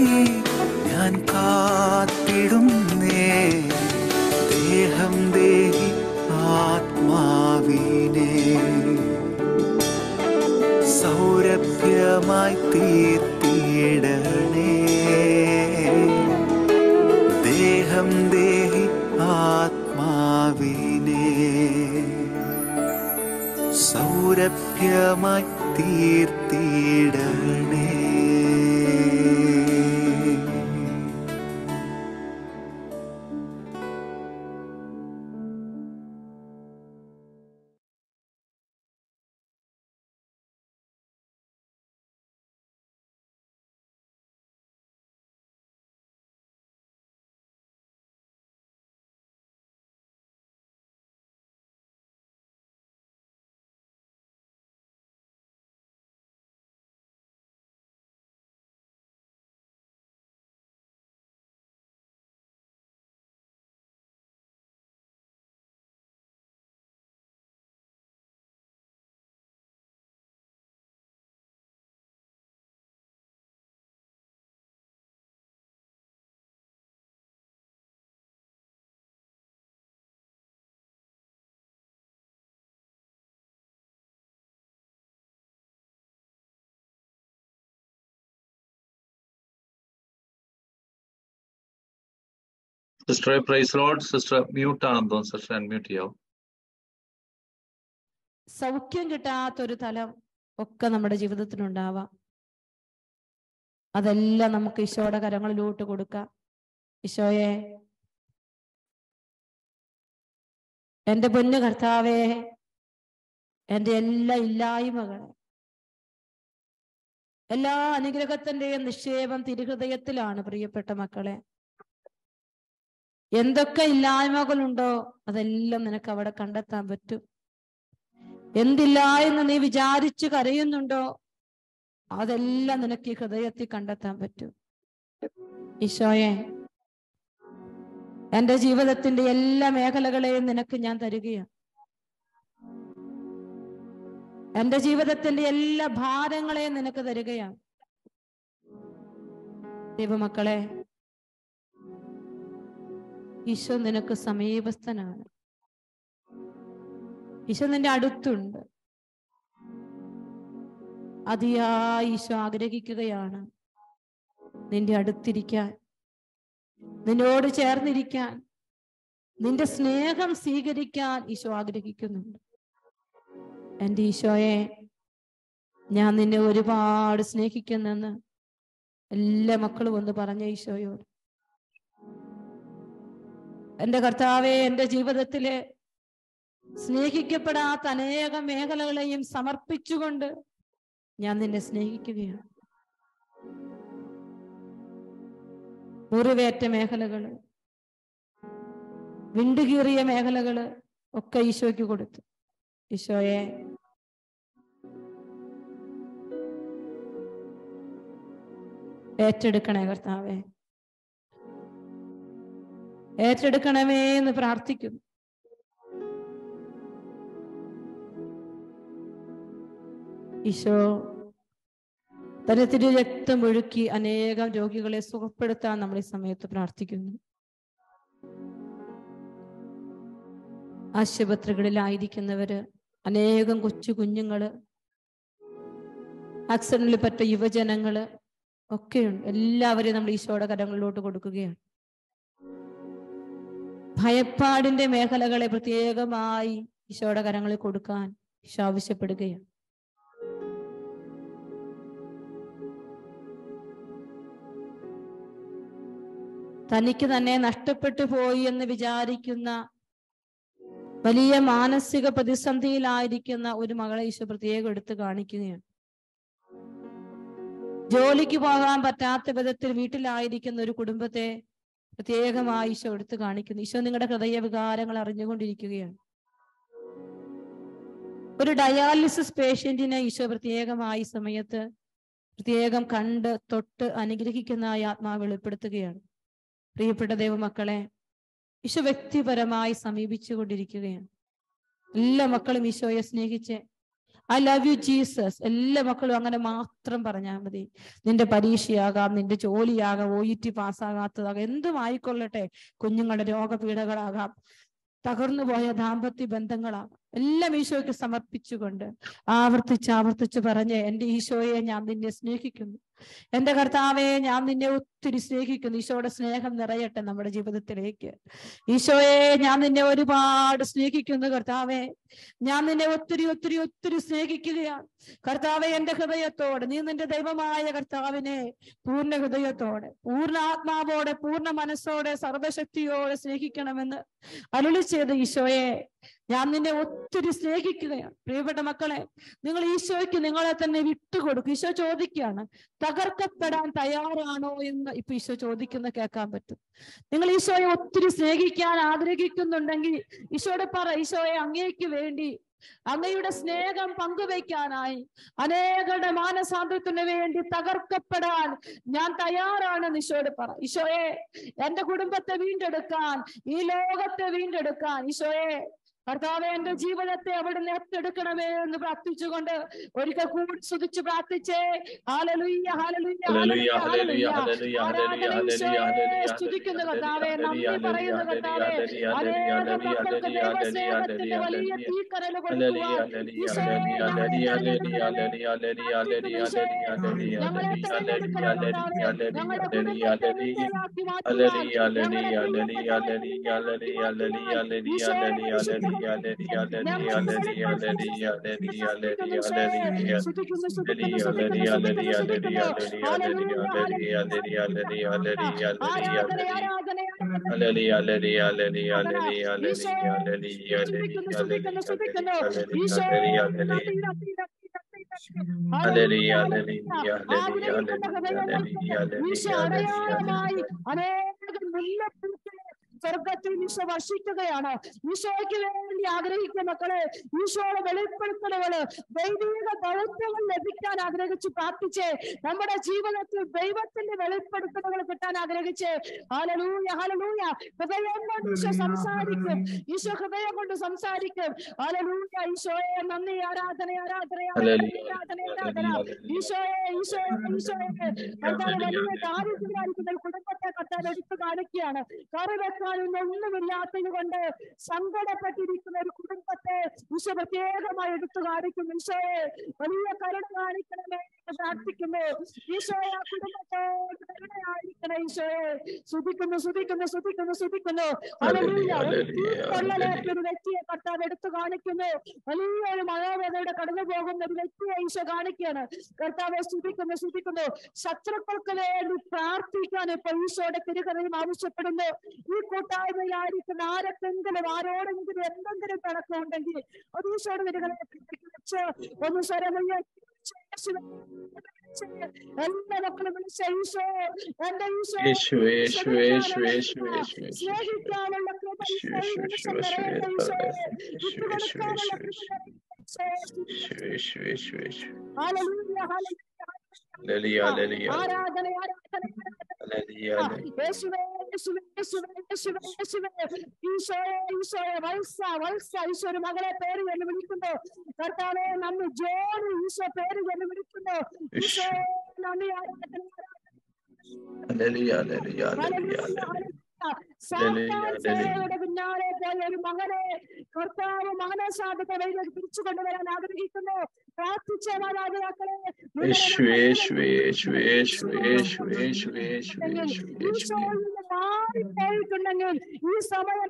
ഞാൻ കാത്തിടുന്നേ. ദേഹം ദേഹി ആത്മാവിനെ സൗരഭ്യമായി തീർത്തിടണേ. ദേഹം ദേഹി ആത്മാവിനെ സൗരഭ്യമായി തീർത്തിടണേ. സിസ്റ്ററെ പ്രൈസ് ലോർഡ്. സിസ്റ്റർ മ്യൂട്ട് ആണെന്ന് തോന്നുന്നു. സിസ്റ്റർ അൺമ്യൂട്ട് ചെയ്യാവും. സൗഖ്യം കിട്ടാത്തൊരു തലം ഒക്കെ നമ്മുടെ ജീവിതത്തിലുണ്ടാവാം. അതെല്ലാം നമുക്ക് ഈശോയുടെ കരങ്ങളിലോട്ട് കൊടുക്കാം. ഈശോയെ, എൻ്റെ പൊന്നു കർത്താവേ, എൻ്റെ എല്ലാ ഇല്ലായ്മകളെ, എല്ലാ അനുഗ്രഹത്തിന്റെയും നിക്ഷേപം തിരുഹൃദയത്തിലാണ്. പ്രിയപ്പെട്ട മക്കളെ, എന്തൊക്കെ ഇല്ലായ്മകളുണ്ടോ അതെല്ലാം നിനക്ക് അവിടെ കണ്ടെത്താൻ പറ്റും. എന്തില്ല എന്ന് നീ വിചാരിച്ചു കരയുന്നുണ്ടോ അതെല്ലാം നിനക്ക് ഈ ഹൃദയത്തിൽ കണ്ടെത്താൻ പറ്റും. ഈശോയെ, എൻ്റെ ജീവിതത്തിന്റെ എല്ലാ മേഖലകളെയും നിനക്ക് ഞാൻ തരികയാണ്. എൻ്റെ ജീവിതത്തിന്റെ എല്ലാ ഭാരങ്ങളെയും നിനക്ക് തരികയാണ്. ദൈവമക്കളെ, ഈശോ നിനക്ക് സമീപസ്ഥനാണ്. ഈശോ നിന്റെ അടുത്തുണ്ട്. അതിയായി ഈശോ ആഗ്രഹിക്കുകയാണ് നിന്റെ അടുത്തിരിക്കാൻ, നിന്നോട് ചേർന്നിരിക്കാൻ, നിന്റെ സ്നേഹം സ്വീകരിക്കാൻ ഈശോ ആഗ്രഹിക്കുന്നുണ്ട്. എൻ്റെ ഈശോയെ, ഞാൻ നിന്നെ ഒരുപാട് സ്നേഹിക്കുന്നെന്ന് എല്ലാ മക്കളും ഒന്ന് പറഞ്ഞ ഈശോയോട്. എൻ്റെ കർത്താവെ, എൻ്റെ ജീവിതത്തിലെ സ്നേഹിക്കപ്പെടാത്ത അനേകം മേഖലകളെയും സമർപ്പിച്ചുകൊണ്ട് ഞാൻ നിന്നെ സ്നേഹിക്കുകയാണ്. മുറിവേറ്റ മേഖലകള്, വിണ്ടുകീറിയ മേഖലകള് ഒക്കെ ഈശോയ്ക്ക് കൊടുത്തു. ഈശോയെ, ഏറ്റെടുക്കണേ കർത്താവേ, ഏറ്റെടുക്കണമേ എന്ന് പ്രാർത്ഥിക്കുന്നു. ഈശോ തന്റെ തിരു രക്തം ഒഴുക്കി അനേകം രോഗികളെ സുഖപ്പെടുത്താൻ നമ്മൾ ഈ സമയത്ത് പ്രാർത്ഥിക്കുന്നു. ആശുപത്രികളിലായിരിക്കുന്നവര്, അനേകം കൊച്ചു കുഞ്ഞുങ്ങള്, ആക്സിഡന്റിൽ പറ്റ യുവജനങ്ങള് ഒക്കെയുണ്ട്. എല്ലാവരെയും നമ്മൾ ഈശോയുടെ കരങ്ങളിലോട്ട് കൊടുക്കുകയാണ്. ഭയപ്പാടിന്റെ മേഖലകളെ പ്രത്യേകമായി ഈശോയുടെ കരങ്ങളിൽ കൊടുക്കാൻ ഈശോ ആവശ്യപ്പെടുകയാണ്. തനിക്ക് തന്നെ നഷ്ടപ്പെട്ടു പോയി എന്ന് വിചാരിക്കുന്ന വലിയ മാനസിക പ്രതിസന്ധിയിലായിരിക്കുന്ന ഒരു മകളെ ഈശോ പ്രത്യേകം എടുത്ത് കാണിക്കുകയാണ്. ജോലിക്ക് പോകാൻ പറ്റാത്ത വിധത്തിൽ വീട്ടിലായിരിക്കുന്ന ഒരു കുടുംബത്തെ പ്രത്യേകമായി ഈശോ എടുത്ത് കാണിക്കുന്നു. ഈശോ നിങ്ങളുടെ ഹൃദയ വികാരങ്ങൾ അറിഞ്ഞുകൊണ്ടിരിക്കുകയാണ്. ഒരു ഡയാലിസിസ് പേഷ്യന്റിനെ ഈശോ പ്രത്യേകമായി സമയത്ത് പ്രത്യേകം കണ്ട് തൊട്ട് അനുഗ്രഹിക്കുന്നതായി ആത്മാവ് വെളിപ്പെടുത്തുകയാണ്. പ്രിയപ്പെട്ട ദൈവമക്കളെ, ഈശോ വ്യക്തിപരമായി സമീപിച്ചു കൊണ്ടിരിക്കുകയാണ്. എല്ലാ മക്കളും ഈശോയെ സ്നേഹിച്ച് ഐ ലവ് യു ജീസസ് എല്ലാ മക്കളും അങ്ങനെ മാത്രം പറഞ്ഞാൽ മതി. നിന്റെ പരീക്ഷയാകാം, നിന്റെ ജോലിയാകാം, OET പാസ്സാകാത്തതാകാം, എന്തും ആയിക്കൊള്ളട്ടെ, കുഞ്ഞുങ്ങളുടെ രോഗപീഠകളാകാം, തകർന്നു പോയ ദാമ്പത്യ ബന്ധങ്ങളാകാം, എല്ലാം ഈശോയ്ക്ക് സമർപ്പിച്ചുകൊണ്ട് ആവർത്തിച്ച് പറഞ്ഞ്, എൻ്റെ ഈശോയെ, ഞാൻ നിന്നെ സ്നേഹിക്കുന്നു. എൻ്റെ കർത്താവെ, ഞാൻ നിന്നെ ഒത്തിരി സ്നേഹിക്കുന്നു. ഈശോയുടെ സ്നേഹം നിറയട്ടെ നമ്മുടെ ജീവിതത്തിലേക്ക്. ഈശോയെ, ഞാൻ നിന്നെ ഒരുപാട് സ്നേഹിക്കുന്നു. കർത്താവെ, ഞാൻ നിന്നെ ഒത്തിരി ഒത്തിരി ഒത്തിരി സ്നേഹിക്കുകയാണ്. കർത്താവെ, എൻ്റെ ഹൃദയത്തോടെ നീ നിന്റെ ദൈവമായ കർത്താവിനെ പൂർണ്ണ ഹൃദയത്തോടെ, പൂർണ്ണ ആത്മാവോടെ, പൂർണ്ണ മനസ്സോടെ, സർവശക്തിയോടെ സ്നേഹിക്കണമെന്ന് അരുളി ചെയ്ത ഈശോയെ, ഞാൻ നിന്നെ ഒത്തിരി സ്നേഹിക്കുകയാണ്. പ്രിയപ്പെട്ട മക്കളെ, നിങ്ങൾ ഈശോയ്ക്ക് നിങ്ങളെ തന്നെ വിട്ടുകൊടുക്കും. ഈശോ ചോദിക്കുകയാണ്, തകർക്കപ്പെടാൻ തയ്യാറാണോ എന്ന് ഇപ്പൊ ഈശോ ചോദിക്കുന്ന കേൾക്കാൻ പറ്റും. നിങ്ങൾ ഈശോയെ ഒത്തിരി സ്നേഹിക്കാൻ ആഗ്രഹിക്കുന്നുണ്ടെങ്കിൽ ഈശോയോട് പറ, ഈശോയെ, അങ്ങേക്ക് വേണ്ടി, അങ്ങയുടെ സ്നേഹം പങ്കുവയ്ക്കാനായി, അനേകരുടെ മാനസാന്തരത്തിന് വേണ്ടി തകർക്കപ്പെടാൻ ഞാൻ തയ്യാറാണെന്ന് ഈശോയോട് പറ. ഈശോയെ, എൻ്റെ കുടുംബത്തെ വീണ്ടെടുക്കാൻ, ഈ ലോകത്തെ വീണ്ടെടുക്കാൻ, ഈശോയെ, കർത്താവേ എന്റെ ജീവിതത്തെ അവിടുന്ന് ഏറ്റെടുക്കണമേ എന്ന് പ്രാർത്ഥിച്ചുകൊണ്ട് ഒരിക്കൽ കൂടി സ്തുതിച്ച് പ്രാർത്ഥിച്ചേ. Hallelujah hallelujah hallelujah hallelujah hallelujah hallelujah. ആരാധന ഈശോയെ സ്തുതിക്കുന്നു കർത്താവേ, നന്ദി പറയുന്നു കർത്താവേ. അനേക മക്കൾക്ക് ദൈവസ്നേഹത്തിന്റെ വലിയ തീക്കരൽ കൊടുക്കുവാൻ ഈശോയെ ഞങ്ങളെ തെരഞ്ഞെടുക്കണമേ. ഞങ്ങളെ തെരഞ്ഞെടുക്കണം കർത്താവേ. ഞങ്ങളുടെ കുടുംബത്തെ വിടുതലാക്കി മാറ്റുവാൻ ഞങ്ങളുടെ കുടുംബത്തെ അടയാളമായി അനേകം മുല്ലപ്പൂക്കളെ സ്വർഗത്തിൽ ഈശോ വർഷിക്കുകയാണ്. ഈശോയ്ക്ക് വേണ്ടി ആഗ്രഹിക്കുന്ന മക്കളെ, ഈശോയുടെ വെളിപ്പെടുത്തലുകള്, ദൈവിക ദൗത്യങ്ങൾ ലഭിക്കാൻ ആഗ്രഹിച്ച് പ്രാർത്ഥിച്ച് നമ്മുടെ ജീവിതത്തിൽ ദൈവത്തിന്റെ വെളിപ്പെടുത്തലുകൾ കിട്ടാൻ ആഗ്രഹിച്ച് ഹല്ലേലൂയ ഹല്ലേലൂയ. ഹൃദയം കൊണ്ട് ഈശോ സംസാരിക്കും. ഈശോ ഹൃദയം കൊണ്ട് സംസാരിക്കും. ഹല്ലേലൂയ. ഈശോയെ നന്ദി, ആരാധന ആരാധന ആരാധന ആരാധന. ഈശോയെ ഈശോയെ ഈശോയെ. കർത്താവ് വലിയ ദാരിദ്ര്യമായിരിക്കുന്ന കുടുംബത്തെ കർത്താവ് എടുത്തു കാണിക്കുകയാണ്. കറി വെക്കാൻ ഒന്നുമില്ലാത്തത് കൊണ്ട് സങ്കടപ്പെട്ടിരിക്കുന്ന ഒരു കുടുംബത്തെ ഈശോ പ്രത്യേകമായി എടുത്തു കാണിക്കും. ഈശോയെ വലിയ കരുണ കാണിക്കണമേ എന്ന് പ്രാർത്ഥിക്കുന്നു. ഈശോയെ ആ കുടുംബത്തോട് കരുണയായിരിക്കണം. ഈശോയെ സ്തുതിക്കുന്നു സ്തുതിക്കുന്നു സ്തുതിക്കുന്നു സ്തുതിക്കുന്നു. ഹല്ലേലൂയ. ഒരു വ്യക്തിയെ കർത്താവ് എടുത്തു കാണിക്കുന്നു. വലിയൊരു മനോവേദനയുടെ കടന്നു പോകുന്ന ഒരു വ്യക്തിയെ ഈശോ കാണിക്കുകയാണ്. കർത്താവെ സ്തുതിക്കുന്നു സ്തുതിക്കുന്നു. ശത്രുക്കൾക്ക് വേണ്ടി പ്രാർത്ഥിക്കാൻ ഇപ്പൊ ഈശോയുടെ തിരുകരയും ആവശ്യപ്പെടുന്നു. ഈ കൂട്ടായ്മയിലായിരിക്കുന്ന ആരെങ്കിലും ആരോടെങ്കിലും എന്തെങ്കിലും പിണക്കമുണ്ടെങ്കിൽ അത് ഈശോയുടെ തിരുകരയെ വെച്ച് ഒന്ന് സ്വരമയ്യ എല്ലാ മക്കളും വിളിച്ച ഈശോ, എന്റെ ഈശോ സ്നേഹിക്കാനുള്ള കൃപ, വിട്ടുകൊടുക്കാനുള്ള കൃപ. ആരാധന ആരാധന യേശുവേ യേശുവേ യേശുവേ യേശുവേ യേശുവേ. ഈശോയെ ഈശോയെ വത്സ വത്സ. ഈശോ ഒരു മകളെ പേര് എന്ന് വിളിക്കുന്നു. കർത്താവേ നന്ദി. ജോണി ഈശോ പേര് എന്ന് വിളിക്കുന്നു. ഈശോയെ നന്ദി, ആരാധന സാത്താന്റെ പിന്നാലെ പോയ ഒരു മകനെ കർത്താവ് മാനസാന്തത്തെ വഴിയിലേക്ക് തിരിച്ചു കൊണ്ടുവരാൻ ആഗ്രഹിക്കുന്നു. പ്രാർത്ഥിച്ച മാതാപിതാക്കളെ മാറിപ്പോയിട്ടുണ്ടെങ്കിൽ ഈ സമയം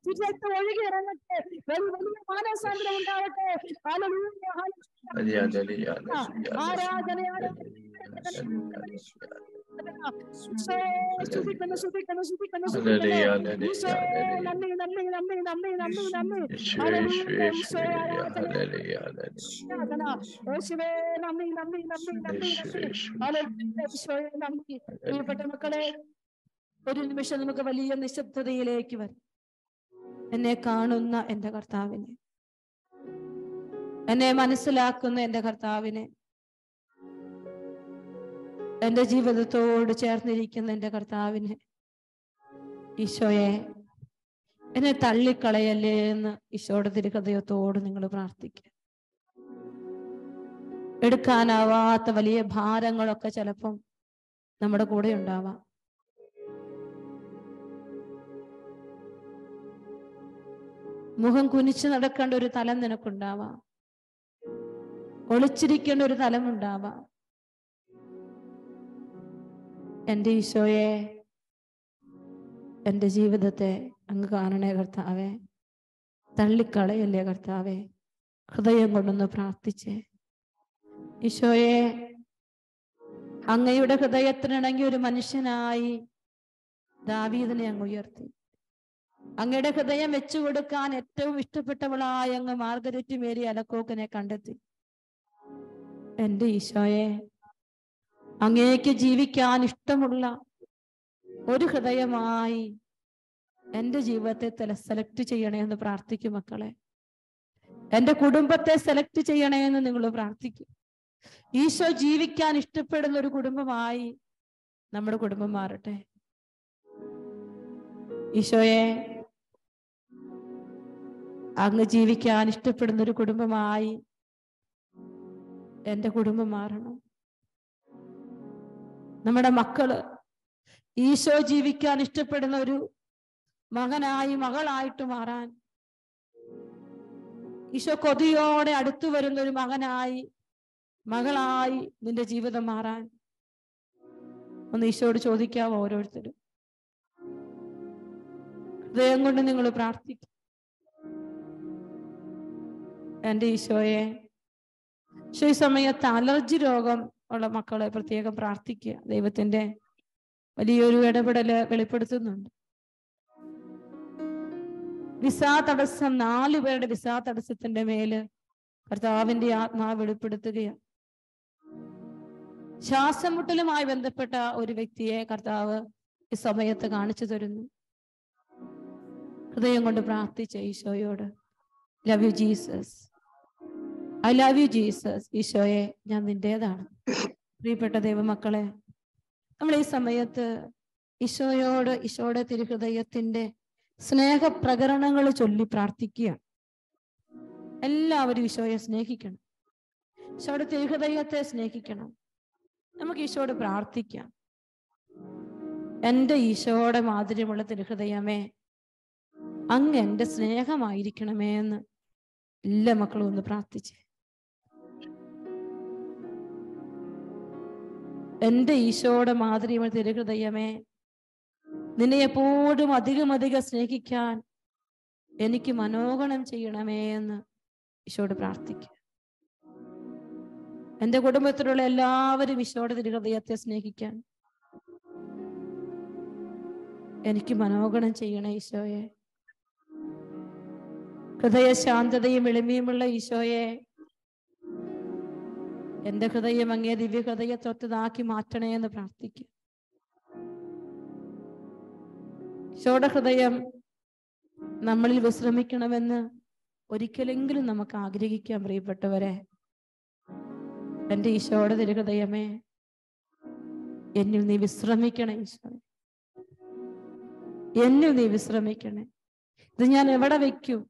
തിരികെ ഒഴുകി ഇറങ്ങട്ടെ. വലിയ മാനസാന്തരം ഉണ്ടാവട്ടെ. ആരാധന സ്തുതിക്കുന്നു സ്തുതിക്കുന്നു സ്തുതിക്കുന്നു സ്തുതിക്കുന്നു. നന്ദി നന്ദി നന്ദി നന്ദി നന്ദി നന്ദി. യേശുവേ നന്ദി നന്ദി നന്ദി നന്ദി നന്ദി. പ്രിയപ്പെട്ട മക്കളെ, ഒരു നിമിഷം നമുക്ക് വലിയ നിശബ്ദതയിലേക്ക് വരും. എന്നെ കാണുന്ന എന്റെ കർത്താവിനെ, എന്നെ മനസ്സിലാക്കുന്ന എന്റെ കർത്താവിനെ, എന്റെ ജീവിതത്തോട് ചേർന്നിരിക്കുന്ന എന്റെ കർത്താവിനെ, ഈശോയെ എന്നെ തള്ളിക്കളയല്ലേ എന്ന് ഈശോയുടെ തിരുഹൃദയത്തോട് നിങ്ങൾ പ്രാർത്ഥിക്കുക. എടുക്കാനാവാത്ത വലിയ ഭാരങ്ങളൊക്കെ ചിലപ്പം നമ്മുടെ കൂടെ ഉണ്ടാവാം. മുഖം കുനിച്ചു നടക്കേണ്ട ഒരു തലം നിനക്കുണ്ടാവാം. ഒളിച്ചിരിക്കേണ്ട ഒരു തലമുണ്ടാവാം. എന്റെ ഈശോയെ, എന്റെ ജീവിതത്തെ അങ്ങ് കാണണേ കർത്താവേ, തള്ളിക്കളയല്ലേ കർത്താവേ. ഹൃദയം കൊണ്ടൊന്ന് പ്രാർത്ഥിച്ചേ. ഈശോയെ, അങ്ങയുടെ ഹൃദയത്തിനിണങ്ങി ഒരു മനുഷ്യനായി ദാവീദിനെ അങ്ങ് ഉയർത്തി. അങ്ങയുടെ ഹൃദയം വെച്ചു കൊടുക്കാൻ ഏറ്റവും ഇഷ്ടപ്പെട്ടവളായ അങ്ങ് മാർഗരറ്റ് മേരി അലക്കോക്കിനെ കണ്ടെത്തി. എന്റെ ഈശോയെ, അങ്ങേക്ക് ജീവിക്കാൻ ഇഷ്ടമുള്ള ഒരു ഹൃദയമായി എന്റെ ജീവിതത്തെ സെലക്ട് ചെയ്യണേ എന്ന് പ്രാർത്ഥിക്കും മക്കളെ. എന്റെ കുടുംബത്തെ സെലക്ട് ചെയ്യണേ എന്ന് നിങ്ങൾ പ്രാർത്ഥിക്കും. ഈശോ ജീവിക്കാൻ ഇഷ്ടപ്പെടുന്ന ഒരു കുടുംബമായി നമ്മുടെ കുടുംബം മാറട്ടെ. ഈശോയെ, അങ്ങ് ജീവിക്കാൻ ഇഷ്ടപ്പെടുന്ന ഒരു കുടുംബമായി എൻ്റെ കുടുംബം മാറണം. നമ്മുടെ മക്കള് ഈശോ ജീവിക്കാൻ ഇഷ്ടപ്പെടുന്ന ഒരു മകനായി മകളായിട്ട് മാറാൻ, ഈശോ കൊതിയോടെ അടുത്തു വരുന്ന ഒരു മകനായി മകളായി നിന്റെ ജീവിതം മാറാൻ ഒന്ന് ഈശോയോട് ചോദിക്കാവോ? ഓരോരുത്തരും ഹൃദയം കൊണ്ട് നിങ്ങൾ പ്രാർത്ഥിക്കും. എൻ്റെ ഈശോയെ, ഈ സമയത്ത് അലർജി രോഗം ഉള്ള മക്കളെ പ്രത്യേകം പ്രാർത്ഥിക്കുക. ദൈവത്തിന്റെ വലിയൊരു ഇടപെടല് വെളിപ്പെടുത്തുന്നുണ്ട്. വിസാ തടസ്സം, 4 പേരുടെ വിസാ തടസ്സത്തിന്റെ മേല് കർത്താവിന്റെ ആത്മാവ് വെളിപ്പെടുത്തുകയാണ്. ശ്വാസം മുട്ടലുമായി ബന്ധപ്പെട്ട ഒരു വ്യക്തിയെ കർത്താവ് ഈ സമയത്ത് കാണിച്ചു തരുന്നു. ഹൃദയം കൊണ്ട് പ്രാർത്ഥിച്ച ഈശോയോട്, love you Jesus, I love you Jesus. ഈശോയെ, ഞാൻ നിന്റേതാണ്. പ്രിയപ്പെട്ട ദൈവമക്കളെ, നമ്മൾ ഈ സമയത്ത് ഈശോയോട്, ഈശോയുടെ തിരുഹൃദയത്തിന്റെ സ്നേഹപ്രകരണങ്ങൾ ചൊല്ലി പ്രാർത്ഥിക്കുക. എല്ലാവരും ഈശോയെ സ്നേഹിക്കണം, ഈശോയുടെ തിരുഹൃദയത്തെ സ്നേഹിക്കണം. നമുക്ക് ഈശോയോട് പ്രാർത്ഥിക്കാം. എൻ്റെ ഈശോയുടെ മാധുര്യമുള്ള തിരുഹൃദയമേ, അങ്ങ് എൻ്റെ സ്നേഹമായിരിക്കണമേ എന്ന് എല്ലാ മക്കളും ഒന്ന് പ്രാർത്ഥിച്ചേ. എൻ്റെ ഈശോയുടെ മാധുര്യമുള്ള തിരുഹൃദയമേ, നിന്നെ എപ്പോഴും അധികം സ്നേഹിക്കാൻ എനിക്ക് മനോഗണം ചെയ്യണമേ എന്ന് ഈശോയോട് പ്രാർത്ഥിക്കുക. എൻ്റെ കുടുംബത്തിലുള്ള എല്ലാവരും ഈശോയുടെ തിരുഹൃദയത്തെ സ്നേഹിക്കാൻ എനിക്ക് മനോഗണം ചെയ്യണേ ഈശോയെ. ഹൃദയ ശാന്തതയും എളിമയുമുള്ള ഈശോയെ, എൻ്റെ ഹൃദയം അങ്ങേ ദിവ്യ ഹൃദയത്തൊത്തതാക്കി മാറ്റണേ എന്ന് പ്രാർത്ഥിക്കുക. ഈശോയുടെ ഹൃദയം നമ്മളിൽ വിശ്രമിക്കണമെന്ന് ഒരിക്കലെങ്കിലും നമുക്ക് ആഗ്രഹിക്കാം. പ്രിയപ്പെട്ടവരെ, എൻ്റെ ഈശോയുടെ തിരുഹൃദയമേ, എന്നിൽ നീ വിശ്രമിക്കണേ ഈശോ, എന്നിൽ നീ വിശ്രമിക്കണേ. ഇത് ഞാൻ എവിടെ വെക്കും?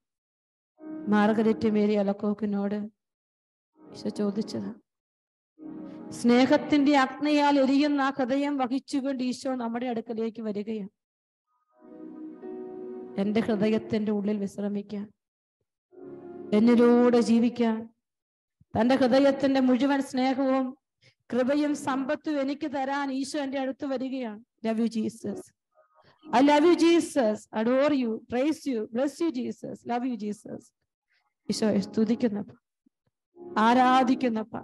മാർഗരറ്റ് മേരി അലക്കോക്കിനോട് ഈശോ ചോദിച്ചത്. സ്നേഹത്തിന്റെ അഗ്നിയാൽ എരിയുന്ന ആ ഹൃദയം വഹിച്ചുകൊണ്ട് ഈശോ നമ്മുടെ അടുക്കലേക്ക് വരികയാണ്. എൻ്റെ ഹൃദയത്തിന്റെ ഉള്ളിൽ വിശ്രമിക്കാൻ, എന്നിലൂടെ ജീവിക്കാൻ, തൻ്റെ ഹൃദയത്തിന്റെ മുഴുവൻ സ്നേഹവും കൃപയും സമ്പത്തും എനിക്ക് തരാൻ ഈശോ എൻ്റെ അടുത്ത് വരികയാണ്. Love you Jesus, I love you Jesus, adore you, praise you, bless you Jesus, love you Jesus. ഈശോയെ സ്തുതിക്കുന്നപ്പ, ആരാധിക്കുന്നപ്പ,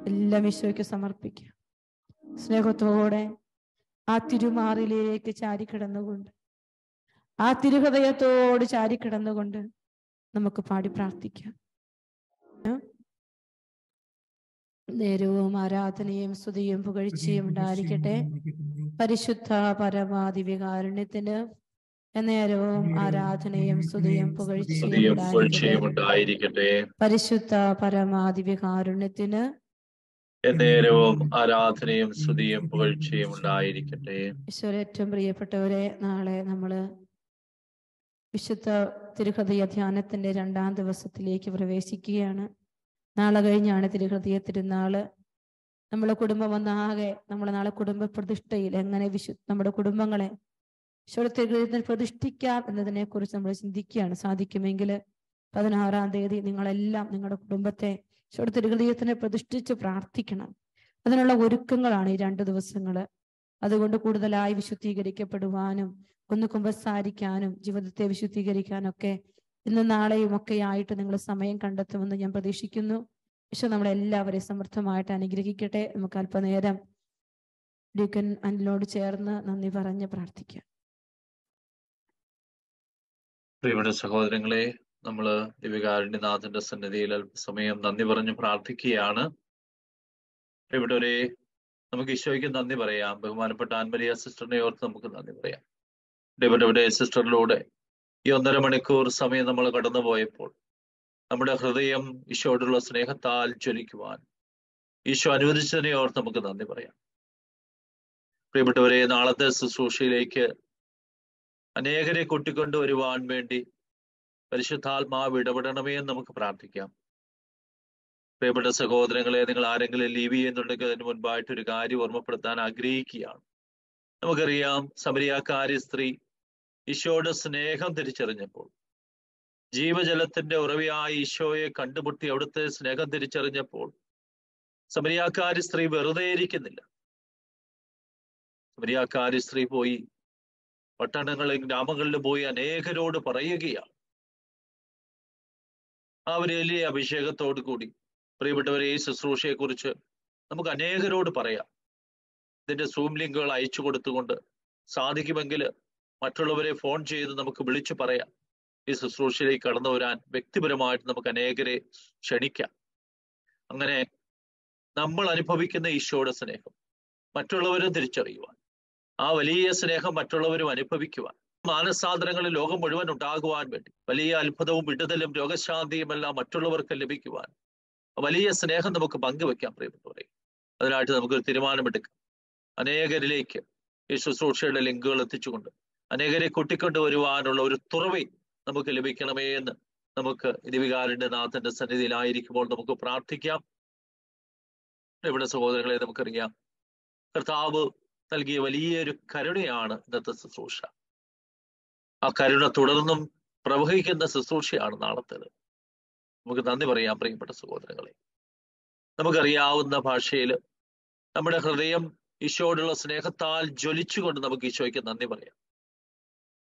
എല്ലാം ഈശോയ്ക്ക് സമർപ്പിക്കുക. സ്നേഹത്തോടെ ആ തിരുമാറിലേക്ക് ചാരിക്കിടന്നുകൊണ്ട്, ആ തിരുഹൃദയത്തോട് ചാരിക്കിടന്നുകൊണ്ട് നമുക്ക് പാടി പ്രാർത്ഥിക്കാം. നേരവും ആരാധനയും സ്തുതിയും പുകഴ്ചയും ഉണ്ടായിരിക്കട്ടെ പരിശുദ്ധ പരമാദിവികാരുണ്യത്തിന്. നേരവും ആരാധനയും സ്തുതിയും പുകഴ്ചയും ഉണ്ടായിരിക്കട്ടെ പരിശുദ്ധ പരമാദിവികാരുണ്യത്തിന്. നേരവും ആരാധനയും സ്തുതിയും പുകഴ്ചയും ഉണ്ടായിരിക്കട്ടെ. ഈശോയെ ഏറ്റവും പ്രിയപ്പെട്ടവരെ, നാളെ നമ്മള് വിശുദ്ധ തിരുഹൃദയ ധ്യാനത്തിന്റെ 2ാം ദിവസത്തിലേക്ക് പ്രവേശിക്കുകയാണ്. നാളെ കഴിഞ്ഞാണ് തിരുഹൃദയ തിരുനാള്. നമ്മളെ കുടുംബം ഒന്നാകെ, നമ്മൾ നാളെ കുടുംബ പ്രതിഷ്ഠയിൽ എങ്ങനെ നമ്മുടെ കുടുംബങ്ങളെ ഈശോയുടെ തിരുഹൃദയത്തിൽ പ്രതിഷ്ഠിക്കാം എന്നതിനെ കുറിച്ച് നമ്മൾ ചിന്തിക്കുകയാണ്. സാധിക്കുമെങ്കിൽ 16-ാം തീയതി നിങ്ങളെല്ലാം നിങ്ങളുടെ കുടുംബത്തെ ഈശോയുടെ തിരുഹൃദയത്തിനെ പ്രതിഷ്ഠിച്ച് പ്രാർത്ഥിക്കണം. അതിനുള്ള ഒരുക്കങ്ങളാണ് ഈ 2 ദിവസങ്ങള്. അതുകൊണ്ട് കൂടുതലായി വിശുദ്ധീകരിക്കപ്പെടുവാനും ഒന്ന് കുമ്പസാരിക്കാനും ജീവിതത്തെ വിശുദ്ധീകരിക്കാനൊക്കെ ഇന്ന് നാളെയും ഒക്കെ ആയിട്ട് നിങ്ങൾ സമയം കണ്ടെത്തുമെന്ന് ഞാൻ പ്രതീക്ഷിക്കുന്നു. ഈശോ നമ്മളെല്ലാവരെയും സമൃദ്ധമായിട്ട് അനുഗ്രഹിക്കട്ടെ. നമുക്ക് അല്പനേരം ഡീക്കൻ അനിലോട് ചേർന്ന് നന്ദി പറഞ്ഞ് പ്രാർത്ഥിക്കാം. പ്രിയപ്പെട്ട സഹോദരങ്ങളെ, നമ്മള് ദിവ്യകാരുണ്യനാഥന്റെ സന്നിധിയിൽ അല്പസമയം നന്ദി പറഞ്ഞ് പ്രാർത്ഥിക്കുകയാണ്. പ്രിയപ്പെട്ടവരെ, നമുക്ക് ഈശോയ്ക്ക് നന്ദി പറയാം. ബഹുമാനപ്പെട്ട ആൻമരിയ സിസ്റ്ററിനെ ഓർത്ത് നമുക്ക് നന്ദി പറയാം. പ്രിയപ്പെട്ടവരുടെ സിസ്റ്ററിലൂടെ ഈ 1.5 മണിക്കൂർ സമയം നമ്മൾ കടന്നുപോയപ്പോൾ നമ്മുടെ ഹൃദയം ഈശോയോടുള്ള സ്നേഹത്താൽ ജ്വലിക്കുവാൻ ഈശോ അനുവദിച്ചതിനെ ഓർത്ത് നമുക്ക് നന്ദി പറയാം. പ്രിയപ്പെട്ടവരെ, നാളത്തെ ശുശ്രൂഷയിലേക്ക് അനേകരെ കൂട്ടിക്കൊണ്ടുവരുവാൻ വേണ്ടി പരിശുദ്ധാത്മാവ് ഇടപെടണമേ എന്ന് നമുക്ക് പ്രാർത്ഥിക്കാം. പ്രിയപ്പെട്ട സഹോദരങ്ങളെ, നിങ്ങൾ ആരെങ്കിലും ലീവ് ചെയ്യുന്നുണ്ടെങ്കിൽ അതിന് മുൻപായിട്ട് ഒരു കാര്യം ഓർമ്മപ്പെടുത്താൻ ആഗ്രഹിക്കുകയാണ്. നമുക്കറിയാം, സമരിയാക്കാരി സ്ത്രീ ഈശോയുടെ സ്നേഹം തിരിച്ചറിഞ്ഞപ്പോൾ, ജീവജലത്തിന്റെ ഉറവിയായ ഈശോയെ കണ്ടുമുട്ടി അവിടുത്തെ സ്നേഹം തിരിച്ചറിഞ്ഞപ്പോൾ സമരിയാക്കാരി സ്ത്രീ വെറുതെ ഇരിക്കുന്നില്ല. സമരിയാക്കാരി സ്ത്രീ പോയി പട്ടണങ്ങളിലും ഗ്രാമങ്ങളിലും പോയി അനേകരോട് പറയുകയാണ്. ആ ഒരു വലിയ അഭിഷേകത്തോടു കൂടി പ്രിയപ്പെട്ടവരെ, ഈ ശുശ്രൂഷയെ കുറിച്ച് നമുക്ക് അനേകരോട് പറയാം. ഇതിന്റെ സൂം ലിങ്കുകൾ അയച്ചു കൊടുത്തുകൊണ്ട് സാധിക്കുമെങ്കിൽ മറ്റുള്ളവരെ ഫോൺ ചെയ്ത് നമുക്ക് വിളിച്ചു പറയാം. ഈ ശുശ്രൂഷയിലേക്ക് കടന്നു വരാൻ വ്യക്തിപരമായിട്ട് നമുക്ക് അനേകരെ ക്ഷണിക്കാം. അങ്ങനെ നമ്മൾ അനുഭവിക്കുന്ന ഈശോയുടെ സ്നേഹം മറ്റുള്ളവരും തിരിച്ചറിയുവാൻ, ആ വലിയ സ്നേഹം മറ്റുള്ളവരും അനുഭവിക്കുവാൻ, മാനസാന്തരങ്ങളിൽ ലോകം മുഴുവൻ ഉണ്ടാകുവാൻ വേണ്ടി, വലിയ അത്ഭുതവും വിടുതലും രോഗശാന്തിയും എല്ലാം മറ്റുള്ളവർക്ക് ലഭിക്കുവാൻ വലിയ സ്നേഹം നമുക്ക് പങ്കുവെക്കാം. പ്രിയപ്പെട്ടവരെ, അതിനായിട്ട് നമുക്കൊരു തീരുമാനമെടുക്കാം. അനേകരിലേക്ക് ഈ ശുശ്രൂഷയുടെ ലിങ്കുകൾ എത്തിച്ചുകൊണ്ട് അനേകരെ കൂട്ടിക്കൊണ്ടുവരുവാനുള്ള ഒരു തുറവി നമുക്ക് ലഭിക്കണമേ എന്ന് നമുക്ക് ദിവികാരന്റെ നാഥന്റെ സന്നിധിയിലായിരിക്കുമ്പോൾ നമുക്ക് പ്രാർത്ഥിക്കാം. ഇവിടെ സഹോദരങ്ങളെ, നമുക്കറിയാം, കർത്താവ് നൽകിയ വലിയൊരു കരുണയാണ് ഇന്നത്തെ ശുശ്രൂഷ. ആ കരുണ തുടർന്നും പ്രവഹിക്കുന്ന ശുശ്രൂഷയാണ് നാളത്തേത്. നമുക്ക് നന്ദി പറയാം. പ്രിയപ്പെട്ട സഹോദരങ്ങളെ, നമുക്കറിയാവുന്ന ഭാഷയിൽ നമ്മുടെ ഹൃദയം ഈശോയോടുള്ള സ്നേഹത്താൽ ജ്വലിച്ചുകൊണ്ട് നമുക്ക് ഈശോയ്ക്ക് നന്ദി പറയാം.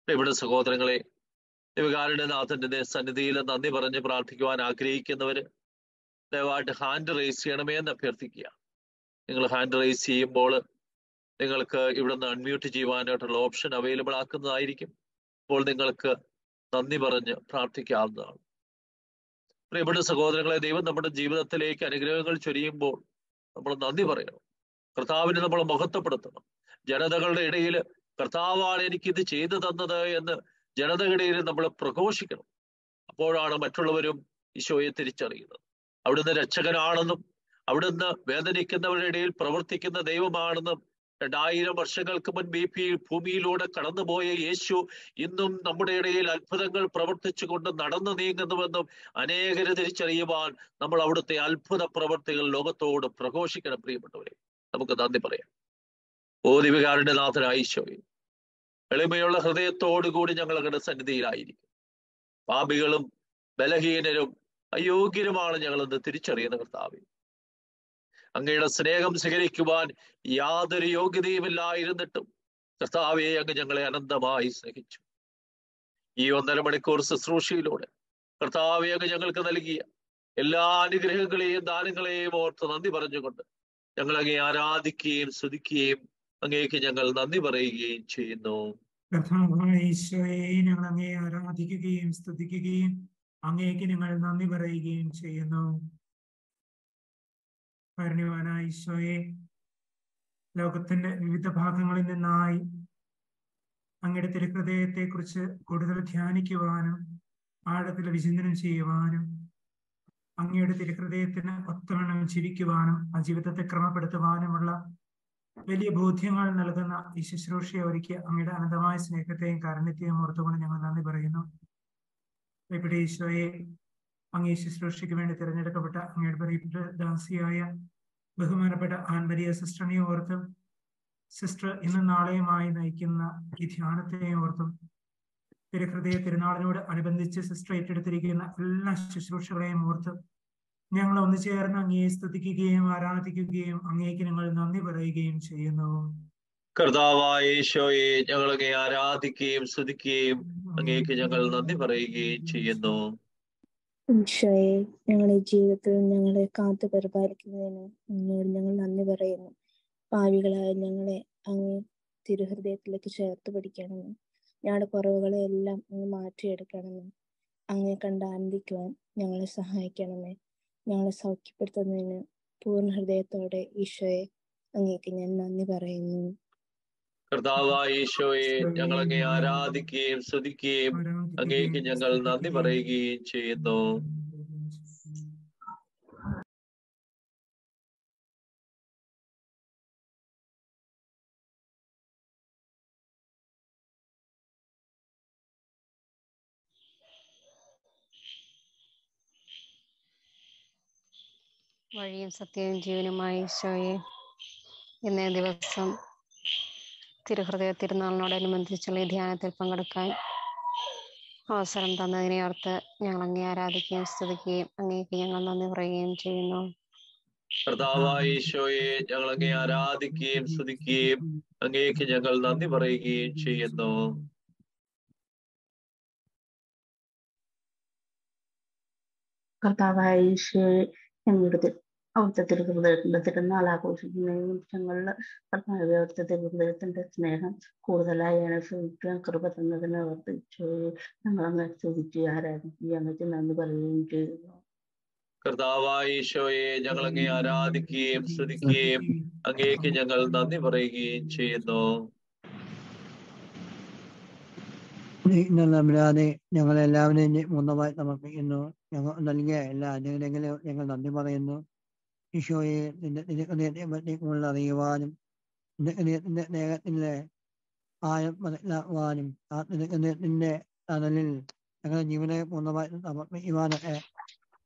ഇവിടെ സഹോദരങ്ങളെ, ദിവികാരുടെ നാഥന്റെ സന്നിധിയിൽ നന്ദി പറഞ്ഞ് പ്രാർത്ഥിക്കുവാൻ ആഗ്രഹിക്കുന്നവര് ദയവായിട്ട് ഹാൻഡ് റേസ് ചെയ്യണമേ എന്ന് അഭ്യർത്ഥിക്കുക. നിങ്ങൾ ഹാൻഡ് റേസ് ചെയ്യുമ്പോൾ നിങ്ങൾക്ക് ഇവിടെ നിന്ന് അൺമ്യൂട്ട് ചെയ്യുവാനായിട്ടുള്ള ഓപ്ഷൻ അവൈലബിൾ ആക്കുന്നതായിരിക്കും. അപ്പോൾ നിങ്ങൾക്ക് നന്ദി പറഞ്ഞ് പ്രാർത്ഥിക്കാവുന്നതാണ്. പ്രിയപ്പെട്ട സഹോദരങ്ങളെ, ദൈവം നമ്മുടെ ജീവിതത്തിലേക്ക് അനുഗ്രഹങ്ങൾ ചൊരിയുമ്പോൾ നമ്മൾ നന്ദി പറയണം. കർത്താവിനെ നമ്മൾ മഹത്വപ്പെടുത്തണം. ജനതകളുടെ ഇടയിൽ കർത്താവാണ് എനിക്കിത് ചെയ്തു തന്നത് എന്ന് ജനതയുടെ ഇടയിൽ നമ്മൾ പ്രഘോഷിക്കണം. അപ്പോഴാണ് മറ്റുള്ളവരും ഈശോയെ തിരിച്ചറിയുന്നത്. അവിടുന്ന് രക്ഷകനാണെന്നും അവിടുന്ന് വേദനിക്കുന്നവരുടെ ഇടയിൽ പ്രവർത്തിക്കുന്ന ദൈവമാണെന്നും 2000 വർഷങ്ങൾക്ക് മുൻപ് ഈ ഭൂമിയിലൂടെ കടന്നുപോയ യേശു ഇന്നും നമ്മുടെ ഇടയിൽ അത്ഭുതങ്ങൾ പ്രവർത്തിച്ചുകൊണ്ട് നടന്നു നീങ്ങുന്നുവെന്നും അനേകരെ തിരിച്ചറിയുവാൻ നമ്മൾ അവിടുത്തെ അത്ഭുത പ്രവർത്തികൾ ലോകത്തോട് പ്രഘോഷിക്കണം. പ്രിയപ്പെട്ടവരെ, നമുക്ക് നന്ദി പറയാം. ഓ ദിവികാരുടെ നാഥനായ ഈശോയെ, എളിമയുള്ള ഹൃദയത്തോടുകൂടി ഞങ്ങൾ അങ്ങയുടെ സന്നിധിയിലായിരിക്കും. പാപികളും ബലഹീനരും അയോഗ്യരുമാണ് ഞങ്ങളെന്ന് തിരിച്ചറിയുന്ന കർത്താവേ, അങ്ങയുടെ സ്നേഹം സ്വീകരിക്കുവാൻ യാതൊരു യോഗ്യതയുമില്ലായിരുന്നിട്ടും കർത്താവെ, അങ്ങ് ഞങ്ങളെ അനന്തമായി സ്നേഹിച്ചു. ഈ 1.5 മണിക്കൂർ ശുശ്രൂഷയിലൂടെ കർത്താവെ, അങ്ങ് ഞങ്ങൾക്ക് നൽകിയ എല്ലാ അനുഗ്രഹങ്ങളെയും ദാനങ്ങളെയും ഓർത്ത് നന്ദി പറഞ്ഞുകൊണ്ട് ഞങ്ങൾ അങ്ങേ ആരാധിക്കുകയും സ്തുതിക്കുകയും അങ്ങേക്ക് ഞങ്ങൾ നന്ദി പറയുകയും ചെയ്യുന്നു. ഈശോയെ, ഞങ്ങൾ അങ്ങേ ആരാധിക്കുകയും സ്തുതിക്കുകയും അങ്ങേക്ക് ഞങ്ങൾ നന്ദി പറയുകയും ചെയ്യുന്നു. കാരുണ്യവാനായ ഈശോയെ, ലോകത്തിന്റെ വിവിധ ഭാഗങ്ങളിൽ നിന്നായി അങ്ങയുടെ തിരുഹൃദയത്തെ കുറിച്ച് കൂടുതൽ ധ്യാനിക്കുവാനും ആഴത്തിൽ വിചിന്തനം ചെയ്യുവാനും അങ്ങയുടെ തിരുഹൃദയത്തിന് ഒത്തവണ്ണം ജീവിക്കുവാനും ആ ജീവിതത്തെ ക്രമപ്പെടുത്തുവാനുമുള്ള വലിയ ബോധ്യങ്ങൾ നൽകുന്ന ഈ ശുശ്രൂഷയെ ഒരുക്കി അങ്ങയുടെ അനന്തമായ സ്നേഹത്തെയും കാരുണ്യത്തെയും ഓർത്തുകൊണ്ട് ഞങ്ങൾ നന്ദി പറയുന്നു. ഇവിടെ ഈശോയെ, അങ്ങേ ശുശ്രൂഷയ്ക്ക് വേണ്ടി തിരഞ്ഞെടുക്കപ്പെട്ട അങ്ങയുടെ പ്രിയപ്പെട്ട ദാസിയായ ബഹുമാനപ്പെട്ട ആൻമരിയ സിസ്റ്ററിനെ ഓർത്തും സിസ്റ്റർ ഇന്നും നാളെയുമായി നയിക്കുന്ന ഈ ധ്യാനത്തെയും ഓർത്തും തിരുഹൃദയ തിരുനാളിനോട് അനുബന്ധിച്ച് സിസ്റ്റർ ഏറ്റെടുത്തിരിക്കുന്ന എല്ലാ ശുശ്രൂഷകളെയും ഓർത്തും ഞങ്ങൾ ഒന്നു ചേർന്ന് അങ്ങയെ സ്തുതിക്കുകയും ആരാധിക്കുകയും അങ്ങേക്ക് ഞങ്ങൾ നന്ദി പറയുകയും ചെയ്യുന്നു. കർത്താവായ ഈശോയെ, ഞങ്ങൾ അങ്ങേ ആരാധിക്കുകയും സ്തുതിക്കുകയും അങ്ങേക്ക് ഞങ്ങൾ നന്ദി പറയുകയും ചെയ്യുന്നു. ഈശോയെ, ഞങ്ങളുടെ ജീവിതത്തിൽ ഞങ്ങളെ കാത്തു പരിപാലിക്കുന്നതിന് അങ്ങയോട് ഞങ്ങൾ നന്ദി പറയുന്നു. പാവികളായ ഞങ്ങളെ അങ്ങ് തിരുഹൃദയത്തിലേക്ക് ചേർത്ത് പിടിക്കണമെന്ന്, ഞങ്ങളുടെ കുറവുകളെ എല്ലാം അങ്ങ് മാറ്റിയെടുക്കണമെന്ന്, അങ്ങേ കണ്ട് ആനന്ദിക്കുവാൻ ഞങ്ങളെ സഹായിക്കണമേ. ഞങ്ങളെ സൗഖ്യപ്പെടുത്തുന്നതിന് പൂർണ്ണ ഹൃദയത്തോടെ ഈശോയെ അങ്ങേക്ക് ഞാൻ നന്ദി പറയുന്നു. കർത്താവായ ഈശോയെ, ഞങ്ങൾ അങ്ങേ ആരാധിക്കുകയും സ്തുതിക്കുകയും അങ്ങേക്ക് ഞങ്ങൾ നന്ദി പറയുകയും ചെയ്യുന്നു. വഴിയും സത്യവും ജീവനുമായി ഈശോയെ, ഇന്നേ ദിവസം തിരുഹൃദയ തിരുനാളിനോടനുബന്ധിച്ചുള്ള ഈ ധ്യാനത്തിൽ പങ്കെടുക്കാൻ അവസരം തന്നതിനെ ഓർത്ത് ഞങ്ങൾ അങ്ങേ ആരാധിക്കുകയും സ്തുതിക്കുകയും അങ്ങേക്ക് ഞങ്ങൾ നന്ദി പറയുകയും ചെയ്യുന്നു. കർത്താവായ ഈശോയെ, ഞങ്ങൾ അങ്ങേ ആരാധിക്കുകയും സ്തുതിക്കുകയും അങ്ങേക്ക് ഞങ്ങൾ നന്ദി പറയുകയും ചെയ്യുന്നു. കർത്താവായ ഈശോയെ, ഞങ്ങളുടെ അവിടുത്തെ തിരുഹൃദയത്തിന്റെ തിരുനാൾ ആഘോഷിക്കുന്ന ഈ നിമിഷങ്ങളിൽ കർത്താവേ, അവിടുത്തെ തിരുഹൃദയത്തിന്റെ സ്നേഹം കൂടുതലായി അനുഭവിക്കാൻ കൃപ തന്നതിനെ ഓർത്ത് ഈശോയെ ഞങ്ങൾ അങ്ങ് സ്തുതിച്ച് ആരാധിക്കുകയും അങ്ങേക്ക് നന്ദി പറയുകയും ചെയ്യുന്നു. കർത്താവായ ഈശോയെ, ഞങ്ങൾ അങ്ങേ ആരാധിക്കുകയും സ്തുതിക്കുകയും അങ്ങേക്ക് ഞങ്ങൾ നന്ദി പറയുകയും ചെയ്യുന്നു. നമ്പരാതെ ഞങ്ങളെല്ലാവരെയും മൂന്നമായി സമർപ്പിക്കുന്നു. ഞങ്ങൾ നൽകിയ എല്ലാ അനുഗ്രഹങ്ങളും ഞങ്ങൾ നന്ദി പറയുന്നു. ഈശോയെ, നിന്റെ ഹൃദയത്തെ പറ്റി കൂടുതൽ അറിയുവാനും നിന്റെ ഹൃദയത്തിന്റെ സ്നേഹത്തിന്റെ ആഴം മനസ്സിലാക്കുവാനും ആ ഹൃദയത്തിന്റെ തണലിൽ ഞങ്ങളുടെ ജീവനെ പൂർണ്ണമായി സമർപ്പിക്കുവാനൊക്കെ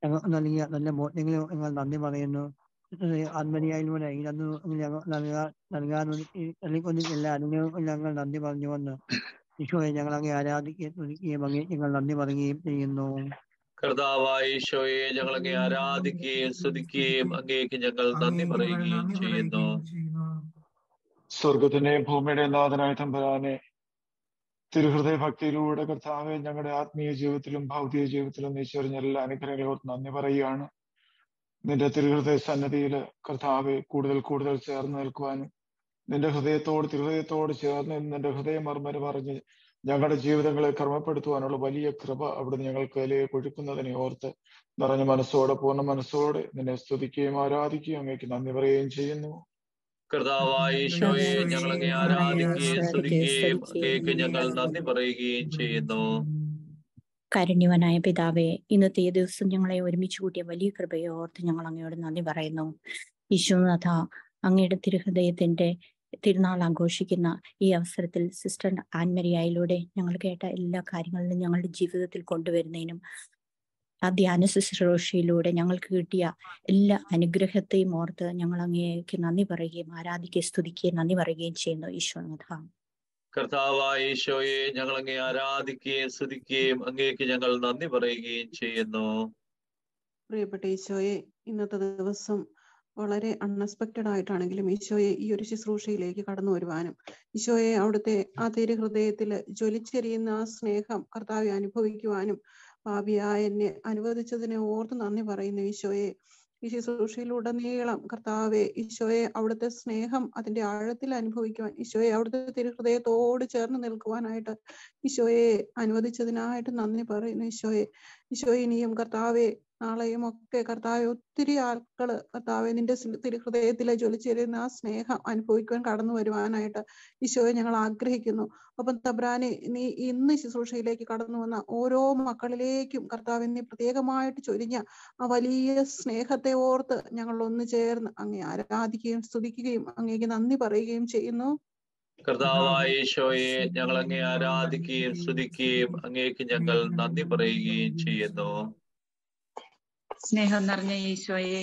ഞങ്ങൾ നൽകിയ നല്ല ബോധ്യങ്ങളും ഞങ്ങൾ നന്ദി പറയുന്നു. ആത്മനിയായിലൂടെ ഈ ഞങ്ങൾ നൽകാൻ നൽകിക്കൊണ്ടിരിക്കുന്ന എല്ലാ അനുഗ്രഹവും ഞങ്ങൾ നന്ദി പറഞ്ഞുകൊണ്ട് ഈശോയെ ഞങ്ങൾ അങ്ങേ ആരാധിക്കുകയും സ്തുതിക്കുകയും അങ്ങേ ഞങ്ങൾ നന്ദി പറയുകയും ചെയ്യുന്നു. കർത്താവായ ഈശോയെ, ഞങ്ങൾ അങ്ങേ ആരാധിക്കുകയും സ്തുതിക്കുകയും അങ്ങേക്ക് ഞങ്ങൾ നന്ദി പറയുകയും ചെയ്യുന്നു. സ്വർഗത്തിന്റെയും ഭൂമിയുടെയും നാഥനായ തമ്പുരാനെ, തിരുഹൃദയ ഭക്തിയിലൂടെ കർത്താവെ ഞങ്ങളുടെ ആത്മീയ ജീവിതത്തിലും ഭൗതിക ജീവിതത്തിലും നീ ചൊരിഞ്ഞ എല്ലാ അനുഗ്രഹങ്ങളോട് നന്ദി പറയുകയാണ്. നിന്റെ തിരുഹൃദയ സന്നദ്ധിയില് കർത്താവെ കൂടുതൽ കൂടുതൽ ചേർന്ന് നിൽക്കുവാനും നിന്റെ തിരുഹൃദയത്തോട് ചേർന്ന് നിന്റെ ഹൃദയമർമ്മരം അറിഞ്ഞ് ഞങ്ങളുടെ ജീവിതങ്ങളെ ക്രമപ്പെടുത്തുവാനുള്ള വലിയ കൃപ അവിടുന്ന് ഞങ്ങൾക്ക് ഒഴുക്കുന്നതിനെ ഓർത്ത് നിറഞ്ഞ മനസ്സോടെ പൂർണ്ണ മനസ്സോടെ നിന്നെ സ്തുതിക്കുകയും ആരാധിക്കുകയും അങ്ങേക്ക് നന്ദി പറയുകയും ചെയ്യുന്നു. കർത്താവായ ഈശോയെ, ഞങ്ങൾ അങ്ങേ ആരാധിക്കുകയും സ്തുതിക്കുകയും അങ്ങേക്ക് ഞങ്ങൾ നന്ദി പറയുകയും ചെയ്യുന്നു. കാരുണ്യവാനായ പിതാവേ, ഇന്നത്തെ ഈ ദിവസം ഞങ്ങളെ ഒരുമിച്ച് കൂട്ടിയ വലിയ കൃപയെ ഓർത്ത് ഞങ്ങൾ അങ്ങയോട് നന്ദി പറയുന്നു. ഈശോനാഥ, അങ്ങയുടെ തിരുഹൃദയത്തിന്റെ തിരുനാൾ ആഘോഷിക്കുന്ന ഈ അവസരത്തിൽ സിസ്റ്റർ ആൻമരിയായിലൂടെ ഞങ്ങൾ കേട്ട എല്ലാ കാര്യങ്ങളിലും ഞങ്ങളുടെ ജീവിതത്തിൽ കൊണ്ടുവരുന്നതിനും ആ ധ്യാന ശുശ്രൂഷയിലൂടെ ഞങ്ങൾക്ക് കിട്ടിയ എല്ലാ അനുഗ്രഹത്തെയും ഓർത്ത് ഞങ്ങൾ അങ്ങേക്ക് നന്ദി പറയുകയും ആരാധിക്കുകയും സ്തുതിക്കുകയും നന്ദി പറയുകയും ചെയ്യുന്നു. ഈശോനാഥ, കർത്താവായ ഈശോയെ, ഞങ്ങൾ അങ്ങേ ആരാധിക്കുകയും സ്തുതിക്കുകയും അങ്ങേക്ക് ഞങ്ങൾ നന്ദി പറയുകയും ചെയ്യുന്നു. പ്രിയപ്പെട്ട ഈശോയെ, ഇന്നത്തെ ദിവസം വളരെ അൺഎക്സ്പെക്റ്റഡ് ആയിട്ടാണെങ്കിലും ഈശോയെ ഈ ഒരു ശുശ്രൂഷയിലേക്ക് കടന്നു വരുവാനും ഈശോയെ അവിടുത്തെ ആ തിരുഹൃദയത്തിൽ ജ്വലിച്ചെരിയുന്ന ആ സ്നേഹം കർത്താവെ അനുഭവിക്കുവാനും പാപിയായ എന്നെ അനുവദിച്ചതിനെ ഓർത്ത് നന്ദി പറയുന്നു. ഈശോയെ, ഈ ശുശ്രൂഷയിലുടനീളം കർത്താവെ ഈശോയെ അവിടുത്തെ സ്നേഹം അതിന്റെ ആഴത്തിൽ അനുഭവിക്കുവാൻ ഈശോയെ അവിടുത്തെ തിരുഹൃദയത്തോട് ചേർന്ന് നിൽക്കുവാനായിട്ട് ഈശോയെ അനുവദിച്ചതിനായിട്ട് നന്ദി പറയുന്നു. ഈശോയെ ഇനിയും കർത്താവെ നാളെയും ഒക്കെ കർത്താവെ ഒത്തിരി ആൾകള് കർത്താവെ നിന്റെ തിരുഹൃദയത്തിലെ ജ്വലിച്ചേരുന്ന ആ സ്നേഹം അനുഭവിക്കുവാൻ കടന്നു വരുവാനായിട്ട് ഈശോയെ ഞങ്ങൾ ആഗ്രഹിക്കുന്നു. അപ്പം തബ്രാനെ, നീ ഇന്ന് ശുശ്രൂഷയിലേക്ക് കടന്നു വന്ന ഓരോ മക്കളിലേക്കും കർത്താവെ നീ പ്രത്യേകമായിട്ട് ചൊരിഞ്ഞ ആ വലിയ സ്നേഹത്തെ ഓർത്ത് ഞങ്ങൾ ഒന്ന് ചേർന്ന് അങ്ങേ ആരാധിക്കുകയും സ്തുതിക്കുകയും അങ്ങേക്ക് നന്ദി പറയുകയും ചെയ്യുന്നു. കർത്താവായ ഈശോയെ, ഞങ്ങൾ അങ്ങേ ആരാധിക്കുകയും സ്തുതിക്കുകയും അങ്ങേക്ക് ഞങ്ങൾ നന്ദി പറയുകയും ചെയ്യുന്നു. സ്നേഹം നിറഞ്ഞ ഈശോയെ,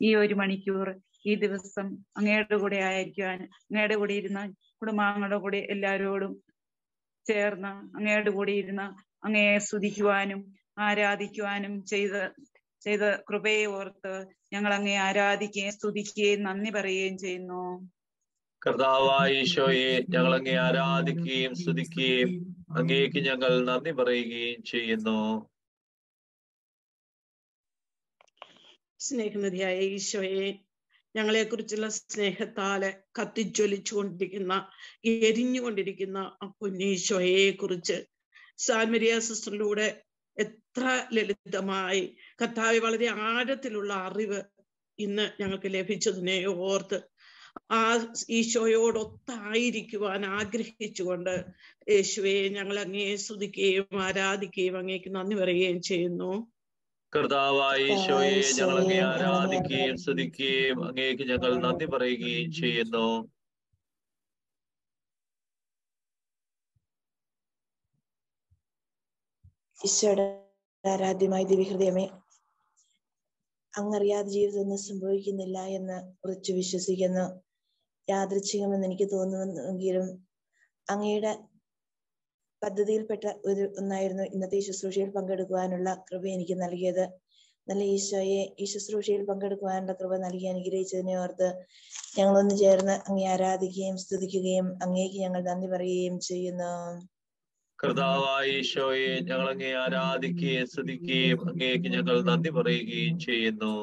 ഈ ഒരു മണിക്കൂർ ഈ ദിവസം അങ്ങയുടെ കൂടെ ആയിരിക്കുവാൻ, അങ്ങയുടെ കൂടെ ഇരുന്ന കുടുംബാംഗങ്ങളുടെ കൂടെ എല്ലാവരോടും ചേർന്ന് അങ്ങയുടെ കൂടെ ഇരുന്ന് അങ്ങയെ സ്തുതിക്കുവാനും ആരാധിക്കുവാനും ചെയ്ത കൃപയെ ഓർത്ത് ഞങ്ങൾ അങ്ങയെ ആരാധിക്കുകയും സ്തുതിക്കുകയും നന്ദി പറയുകയും ചെയ്യുന്നു. കർത്താവായ ഈശോയെ, ഞങ്ങൾ അങ്ങേ ആരാധിക്കുകയും സ്തുതിക്കുകയും അങ്ങേക്ക് ഞങ്ങൾ നന്ദി പറയുകയും ചെയ്യുന്നു. സ്നേഹനിധിയായ ഈശോയെ, ഞങ്ങളെ കുറിച്ചുള്ള സ്നേഹത്താല് കത്തിജ്വലിച്ചുകൊണ്ടിരിക്കുന്ന എരിഞ്ഞുകൊണ്ടിരിക്കുന്ന ആ പൊന്നീശോയെ കുറിച്ച് സാൻമരിയ സിസ്റ്ററിലൂടെ എത്ര ലളിതമായി കർത്താവെ വളരെ ആഴത്തിലുള്ള അറിവ് ഇന്ന് ഞങ്ങൾക്ക് ലഭിച്ചതിനെ ഓർത്ത് ആ ഈശോയോടൊത്തായിരിക്കുവാൻ ആഗ്രഹിച്ചുകൊണ്ട് യേശുവെ ഞങ്ങൾ അങ്ങയെ സ്തുതിക്കുകയും ആരാധിക്കുകയും അങ്ങേക്ക് നന്ദി പറയുകയും ചെയ്യുന്നു. കർത്താവായ ഈശോയെ, ഞങ്ങൾ അങ്ങേ ആരാധിക്കുകയും സ്തുതിക്കുകയും അങ്ങേക്ക് ഞങ്ങൾ നന്ദി പറയുകയും ചെയ്യുന്നു. ഈശോയുടെ ആരാധ്യമായ ദിവ്യഹൃദയമേ, അങ്ങറിയാതെ ജീവിതമൊന്നും സംഭവിക്കുന്നില്ല എന്ന് ഉറച്ചു വിശ്വസിക്കുന്നു. യാദൃച്ഛികമെന്ന് എനിക്ക് തോന്നുമെങ്കിലും അങ്ങയുടെ പദ്ധതിയിൽപ്പെട്ട ഒന്നായിരുന്നു ഇന്നത്തെ ഈ ശുശ്രൂഷയിൽ പങ്കെടുക്കുവാനുള്ള കൃപ എനിക്ക് നൽകിയത്. നല്ല ഈശോയെ, ഈ ശുശ്രൂഷയിൽ പങ്കെടുക്കുവാനുള്ള കൃപ നൽകി അനുഗ്രഹിച്ചതിനെ ഓർത്ത് ഞങ്ങളൊന്ന് ചേർന്ന് അങ്ങേ ആരാധിക്കുകയും സ്തുതിക്കുകയും അങ്ങേക്ക് ഞങ്ങൾ നന്ദി പറയുകയും ചെയ്യുന്നു. കർത്താവായ ഈശോയെ, ഞങ്ങൾ അങ്ങേ ആരാധിക്കുകയും സ്തുതിക്കുകയും അങ്ങേക്ക് ഞങ്ങൾ നന്ദി പറയുകയും ചെയ്യുന്നു.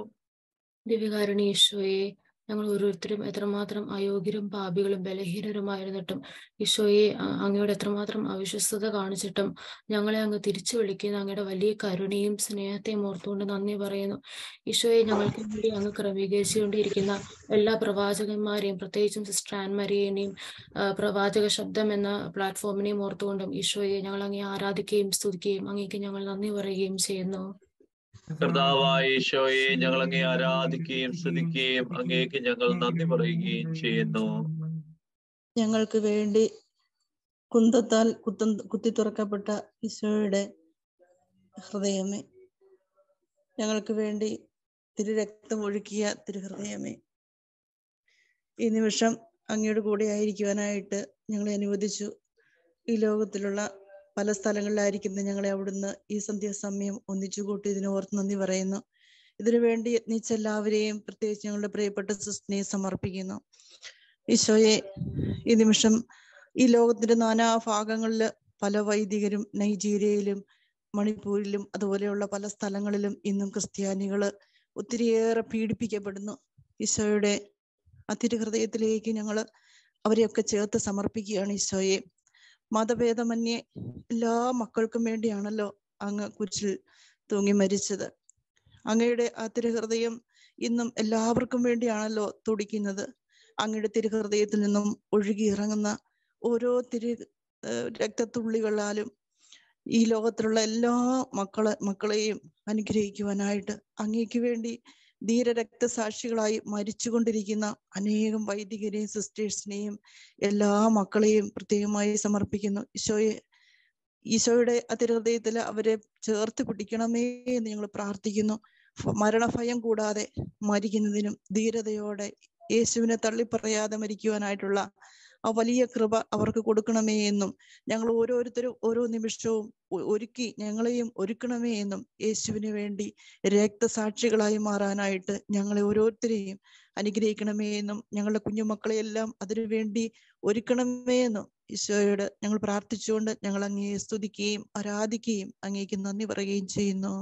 ദിവ്യകാരുണ്യ ഈശോയെ, ഞങ്ങൾ ഓരോരുത്തരും എത്രമാത്രം അയോഗ്യരും പാപികളും ബലഹീനരുമായിരുന്നിട്ടും ഈശോയെ അങ്ങയുടെ എത്രമാത്രം അവിശ്വസ്തത കാണിച്ചിട്ടും ഞങ്ങളെ അങ്ങ് തിരിച്ചു വിളിക്കുന്ന അങ്ങയുടെ വലിയ കരുണയും സ്നേഹത്തെയും ഓർത്തുകൊണ്ട് നന്ദി പറയുന്നു. ഈശോയെ, ഞങ്ങൾക്ക് വേണ്ടി അങ്ങ് ക്രമീകരിച്ചുകൊണ്ടിരിക്കുന്ന എല്ലാ പ്രവാചകന്മാരെയും, പ്രത്യേകിച്ചും സിസ്റ്റർ ആൻ മരിയേനെയും പ്രവാചക ശബ്ദം എന്ന പ്ലാറ്റ്ഫോമിനെയും ഓർത്തുകൊണ്ടും ഈശോയെ ഞങ്ങൾ അങ്ങേ ആരാധിക്കുകയും സ്തുതിക്കുകയും അങ്ങേക്ക് ഞങ്ങൾ നന്ദി പറയുകയും ചെയ്യുന്നു. കർത്താവായ ഈശോയെ, ഞങ്ങൾ അങ്ങേ ആരാധിക്കുകയും സ്തുതിക്കുകയും അങ്ങേക്ക് ഞങ്ങൾ നന്ദി പറയുകയും ചെയ്യുന്നു. ഞങ്ങൾക്ക് വേണ്ടി കുന്തത്താൽ കുത്തി തുറക്കപ്പെട്ട ഈശോയുടെ ഹൃദയമേ, ഞങ്ങൾക്ക് വേണ്ടി തിരുരക്തം ഒഴുക്കിയ തിരുഹൃദയമേ, ഈ നിമിഷം അങ്ങയുടെ കൂടെ ആയിരിക്കുവാനായിട്ട് ഞങ്ങളെ അനുവദിച്ചു. ഈ ലോകത്തിലുള്ള പല സ്ഥലങ്ങളിലായിരിക്കുന്ന ഞങ്ങളെ അവിടുന്ന് ഈ സന്ധ്യാസമയം ഒന്നിച്ചു കൂട്ടി ഇതിനെ ഓർത്ത് നന്ദി പറയുന്നു. ഇതിനു വേണ്ടി യത്നിച്ച എല്ലാവരെയും, പ്രത്യേകിച്ച് ഞങ്ങളുടെ പ്രിയപ്പെട്ട സിസ്റ്ററിനെ സമർപ്പിക്കുന്നു. ഈശോയെ, ഈ നിമിഷം ഈ ലോകത്തിന്റെ നാനാഭാഗങ്ങളിൽ പല വൈദികരും നൈജീരിയയിലും മണിപ്പൂരിലും അതുപോലെയുള്ള പല സ്ഥലങ്ങളിലും ഇന്നും ക്രിസ്ത്യാനികള് ഒത്തിരിയേറെ പീഡിപ്പിക്കപ്പെടുന്നു. ഈശോയുടെ അതിരുഹൃദയത്തിലേക്ക് ഞങ്ങള് അവരെയൊക്കെ ചേർത്ത് സമർപ്പിക്കുകയാണ്. ഈശോയെ, മതഭേദമന്യേ എല്ലാ മക്കൾക്കും വേണ്ടിയാണല്ലോ അങ്ങ് കുരിശിൽ തൂങ്ങി മരിച്ചത്. അങ്ങയുടെ ആ തിരുഹൃദയം ഇന്നും എല്ലാവർക്കും വേണ്ടിയാണല്ലോ തുടിക്കുന്നത്. അങ്ങയുടെ തിരുഹൃദയത്തിൽ നിന്നും ഒഴുകിയിറങ്ങുന്ന ഓരോ രക്തത്തുള്ളികളാലും ഈ ലോകത്തിലുള്ള എല്ലാ മക്കളെയും അനുഗ്രഹിക്കുവാനായിട്ട് അങ്ങേക്ക് വേണ്ടി ധീരരക്തസാക്ഷികളായി മരിച്ചുകൊണ്ടിരിക്കുന്ന അനേകം വൈദികരെയും സിസ്റ്റേഴ്സിനെയും എല്ലാ മക്കളെയും പ്രത്യേകമായി സമർപ്പിക്കുന്നു. ഈശോയുടെ അതിഹൃദയത്തിൽ അവരെ ചേർത്ത് പിടിക്കണമേ എന്ന് ഞങ്ങൾ പ്രാർത്ഥിക്കുന്നു. മരണഭയം കൂടാതെ മരിക്കുന്നതിനും ധീരതയോടെ യേശുവിനെ തള്ളിപ്പറയാതെ മരിക്കുവാനായിട്ടുള്ള ആ വലിയ കൃപ അവർക്ക് കൊടുക്കണമേ എന്നും ഞങ്ങൾ ഓരോരുത്തരും ഓരോ നിമിഷവും ഞങ്ങളെയും ഒരുക്കണമേ എന്നും യേശുവിന് വേണ്ടി രക്തസാക്ഷികളായി മാറാനായിട്ട് ഞങ്ങളെ ഓരോരുത്തരെയും അനുഗ്രഹിക്കണമേ എന്നും ഞങ്ങളുടെ കുഞ്ഞുമക്കളെയെല്ലാം അതിനു വേണ്ടി ഒരുക്കണമേ എന്നും ഈശോയോട് ഞങ്ങൾ പ്രാർത്ഥിച്ചുകൊണ്ട് ഞങ്ങൾ അങ്ങയെ സ്തുതിക്കുകയും ആരാധിക്കുകയും അങ്ങേക്ക് നന്ദി പറയുകയും ചെയ്യുന്നു.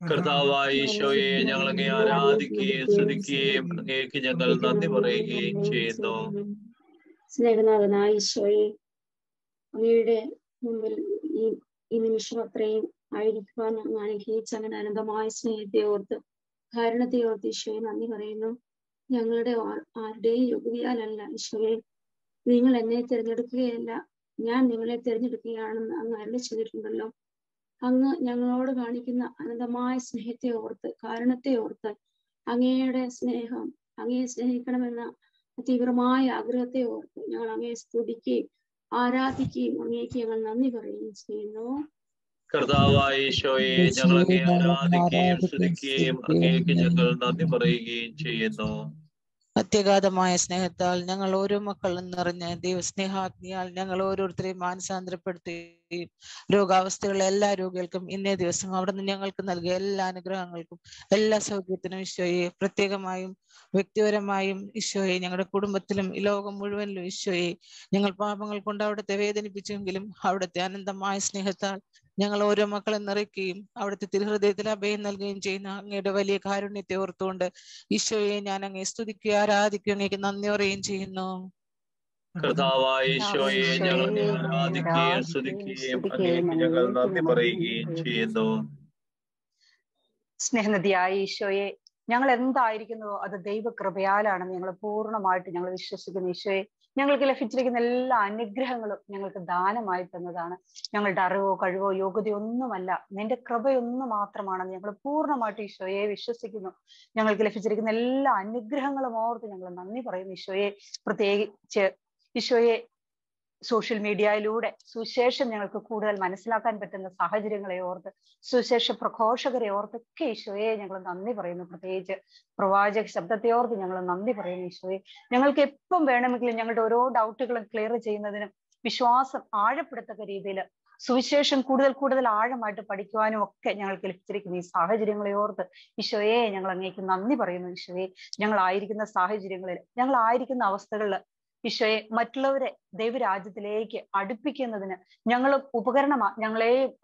കർത്താവായ ഈശോയെ, ഞങ്ങൾ അങ്ങേ ആരാധിക്കുകയും സ്തുതിക്കുകയും അങ്ങേക്ക് ഞങ്ങൾ നന്ദി പറയുകയും ചെയ്യുന്നു. സ്നേഹനാഥനായ ഈശോയെ, അങ്ങയുടെ മുമ്പിൽ ഈ നിമിഷം അത്രയും ആയിരിക്കുവാൻ അങ്ങ് അനുഗ്രഹിച്ച അങ്ങനെ അനന്തമായ സ്നേഹത്തെ ഓർത്ത് കാരണത്തെ ഓർത്ത് ഈശോയെ നന്ദി പറയുന്നു. ഞങ്ങളുടെ ആരുടെയും യോഗ്യതയാലല്ല ഈശോയെ, നിങ്ങൾ എന്നെ തിരഞ്ഞെടുക്കുകയല്ല, ഞാൻ നിങ്ങളെ തിരഞ്ഞെടുക്കുകയാണെന്ന് അങ്ങ് അരുളി ചെയ്തിട്ടുണ്ടല്ലോ. അങ്ങ് ഞങ്ങളോട് കാണിക്കുന്ന അനന്തമായ സ്നേഹത്തെ ഓർത്ത് കാരണത്തെ ഓർത്ത് അങ്ങയുടെ സ്നേഹം, അങ്ങയെ സ്നേഹിക്കണമെന്ന തീവ്രമായ ആഗ്രഹത്തെ ഓർത്ത് ഞങ്ങൾ അങ്ങയെ സ്തുതിക്കുകയും ആരാധിക്കുകയും അങ്ങേക്ക് ഞങ്ങൾ നന്ദി പറയുകയും ചെയ്യുന്നു. കർത്താവായ ഈശോയെ, ഞങ്ങൾ അങ്ങേ ആരാധിക്കുകയും സ്തുതിക്കുകയും അങ്ങേക്ക് ഞങ്ങൾ നന്ദി പറയുകയും ചെയ്യുന്നു. അത്യഗാധമായ സ്നേഹത്താൽ ഞങ്ങൾ ഓരോ മക്കളും നിറഞ്ഞ ദൈവസ്നേഹാഗ്നിയാൽ ഞങ്ങൾ ഓരോരുത്തരെയും മാനസാന്തരപ്പെടുത്തുകയും രോഗാവസ്ഥയുള്ള എല്ലാ രോഗികൾക്കും ഇന്നേ ദിവസം അവിടുന്ന് ഞങ്ങൾക്ക് നൽകിയ എല്ലാ അനുഗ്രഹങ്ങൾക്കും എല്ലാ സൗഖ്യത്തിനും ഈശോയെ, പ്രത്യേകമായും വ്യക്തിപരമായും ഈശോയെ, ഞങ്ങളുടെ കുടുംബത്തിലും ഈ ലോകം മുഴുവനിലും ഈശോയെ, ഞങ്ങൾ പാപങ്ങൾ കൊണ്ട് അവിടുത്തെ വേദനിപ്പിച്ചെങ്കിലും അവിടുത്തെ അനന്തമായ സ്നേഹത്താൽ ഞങ്ങൾ ഓരോ മക്കളെ നിറയ്ക്കുകയും അവിടുത്തെ തിരുഹൃദയത്തിൽ അഭയം നൽകുകയും ചെയ്യുന്ന അങ്ങയുടെ വലിയ കാരുണ്യത്തെ ഓർത്തുകൊണ്ട് ഈശോയെ ഞാൻ അങ്ങയെ സ്തുതിക്കുകയും ആരാധിക്കുകയും അങ്ങേക്ക് നന്ദി പറയുകയും ചെയ്യുന്നു. കർത്താവായ ഈശോയെ, ഞങ്ങൾ അങ്ങേ ആരാധിക്കുകയും സ്തുതിക്കുകയും അങ്ങേക്ക് ഞങ്ങൾ നന്ദി പറയുകയും ചെയ്യുന്നു. സ്നേഹനിധിയായ ഈശോയെ, ഞങ്ങൾ എന്തായിരിക്കുന്നുവോ അത് ദൈവകൃപയാലാണെന്ന് ഞങ്ങൾ പൂർണ്ണമായിട്ട് ഞങ്ങൾ വിശ്വസിക്കുന്നു. ഈശോയെ, ഞങ്ങൾക്ക് ലഭിച്ചിരിക്കുന്ന എല്ലാ അനുഗ്രഹങ്ങളും ഞങ്ങൾക്ക് ദാനമായി തന്നതാണ്. ഞങ്ങളുടെ അറിവോ കഴിവോ യോഗ്യതയോ ഒന്നുമല്ല, നിന്റെ കൃപയൊന്നു മാത്രമാണെന്ന് ഞങ്ങൾ പൂർണ്ണമായിട്ട് ഈശോയെ വിശ്വസിക്കുന്നു. ഞങ്ങൾക്ക് ലഭിച്ചിരിക്കുന്ന എല്ലാ അനുഗ്രഹങ്ങളും ഓർത്ത് ഞങ്ങൾ നന്ദി പറയുന്നു. ഈശോയെ, പ്രത്യേകിച്ച് ഈശോയെ, സോഷ്യൽ മീഡിയയിലൂടെ സുവിശേഷം ഞങ്ങൾക്ക് കൂടുതൽ മനസ്സിലാക്കാൻ പറ്റുന്ന സാഹചര്യങ്ങളെ ഓർത്ത്, സുവിശേഷ പ്രഘോഷകരെ ഓർത്തൊക്കെ ഈശോയെ ഞങ്ങൾ നന്ദി പറയുന്നു. പ്രത്യേകിച്ച് പ്രവാചക ശബ്ദത്തെ ഓർത്ത് ഞങ്ങൾ നന്ദി പറയുന്നു ഈശോയെ. ഞങ്ങൾക്ക് എപ്പം വേണമെങ്കിലും ഞങ്ങളുടെ ഓരോ ഡൗട്ടുകളും ക്ലിയർ ചെയ്യുന്നതിനും വിശ്വാസം ആഴപ്പെടുത്തക്ക രീതിയിൽ സുവിശേഷം കൂടുതൽ കൂടുതൽ ആഴമായിട്ട് പഠിക്കുവാനും ഒക്കെ ഞങ്ങൾക്ക് ലഭിച്ചിരിക്കുന്ന ഈ സാഹചര്യങ്ങളെ ഓർത്ത് ഈശോയെ ഞങ്ങൾ അങ്ങേക്ക് നന്ദി പറയുന്നു. ഈശോയെ, ഞങ്ങളായിരിക്കുന്ന സാഹചര്യങ്ങളിൽ, ഞങ്ങളായിരിക്കുന്ന അവസ്ഥകളിൽ ഈശോയെ മറ്റുള്ളവരെ ദൈവരാജ്യത്തിലേക്ക് അടുപ്പിക്കുന്നതിന് ഞങ്ങളെ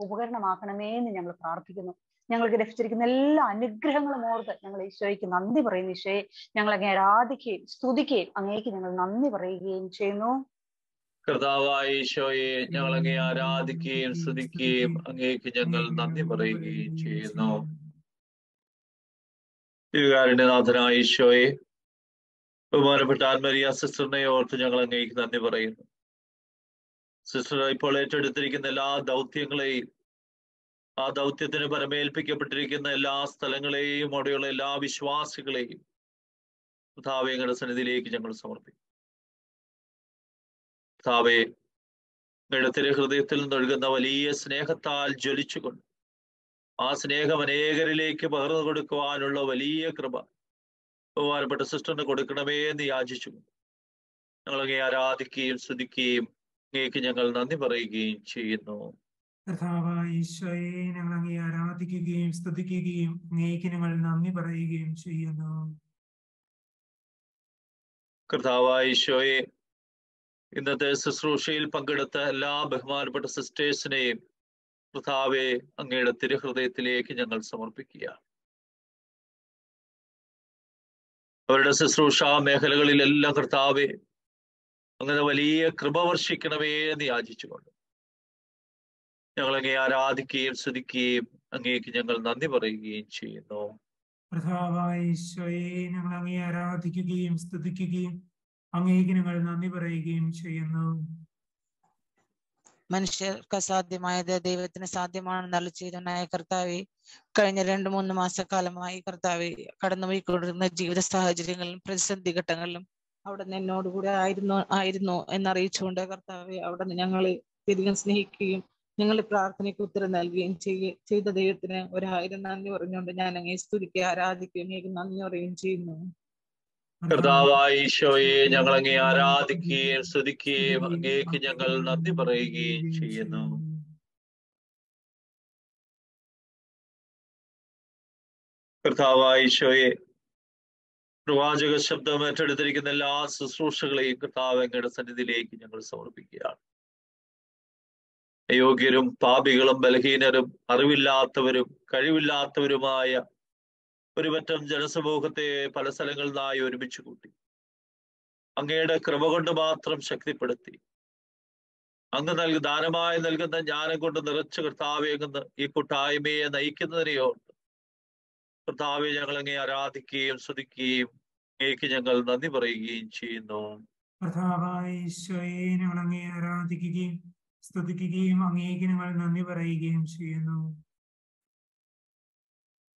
ഉപകരണമാക്കണമേ എന്ന് ഞങ്ങൾ പ്രാർത്ഥിക്കുന്നു. ഞങ്ങൾക്ക് ലഭിച്ചിരിക്കുന്ന എല്ലാ അനുഗ്രഹങ്ങളും ഓർത്ത് ഞങ്ങൾ ഈശോയ്ക്ക് നന്ദി പറയുന്നു. ഈശോയെ, ഞങ്ങൾ അങ്ങേ ആരാധിക്കുകയും സ്തുതിക്കുകയും അങ്ങേക്ക് ഞങ്ങൾ നന്ദി പറയുകയും ചെയ്യുന്നു. കർത്താവായ ഈശോയെ, ഞങ്ങൾ അങ്ങേ ആരാധിക്കുകയും സ്തുതിക്കുകയും അങ്ങേക്ക് ഞങ്ങൾ നന്ദി പറയുകയും ചെയ്യുന്നു. ദിവ്യകാരുണ്യനാഥനായ ഈശോയെ, ബഹുമാനപ്പെട്ട ആൻമരിയ സിസ്റ്ററിനെ ഓർത്ത് ഞങ്ങൾ അങ്ങേക്ക് നന്ദി പറയുന്നു. സിസ്റ്റർ ഇപ്പോൾ ഏറ്റെടുത്തിരിക്കുന്ന എല്ലാ ദൗത്യങ്ങളെയും, ആ ദൗത്യത്തിന് പരമേൽപ്പിക്കപ്പെട്ടിരിക്കുന്ന എല്ലാ സ്ഥലങ്ങളെയും, അവിടെയുള്ള എല്ലാ വിശ്വാസികളെയും കർത്താവേ അങ്ങയുടെ സന്നിധിയിലേക്ക് ഞങ്ങൾ സമർപ്പിക്കും. കർത്താവേ, അങ്ങയുടെ തിരുഹൃദയത്തിൽ നിന്നൊഴുകുന്ന വലിയ സ്നേഹത്താൽ ജ്വലിച്ചുകൊണ്ട് ആ സ്നേഹം അനേകരിലേക്ക് പകർന്നു കൊടുക്കുവാനുള്ള വലിയ കൃപ ബഹുമാനപ്പെട്ട സിസ്റ്ററിന് കൊടുക്കണമേ എന്ന് യാചിച്ചു ഞങ്ങളങ്ങേ ആരാധിക്കുകയും സ്തുതിക്കുകയും അങ്ങേക്ക് ഞങ്ങൾ നന്ദി പറയുകയും ചെയ്യുന്നു. കർത്താവായ ഈശോയെ, ഞങ്ങൾ അങ്ങേ ആരാധിക്കുകയും സ്തുതിക്കുകയും അങ്ങേക്ക് ഞങ്ങൾ നന്ദി പറയുകയും ചെയ്യുന്നു. കർത്താവായ ഈശോയെ, ഇന്നത്തെ ശുശ്രൂഷയിൽ പങ്കെടുത്ത എല്ലാ ബഹുമാനപ്പെട്ട സിസ്റ്റേഴ്സിനെയും കർത്താവെ അങ്ങയുടെ തിരുഹൃദയത്തിലേക്ക് ഞങ്ങൾ സമർപ്പിക്കുകയാണ്. അവരുടെ ശുശ്രൂഷ മേഖലകളിലെല്ലാം കർത്താവെ അങ്ങനെ വലിയ കൃപ വർഷിക്കണമേ എന്ന് യാചിച്ചുകൊണ്ട് ഞങ്ങൾ അങ്ങേ ആരാധിക്കുകയും സ്തുതിക്കുകയും അങ്ങേക്ക് ഞങ്ങൾ നന്ദി പറയുകയും ചെയ്യുന്നു. കർത്താവായ ഈശോയെ, ഞങ്ങൾ അങ്ങേ ആരാധിക്കുകയും സ്തുതിക്കുകയും അങ്ങേക്ക് ഞങ്ങൾ നന്ദി പറയുകയും ചെയ്യുന്നു. മനുഷ്യർക്ക് അസാധ്യമായത് ദൈവത്തിന് സാധ്യമാണെന്ന് അരുളിച്ചെയ്തവനായ കർത്താവേ, കഴിഞ്ഞ 2-3 മാസക്കാലമായി കർത്താവേ കടന്നുപോയിക്കൊണ്ടിരുന്ന ജീവിത സാഹചര്യങ്ങളിലും പ്രതിസന്ധി ഘട്ടങ്ങളിലും അവിടെ നിന്ന് എന്നോടുകൂടെ ആയിരുന്നു എന്നറിയിച്ചുകൊണ്ട് കർത്താവേ, അവിടെ നിന്ന് ഞങ്ങളെ തിരികെ സ്നേഹിക്കുകയും ഞങ്ങളുടെ പ്രാർത്ഥനയ്ക്ക് ഉത്തരം നൽകുകയും ചെയ്ത ദൈവത്തിന് 1000 നന്ദി പറഞ്ഞുകൊണ്ട് ഞാൻ അങ്ങേ സ്തുതിക്കുകയും ആരാധിക്കുകയും അങ്ങേക്ക് നന്ദി പറയുകയും ചെയ്യുന്നു. കർത്താവായ ഈശോയെ, ഞങ്ങൾ അങ്ങേ ആരാധിക്കുകയും സ്തുതിക്കുകയും അങ്ങേക്ക് ഞങ്ങൾ നന്ദി പറയുകയും ചെയ്യുന്നു. കർത്താവായ ഈശോയെ, പ്രവാചക ശബ്ദം ഏറ്റെടുത്തിരിക്കുന്ന എല്ലാ ശുശ്രൂഷകളെയും കർത്താവ് അങ്ങയുടെ സന്നിധിയിലേക്ക് ഞങ്ങൾ സമർപ്പിക്കുകയാണ്. അയോഗ്യരും പാപികളും ബലഹീനരും അറിവില്ലാത്തവരും കഴിവില്ലാത്തവരുമായ ഒരു പറ്റം ജനസമൂഹത്തെ പല സ്ഥലങ്ങളിൽ നിന്നായി ഒരുമിച്ച് കൂട്ടി അങ്ങയുടെ കൃപ കൊണ്ട് മാത്രം ശക്തിപ്പെടുത്തി അങ്ങ് ദാനമായി നൽകുന്ന ജ്ഞാനം കൊണ്ട് നിറച്ച് കർത്താവെ അങ്ങ് ഈ കൂട്ടായ്മയെ നയിക്കുന്നതിനെയോർത്ത് കർത്താവെ ഞങ്ങൾ അങ്ങേ ആരാധിക്കുകയും സ്തുതിക്കുകയും അങ്ങേക്ക് ഞങ്ങൾ നന്ദി പറയുകയും ചെയ്യുന്നു. കർത്താവായ ഈശോയെ, ഞങ്ങൾ അങ്ങേ ആരാധിക്കുകയും സ്തുതിക്കുകയും അങ്ങേക്ക് ഞങ്ങൾ നന്ദി പറയുകയും ചെയ്യുന്നു.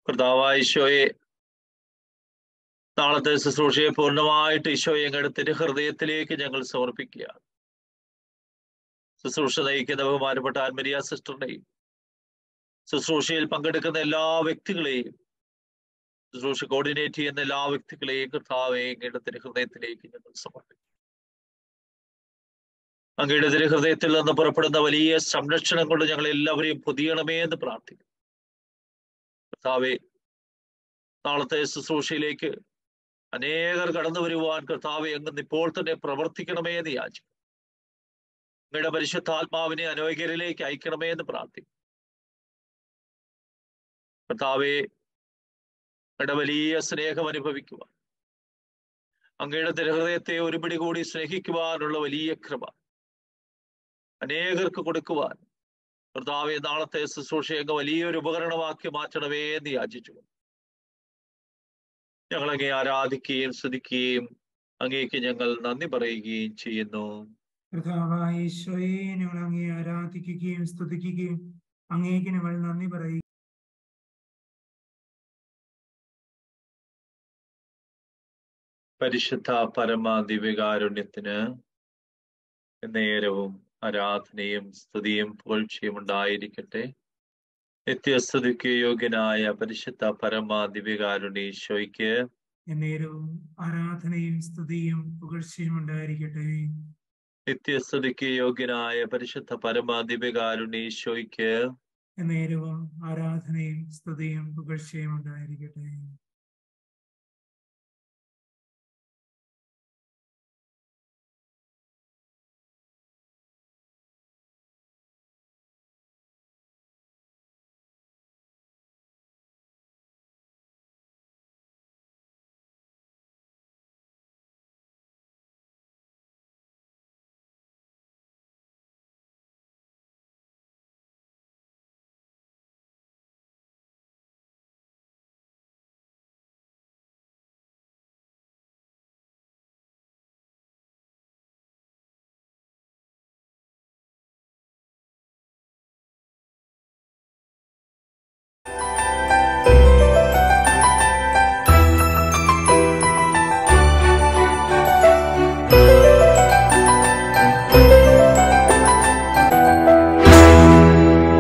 കർത്താവായ ഈശോയെ, നാളത്തെ ശുശ്രൂഷയെ പൂർണ്ണമായിട്ട് ഈശോയെ അങ്ങയുടെ തിരുഹൃദയത്തിലേക്ക് ഞങ്ങൾ സമർപ്പിക്കുകയാണ്. ശുശ്രൂഷ നയിക്കുന്ന ബഹുമാനപ്പെട്ട ആൻമരിയ സിസ്റ്ററിനെയും ശുശ്രൂഷയിൽ പങ്കെടുക്കുന്ന എല്ലാ വ്യക്തികളെയും ശുശ്രൂഷ കോർഡിനേറ്റ് ചെയ്യുന്ന എല്ലാ വ്യക്തികളെയും കർത്താവെ അങ്ങയുടെ തിരുഹൃദയത്തിലേക്ക് ഞങ്ങൾ സമർപ്പിക്കും. അങ്ങയുടെ തിരുഹൃദയത്തിൽ നിന്ന് പുറപ്പെടുന്ന വലിയ സംരക്ഷണം കൊണ്ട് ഞങ്ങൾ എല്ലാവരെയും പൊതിയണമേ എന്ന് പ്രാർത്ഥിക്കും. കർത്താവെ, നാളത്തെ ശുശ്രൂഷയിലേക്ക് അനേകർ കടന്നു വരുവാൻ കർത്താവെ അങ്ങ് ഇപ്പോൾ തന്നെ പ്രവർത്തിക്കണമേ എന്ന് യാചിക്കും. അങ്ങയുടെ പരിശുദ്ധാത്മാവിനെ അനേകരിലേക്ക് അയക്കണമേ എന്ന് പ്രാർത്ഥിക്കും. കർത്താവെ, അങ്ങയുടെ വലിയ സ്നേഹം അനുഭവിക്കുവാൻ, അങ്ങയുടെ തിരുഹൃദയത്തെ ഒരു പിടി കൂടി സ്നേഹിക്കുവാനുള്ള വലിയ കൃപ അനേകർക്ക് കൊടുക്കുവാൻ കർത്താവെ നാളത്തെ ശുശ്രൂഷയെ അങ്ങ് വലിയൊരു ഉപകരണമാക്കി മാറ്റണമേ എന്ന് യാചിച്ചു ഞങ്ങൾ അങ്ങേ ആരാധിക്കുകയും സ്തുതിക്കുകയും അങ്ങേക്ക് ഞങ്ങൾ നന്ദി പറയുകയും ചെയ്യുന്നു. കർത്താവായ ഈശോയെ, ഞങ്ങൾ അങ്ങേ ആരാധിക്കുകയും സ്തുതിക്കുകയും അങ്ങേക്ക് ഞങ്ങൾ നന്ദി പറയുകയും പരിശുദ്ധ പരമ ദിവ്യകാരുണ്യത്തിന് നേരവും ആരാധനയും സ്തുതിയും പുകഴ്ചയും ഉണ്ടായിരിക്കട്ടെ. നിത്യസ്തുതിക്ക് യോഗ്യനായ പരിശുദ്ധ പരമാ ദിവ്യകാരുണ്യേശോയ്ക്ക് എന്നേരവും ആരാധനയും സ്തുതിയും പുകഴ്ചയും ഉണ്ടായിരിക്കട്ടെ. നിത്യസ്തുതിക്ക് യോഗ്യനായ പരിശുദ്ധ പരമാ ദിവ്യകാരുണ്യേശോയ്ക്ക് എന്നേരവും ആരാധനയും സ്തുതിയും പുകഴ്ചയും ഉണ്ടായിരിക്കട്ടെ.